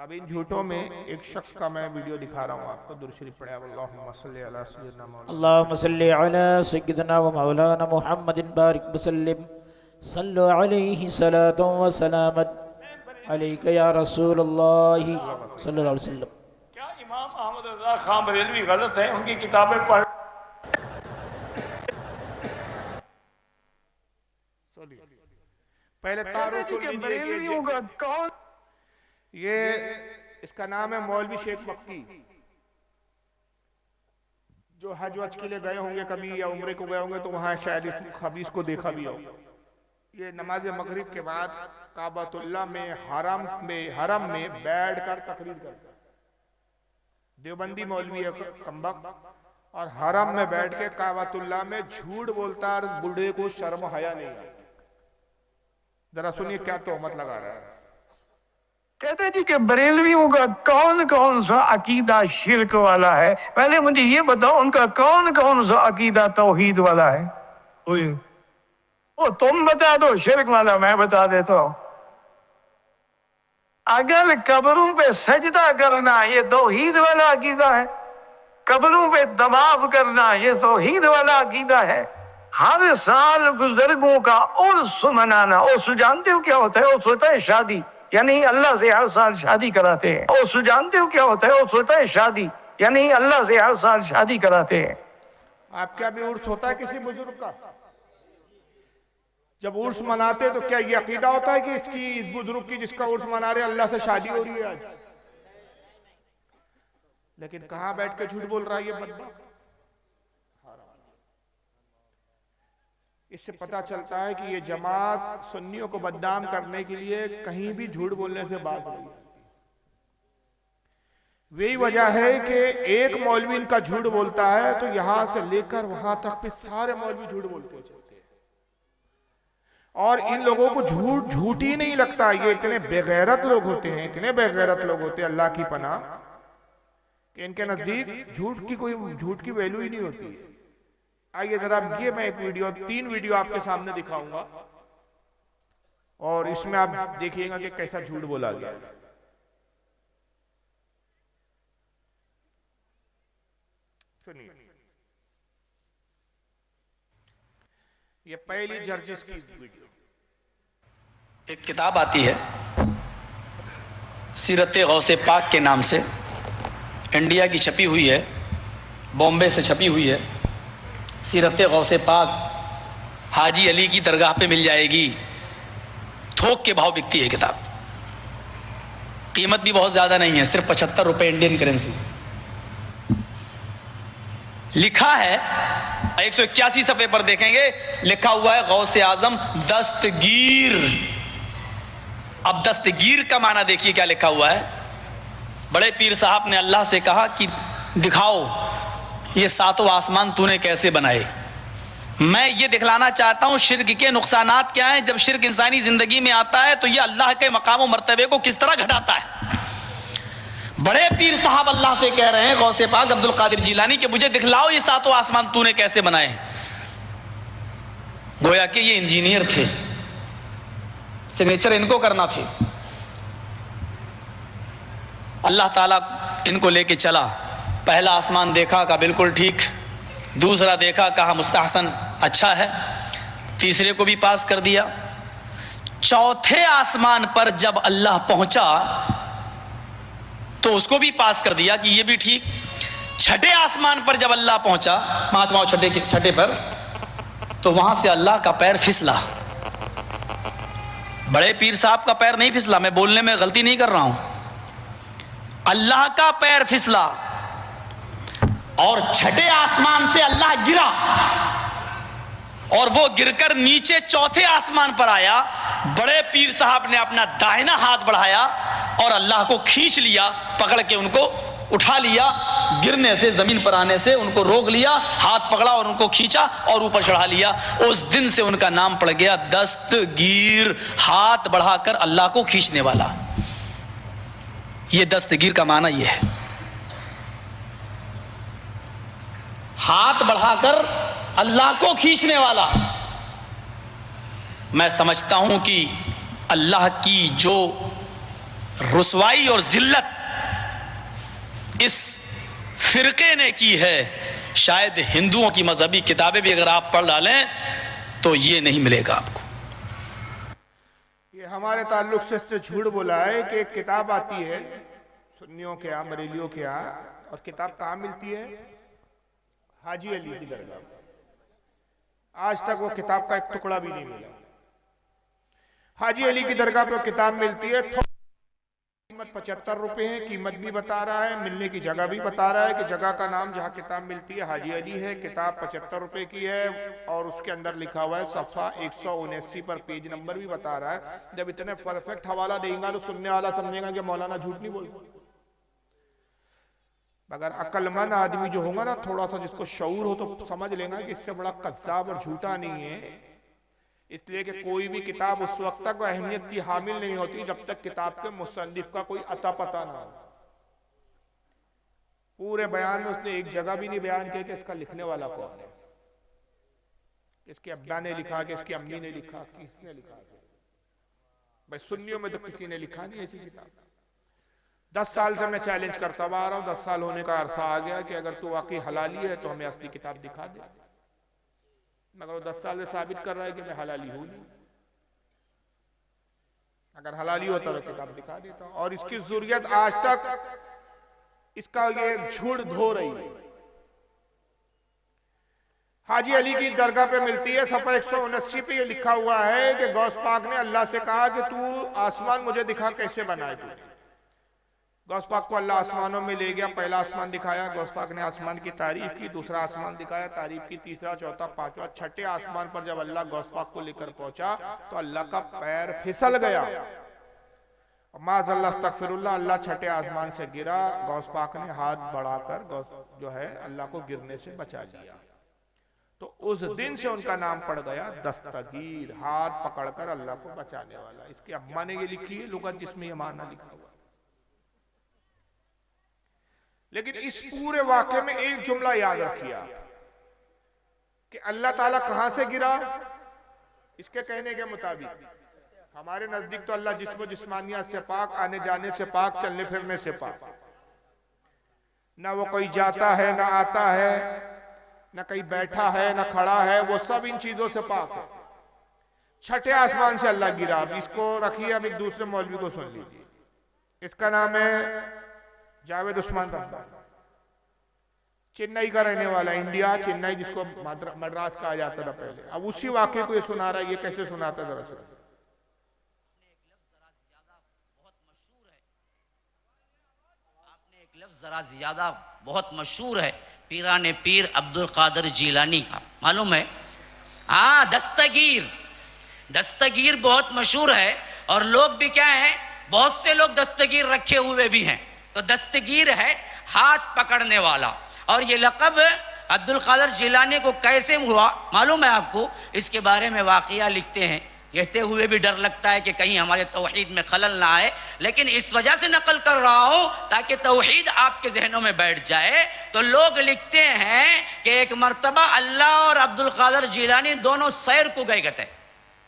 अब इन झूठों में एक शख्स का मैं वीडियो दिखा रहा हूँ आपको। दुरूद शरीफ पढ़े अल्लाहुम्मा सल्ली अला सय्यिदना मौलाना अल्लाहुम्मा सल्ली अला सय्यिदना व मौलाना मुहम्मदिन बारिक वसल्लिम सल्लु अलैहि सलातु व सलामत अलैका या रसूलुल्लाह सल्लल्लाहु अलैहि वसल्लम। क्या इमाम अहमद रज़ा खान बरेलवी गलत है? उनकी किताबें पढ़ पहले तारुफ सुन लीजिए कि कौन ये, इसका नाम है मौलवी शेख मक्की, जो हज वज के लिए गए होंगे कभी या उम्रे को गए होंगे तो वहां शायद इस खबीस को देखा भी हो। ये नमाज मगरिब के बाद काबतुल्लाह में हरम में बैठ कर तकरीर करता है। देवबंदी मौलवी है खंबक, और हरम में बैठ के काबतुल्लाह में झूठ बोलता है। बूढ़े को शर्म हया नहीं आता। जरा सुनिए क्या तोहमत लगा रहा है। कहते जी कि बरेलवियों का कौन कौन सा अकीदा शिरक वाला है? पहले मुझे ये बताओ उनका कौन कौन सा अकीदा तौहीद वाला है? वो तुम बता दो, शिरक वाला मैं बता देता हूं। अगर कब्रों पे सजदा करना ये तौहीद वाला अकीदा है, कब्रों पे तवाफ करना ये तौहीद वाला अकीदा है, हर साल बुजुर्गों का उर्स मनाना, उर्स जानते हो क्या होता है? उर्स होता है शादी, यानी अल्लाह से हर साल शादी कराते हैं। उर्स जानते हो क्या होता है? उर्स होता है शादी, यानी अल्लाह से हर साल शादी कराते हैं। आपका भी उर्स होता है किसी बुजुर्ग का? जब उर्स मनाते तो क्या ये अकीदा होता है कि इस बुजुर्ग की जिसका उर्स मना रहे अल्लाह से शादी हो रही है आज? लेकिन कहां बैठ के झूठ बोल रहा है ये बंदा। इससे पता चलता है कि ये जमात सुन्नियों को बदनाम करने के लिए कहीं भी झूठ बोलने से बाज नहीं। वही वजह है कि एक मौलवी इनका झूठ बोलता है तो यहां से लेकर वहां तक पे सारे मौलवी झूठ बोलते चलते हैं। और इन लोगों को झूठ ही नहीं लगता। ये इतने बेगैरत लोग होते हैं, इतने बेगैरत लोग होते हैं अल्लाह की पनाह, कि इनके नजदीक झूठ की वैल्यू ही नहीं होती। आइए जरा ये मैं एक वीडियो, 3 वीडियो आपके सामने दिखाऊंगा और इसमें आप देखिएगा कि कैसा झूठ बोला गया। सुनिए, ये पहली जर्जिस की वीडियो। एक किताब आती है सीरत गौसे पाक के नाम से, इंडिया की छपी हुई है, बॉम्बे से छपी हुई है। सीरत गौसे पाक हाजी अली की दरगाह पे मिल जाएगी। थोक के भाव बिकती है किताब, कीमत भी बहुत ज़्यादा नहीं है, सिर्फ 75 रुपये इंडियन करेंसी। लिखा है 181 सफ़े पर देखेंगे, लिखा हुआ है गौसे आजम दस्तगीर। अब दस्तगीर का माना देखिए क्या लिखा हुआ है। बड़े पीर साहब ने अल्लाह से कहा कि दिखाओ ये 7 आसमान तूने कैसे बनाए। मैं ये दिखलाना चाहता हूं शिर्क के नुकसानात क्या हैं। जब शिर्क इंसानी जिंदगी में आता है तो ये अल्लाह के मकाम और मर्तबे को किस तरह घटाता है। बड़े पीर साहब अल्लाह से कह रहे हैं, गौसे पाक अब्दुल कादिर जिलानी, कि मुझे दिखलाओ ये 7 आसमान तूने कैसे बनाए। गोया कि ये इंजीनियर थे, सिग्नेचर इनको करना थे। अल्लाह ताला इनको लेके चला। पहला आसमान देखा, कहा बिल्कुल ठीक। दूसरा देखा, कहा मुस्तहसन, अच्छा है। तीसरे को भी पास कर दिया। चौथे आसमान पर जब अल्लाह पहुंचा तो उसको भी पास कर दिया कि ये भी ठीक। छठे आसमान पर जब अल्लाह पहुंचा, 5वां छठे पर, तो वहां से अल्लाह का पैर फिसला। बड़े पीर साहब का पैर नहीं फिसला, मैं बोलने में गलती नहीं कर रहा हूं, अल्लाह का पैर फिसला और छठे आसमान से अल्लाह गिरा और वो गिरकर नीचे चौथे आसमान पर आया। बड़े पीर साहब ने अपना दाहिना हाथ बढ़ाया और अल्लाह को खींच लिया, पकड़ के उनको उठा लिया, गिरने से, जमीन पर आने से उनको रोक लिया, हाथ पकड़ा और उनको खींचा और ऊपर चढ़ा लिया। उस दिन से उनका नाम पड़ गया दस्तगीर, हाथ बढ़ाकर अल्लाह को खींचने वाला। ये दस्तगीर का माना ये है, हाथ बढ़ाकर अल्लाह को खींचने वाला। मैं समझता हूं कि अल्लाह की जो रुसवाई और जिल्लत इस फिरके ने की है, शायद हिंदुओं की मजहबी किताबें भी अगर आप पढ़ डालें तो ये नहीं मिलेगा आपको। ये हमारे ताल्लुक से इसने झूठ बोला है कि एक किताब आती है सुन्नियों के यहाँ, बरेलियों के यहाँ, और किताब कहाँ मिलती है? हाजी अली की दरगाह। आज तक वो किताब का एक टुकड़ा भी नहीं मिला। हाजी अली की दरगाह पे किताब मिलती है, कीमत 75 रुपए है, कीमत भी बता रहा है, मिलने की जगह भी बता रहा है कि जगह का नाम जहाँ किताब मिलती है हाजी अली है, किताब 75 रुपए की है, और उसके अंदर लिखा हुआ है सफ़ा 179 पर पेज नंबर भी बता रहा है। जब इतने परफेक्ट हवाला देगा तो सुनने वाला समझेगा कि मौलाना झूठ नहीं बोलता। मगर अक्लमंद आदमी जो होगा ना, थोड़ा सा जिसको शऊर हो, तो समझ लेगा कि इससे बड़ा कज़्ज़ाब और झूठा नहीं है। इसलिए कि कोई भी किताब उस वक्त तक अहमियत की हामिल नहीं होती जब तक किताब के मुसन्निफ का कोई अता पता ना हो। पूरे बयान में उसने एक जगह भी नहीं बयान किया कि इसका लिखने वाला कौन है, इसके अब्बा ने लिखा कि इसकी अम्मी ने लिखा, किसने लिखा। भाई सुन्नियों में तो किसी ने लिखा नहीं ऐसी किताब। 10 साल से मैं चैलेंज करता हुआ आ रहा हूं, 10 साल होने का अरसा आ गया कि अगर तू वाकई हलाली है तो हमें असली किताब दिखा दे। मगर वो 10 साल से साबित कर रहा है कि मैं हलाली हूं नहीं। अगर हलाली होता तो किताब दिखा देता। और इसकी ज़ुर्रियत आज तक इसका ये झूठ धो रही है। हाजी अली की दरगाह पे मिलती है, सफ़ा 179 पे ये लिखा हुआ है कि गौस पाक ने अल्लाह से कहा कि तू आसमान मुझे दिखा, कैसे बनाए तू। गौस पाक को अल्लाह आसमानों में ले गया, पहला आसमान दिखाया, गौस पाक ने आसमान की तारीफ की, दूसरा आसमान दिखाया, तारीफ की, तीसरा, चौथा, पांचवा, छठे आसमान पर जब अल्लाह गौस पाक को लेकर पहुंचा तो अल्लाह का पैर फिसल गया। माज़अल्लाह अस्तग़फिरुल्लाह, अल्लाह छठे आसमान से गिरा, गौस पाक ने हाथ बढ़ाकर गौस जो है अल्लाह को गिरने से बचा दिया। तो उस दिन से उनका नाम पड़ गया दस्तगीर, हाथ पकड़कर अल्लाह को बचाने वाला। इसकी अम्मा ने ये लिखी है लुगत जिसमें ये माना लिखा हुआ। लेकिन इस पूरे वाक़े में एक जुमला याद रखिए कि अल्लाह ताला कहां से गिरा। इसके कहने के मुताबिक हमारे नजदीक तो अल्लाह जिस्म जिस्मानियत से पाक, आने जाने से पाक, चलने फिरने से पाक, ना वो कोई जाता है ना आता है, ना कहीं बैठा है ना खड़ा है, वो सब इन चीजों से पाक है। छठे आसमान से अल्लाह गिरा। अब इसको रखिए, अब एक दूसरे मौलवी को सुन लीजिए। इसका नाम है जावेद उस्मान रहमान, चेन्नई का रहने वाला, इंडिया चेन्नई, जिसको मद्रास कहा जाता था पहले। अब उसी वाक्य को ये सुना रहा है। ये कैसे सुनाता दरअसल? आपने एक लफ्ज जरा ज्यादा बहुत मशहूर है, पीराने पीर अब्दुल कादिर जीलानी का, मालूम है? हाँ, दस्तगीर। दस्तगीर बहुत मशहूर है और लोग भी क्या है, बहुत से लोग दस्तगीर रखे हुए भी हैं। तो दस्तगीर है हाथ पकड़ने वाला। और ये लक़ब अब्दुल कादिर जिलानी को कैसे हुआ मालूम है आपको? इसके बारे में वाक़िया लिखते हैं। कहते हुए भी डर लगता है कि कहीं हमारे तौहीद में खलल ना आए, लेकिन इस वजह से नकल कर रहा हूँ ताकि तौहीद आपके जहनों में बैठ जाए। तो लोग लिखते हैं कि एक मर्तबा अल्लाह और अब्दुल कादिर जिलानी दोनों सैर को गए थे।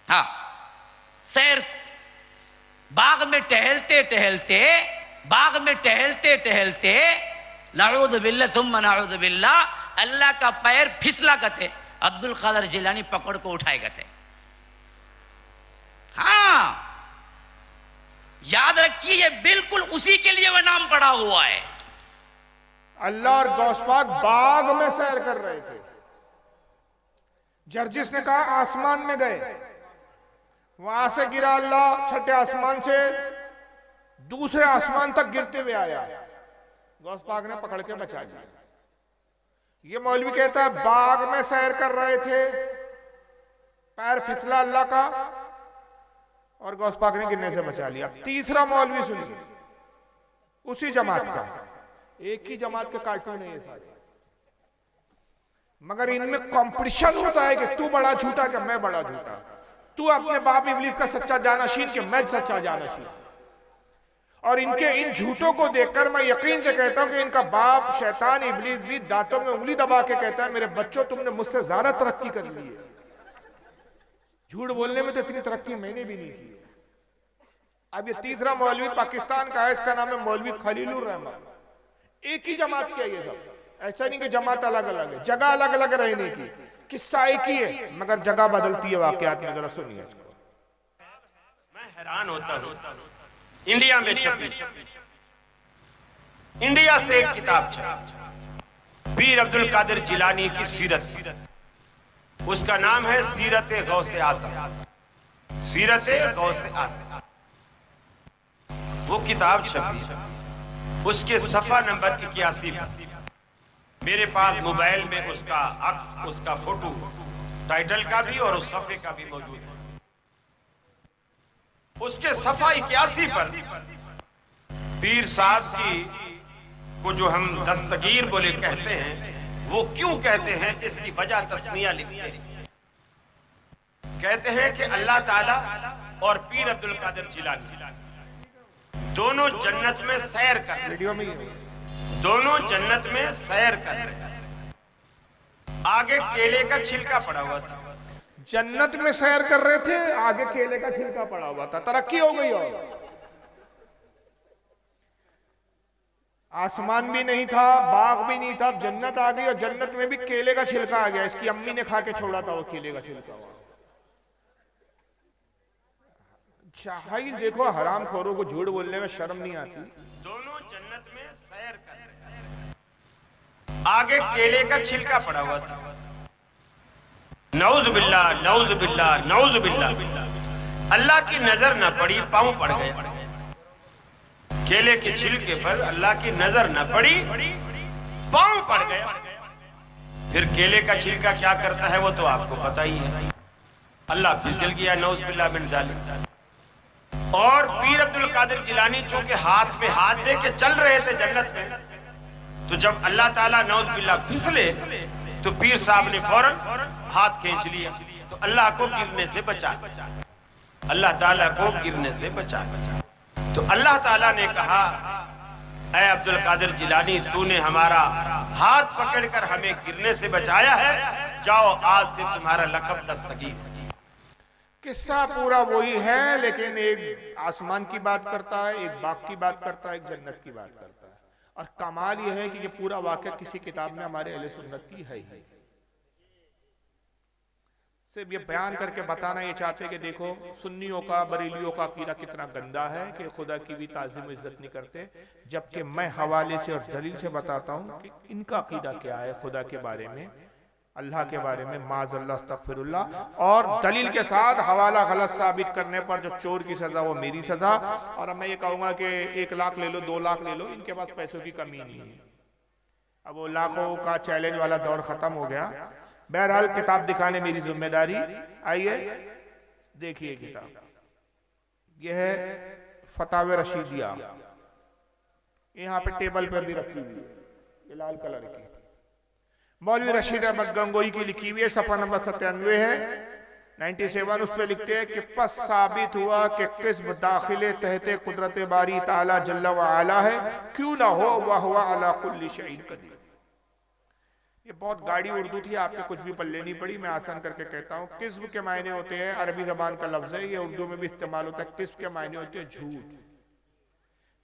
हाँ, सैर, बाग में टहलते टहलते, बाग में टहलते टहलते, नऊज़ु बिल्लाह सुम्मा नऊज़ु बिल्लाह, अल्लाह का पैर फिसला गए। अब्दुल कादिर जिलानी पकड़ को उठाए गए। हाँ, याद रखिए, ये बिल्कुल उसी के लिए वह नाम पड़ा हुआ है। अल्लाह और गौस पाक बाग में सैर कर रहे थे। जर्जिस ने कहा आसमान में गए, वहां से गिरा अल्लाह, छठे आसमान से दूसरे आसमान तक गिरते हुए आया, गौस पाक ने पकड़ के बचा दिया। ये मौलवी कहता है बाग में सैर कर रहे थे, पैर फिसला अल्लाह का और गौस पाक ने गिरने से बचा लिया। तीसरा मौलवी सुनिए, उसी जमात का, एक ही जमात के कार्टून है ये सारे, मगर इनमें कंपटीशन होता है कि तू बड़ा झूठा कि मैं बड़ा झूठा, तू अपने बाप इब्लीस का सच्चा जानशीन कि मैं सच्चा जानशीन। और इनके इन झूठों को देखकर मैं यकीन से कहता हूं कि इनका बाप शैतान इब्लीस भी दांतों में उंगली दबा के कहता है मेरे बच्चों तुमने मुझसे ज्यादा तरक्की कर ली है, झूठ बोलने में तो इतनी तरक्की मैंने भी नहीं की। अब ये तीसरा मौलवी पाकिस्तान का है, इसका नाम है मौलवी खलीलुर रहमान। एक ही जमात की है ये सब, ऐसा नहीं कि जमात अलग अलग है, जगह अलग अलग रहने की, किस्सा एक ही है मगर जगह बदलती है वाकयात में। जरा सुनिए इसको। मैं हैरान होता हूँ, इंडिया में छपी, इंडिया से एक किताब छपी पीर अब्दुल कादिर जिलानी की सीरत, उसका नाम है सीरत गौसे आज़म, सीरत गौसे आज़म। वो किताब छपी, उसके सफा नंबर 81 मेरे पास मोबाइल में उसका अक्स, उसका फोटो, टाइटल का भी और उस सफे का भी मौजूद है। उसके सफा 81 पर पीर साहब की को जो हम दस्तगीर बोले कहते हैं, वो क्यों कहते हैं इसकी वजह तस्मिया लिखते हैं। कहते हैं कि अल्लाह ताला और पीर अब्दुल कादिर जिलानी दोनों जन्नत में सैर कर रहे हैं, दोनों जन्नत में सैर कर रहे हैं। आगे केले का छिलका पड़ा हुआ था, जन्नत में सैर कर रहे थे, आगे केले का छिलका पड़ा हुआ था, तरक्की हो गई। और आसमान भी नहीं था, बाग भी नहीं था, जन्नत आ गई और जन्नत में भी केले का छिलका आ गया। इसकी अम्मी ने खा के छोड़ा था वो केले का छिलका। जाहिल देखो, हराम खोरों को झूठ बोलने में शर्म नहीं आती। दोनों जन्नत में सैर कर रहे हैं, आगे केले का छिलका पड़ा हुआ था। नऊज़ बिल्लाह, नऊज़ बिल्लाह, नऊज़ बिल्लाह। अल्लाह की नजर न पड़ी, पांव पड़ गए। केले के छिलके पर अल्लाह की नजर न पड़ी, पांव पड़ गया। फिर केले का छिलका क्या करता है वो तो आपको पता ही है। अल्लाह फिसल गया, नऊज़ बिल्लाह मिन ज़ालिक। और पीर अब्दुल कादिर जिलानी चूंकि हाथ पे हाथ दे के चल रहे थे जन्नत में, तो जब अल्लाह ताला नऊज़ बिल्लाह फिसले तो पीर साहब ने फौरन हाथ खींच लिया, तो अल्लाह को गिरने से बचा, अल्लाह ताला को गिरने से बचा। तो अल्लाह ताला ने कहा, ऐ अब्दुल कादिर जिलानी, तूने हमारा हाथ पकड़कर हमें गिरने से बचाया है, जाओ आज से तुम्हारा लक़ब दस्तगीर। किस्सा पूरा वही है, लेकिन एक आसमान की बात करता है, एक बाग की बात करता है, एक जन्नत की बात करता है। और कमाल यह है कि ये पूरा वाक़या किसी किताब में हमारे अहले सुन्नत की है ही। सिर्फ ये बयान करके बताना ये चाहते कि देखो सुन्नियों का, बरेलियों का अकीदा कितना गंदा है कि खुदा की भी ताज़ीम इज्जत नहीं करते, जबकि मैं हवाले से और दलील से बताता हूँ कि इनका अकीदा क्या है खुदा के बारे में, अल्लाह के बारे में, माज़अल्लाह अस्तग़फिरुल्लाह। और दलील के साथ हवाला गलत साबित करने पर जो चोर की सजा वो मेरी सजा। और मैं ये कहूँगा कि 1 लाख ले लो, 2 लाख ले लो, इनके पास पैसों की कमी नहीं है। अब वो लाखों का चैलेंज वाला दौर खत्म हो गया। बहरहाल किताब दिखाने मेरी जिम्मेदारी। आइए देखिए किताब, यह है फतावे रशीदिया, यहाँ पे टेबल पर भी रखी हुई है, ये लाल कलर की, मौलवी रशीद अहमद गंगोई की लिखी हुई है, सफा नंबर 97 है, 97। उस पर लिखते हैं कि पस साबित हुआ कि किस्म दाखिले तहते कुदरत बारी ताला जल्ला व आला है, क्यों ना हो वह हुआ अला कुल्ली शैइन कदीर। ये बहुत गाड़ी उर्दू थी, आपके कुछ भी पल्ले नहीं पड़ी, मैं आसान करके कहता हूँ। किस्म के मायने होते हैं, अरबी जबान का लफ्ज है, ये उर्दू में भी इस्तेमाल होता है। किस्म के मायने होते हैं झूठ।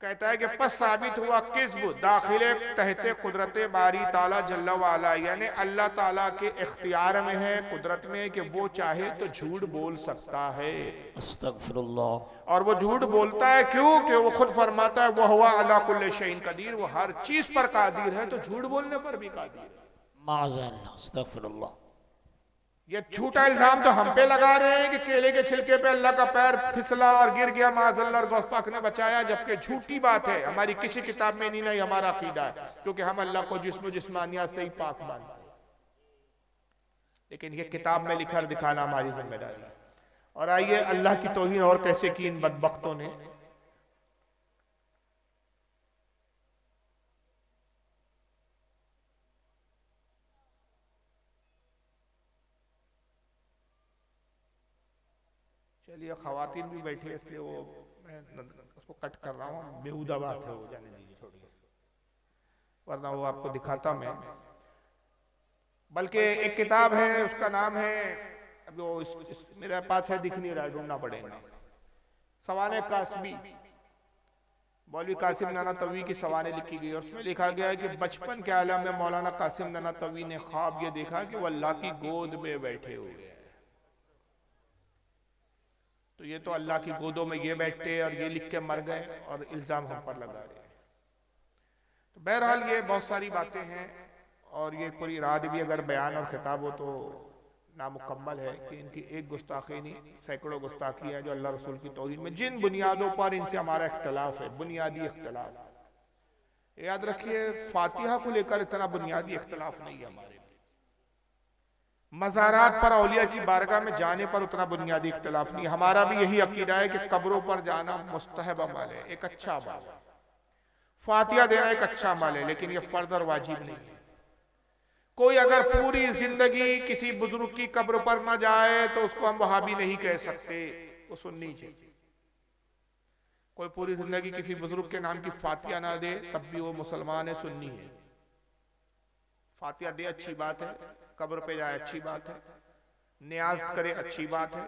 कहता है कि पस साबित हुआ किस्म दाखिले तहते कुदरत बारी ताला जल्ला व आला, यानी अल्लाह ताला के इख्तियार में है, कुदरत में, कि वो चाहे तो झूठ बोल सकता है। अस्तगफिरुल्लाह। और वो झूठ बोलता है क्यों? कि वो खुद फरमाता है वह हुआ अला कुल्ली शैइन कदीर, वो हर चीज पर कादिर है, तो झूठ बोलने पर भी कादिर है। माज़अल्लाह, अस्तगफिरुल्लाह। ये झूठा इल्जाम तो हम पे लगा रहे हैं कि केले के छिलके पे अल्लाह का पैर फिसला और गिर गया, माज़अल्लाह, और गौस पाक ने बचाया, जबकि झूठी बात है, हमारी किसी किताब में नहीं, नहीं हमारा अकीदा है, क्योंकि हम अल्लाह को जिस्म जिस्मानियत से ही पाक मानते हैं। लेकिन ये किताब में लिखा दिखाना हमारी जिम्मेदारी है। और आइए अल्लाह की तौहीन और कैसे की इन बदबख्तों ने। चलिए खवातीन भी बैठे, इसलिए वो मैं उसको कट कर रहा हूँ, बेहुदा बात है वो, जाने दीजिए, छोड़िए, वरना वो आपको दिखाता मैं। बल्कि एक किताब है, उसका नाम है, अब वो मेरे पास है, दिख नहीं रहा, ढूंढना पड़ेगा, सवाने कासमी, मौलवी कासिम नानातवी की सवाने लिखी गई और उसमें लिखा गया है कि बचपन के आलम में मौलाना कासिम नानातवी ने ख्वाब ये देखा कि वो अल्लाह की गोद में बैठे हुए हैं। तो ये तो अल्लाह की गोदों में ये बैठे और ये लिख के मर गए और इल्जाम हम पर लगा रहे हैं। तो बहरहाल ये बहुत सारी बातें हैं और ये पूरी रात भी अगर बयान और खिताब हो तो नामुकम्मल है कि इनकी एक गुस्ताखी नहीं सैकड़ों गुस्ताखी है जो अल्लाह रसूल की तौहीन में जिन बुनियादों पर इनसे हमारा इख्तलाफ है, बुनियादी इख्तलाफ। याद रखिए फातिहा को लेकर इतना बुनियादी इख्तलाफ नहीं है हमारे। मज़ारात पर औलिया की बारगाह में जाने पर उतना बुनियादी इख्तलाफ नहीं। हमारा भी यही अकीदा है कि कब्रों पर जाना मुस्तहब अमल है, एक अच्छा अमल है। फातिहा देना एक अच्छा अमल है, लेकिन यह फर्ज और वाजिब नहीं है। कोई अगर पूरी जिंदगी किसी बुजुर्ग की कब्र पर ना जाए तो उसको हम वहाबी नहीं कह सकते, वो सुन्नी चाहिए। कोई पूरी जिंदगी किसी बुजुर्ग के नाम की फातिहा ना दे तब भी वो मुसलमान है, सुन्नी है। फातिहा दे अच्छी बात है, कब्र पे जाए अच्छी बात है, नियाज करे अच्छी बात है,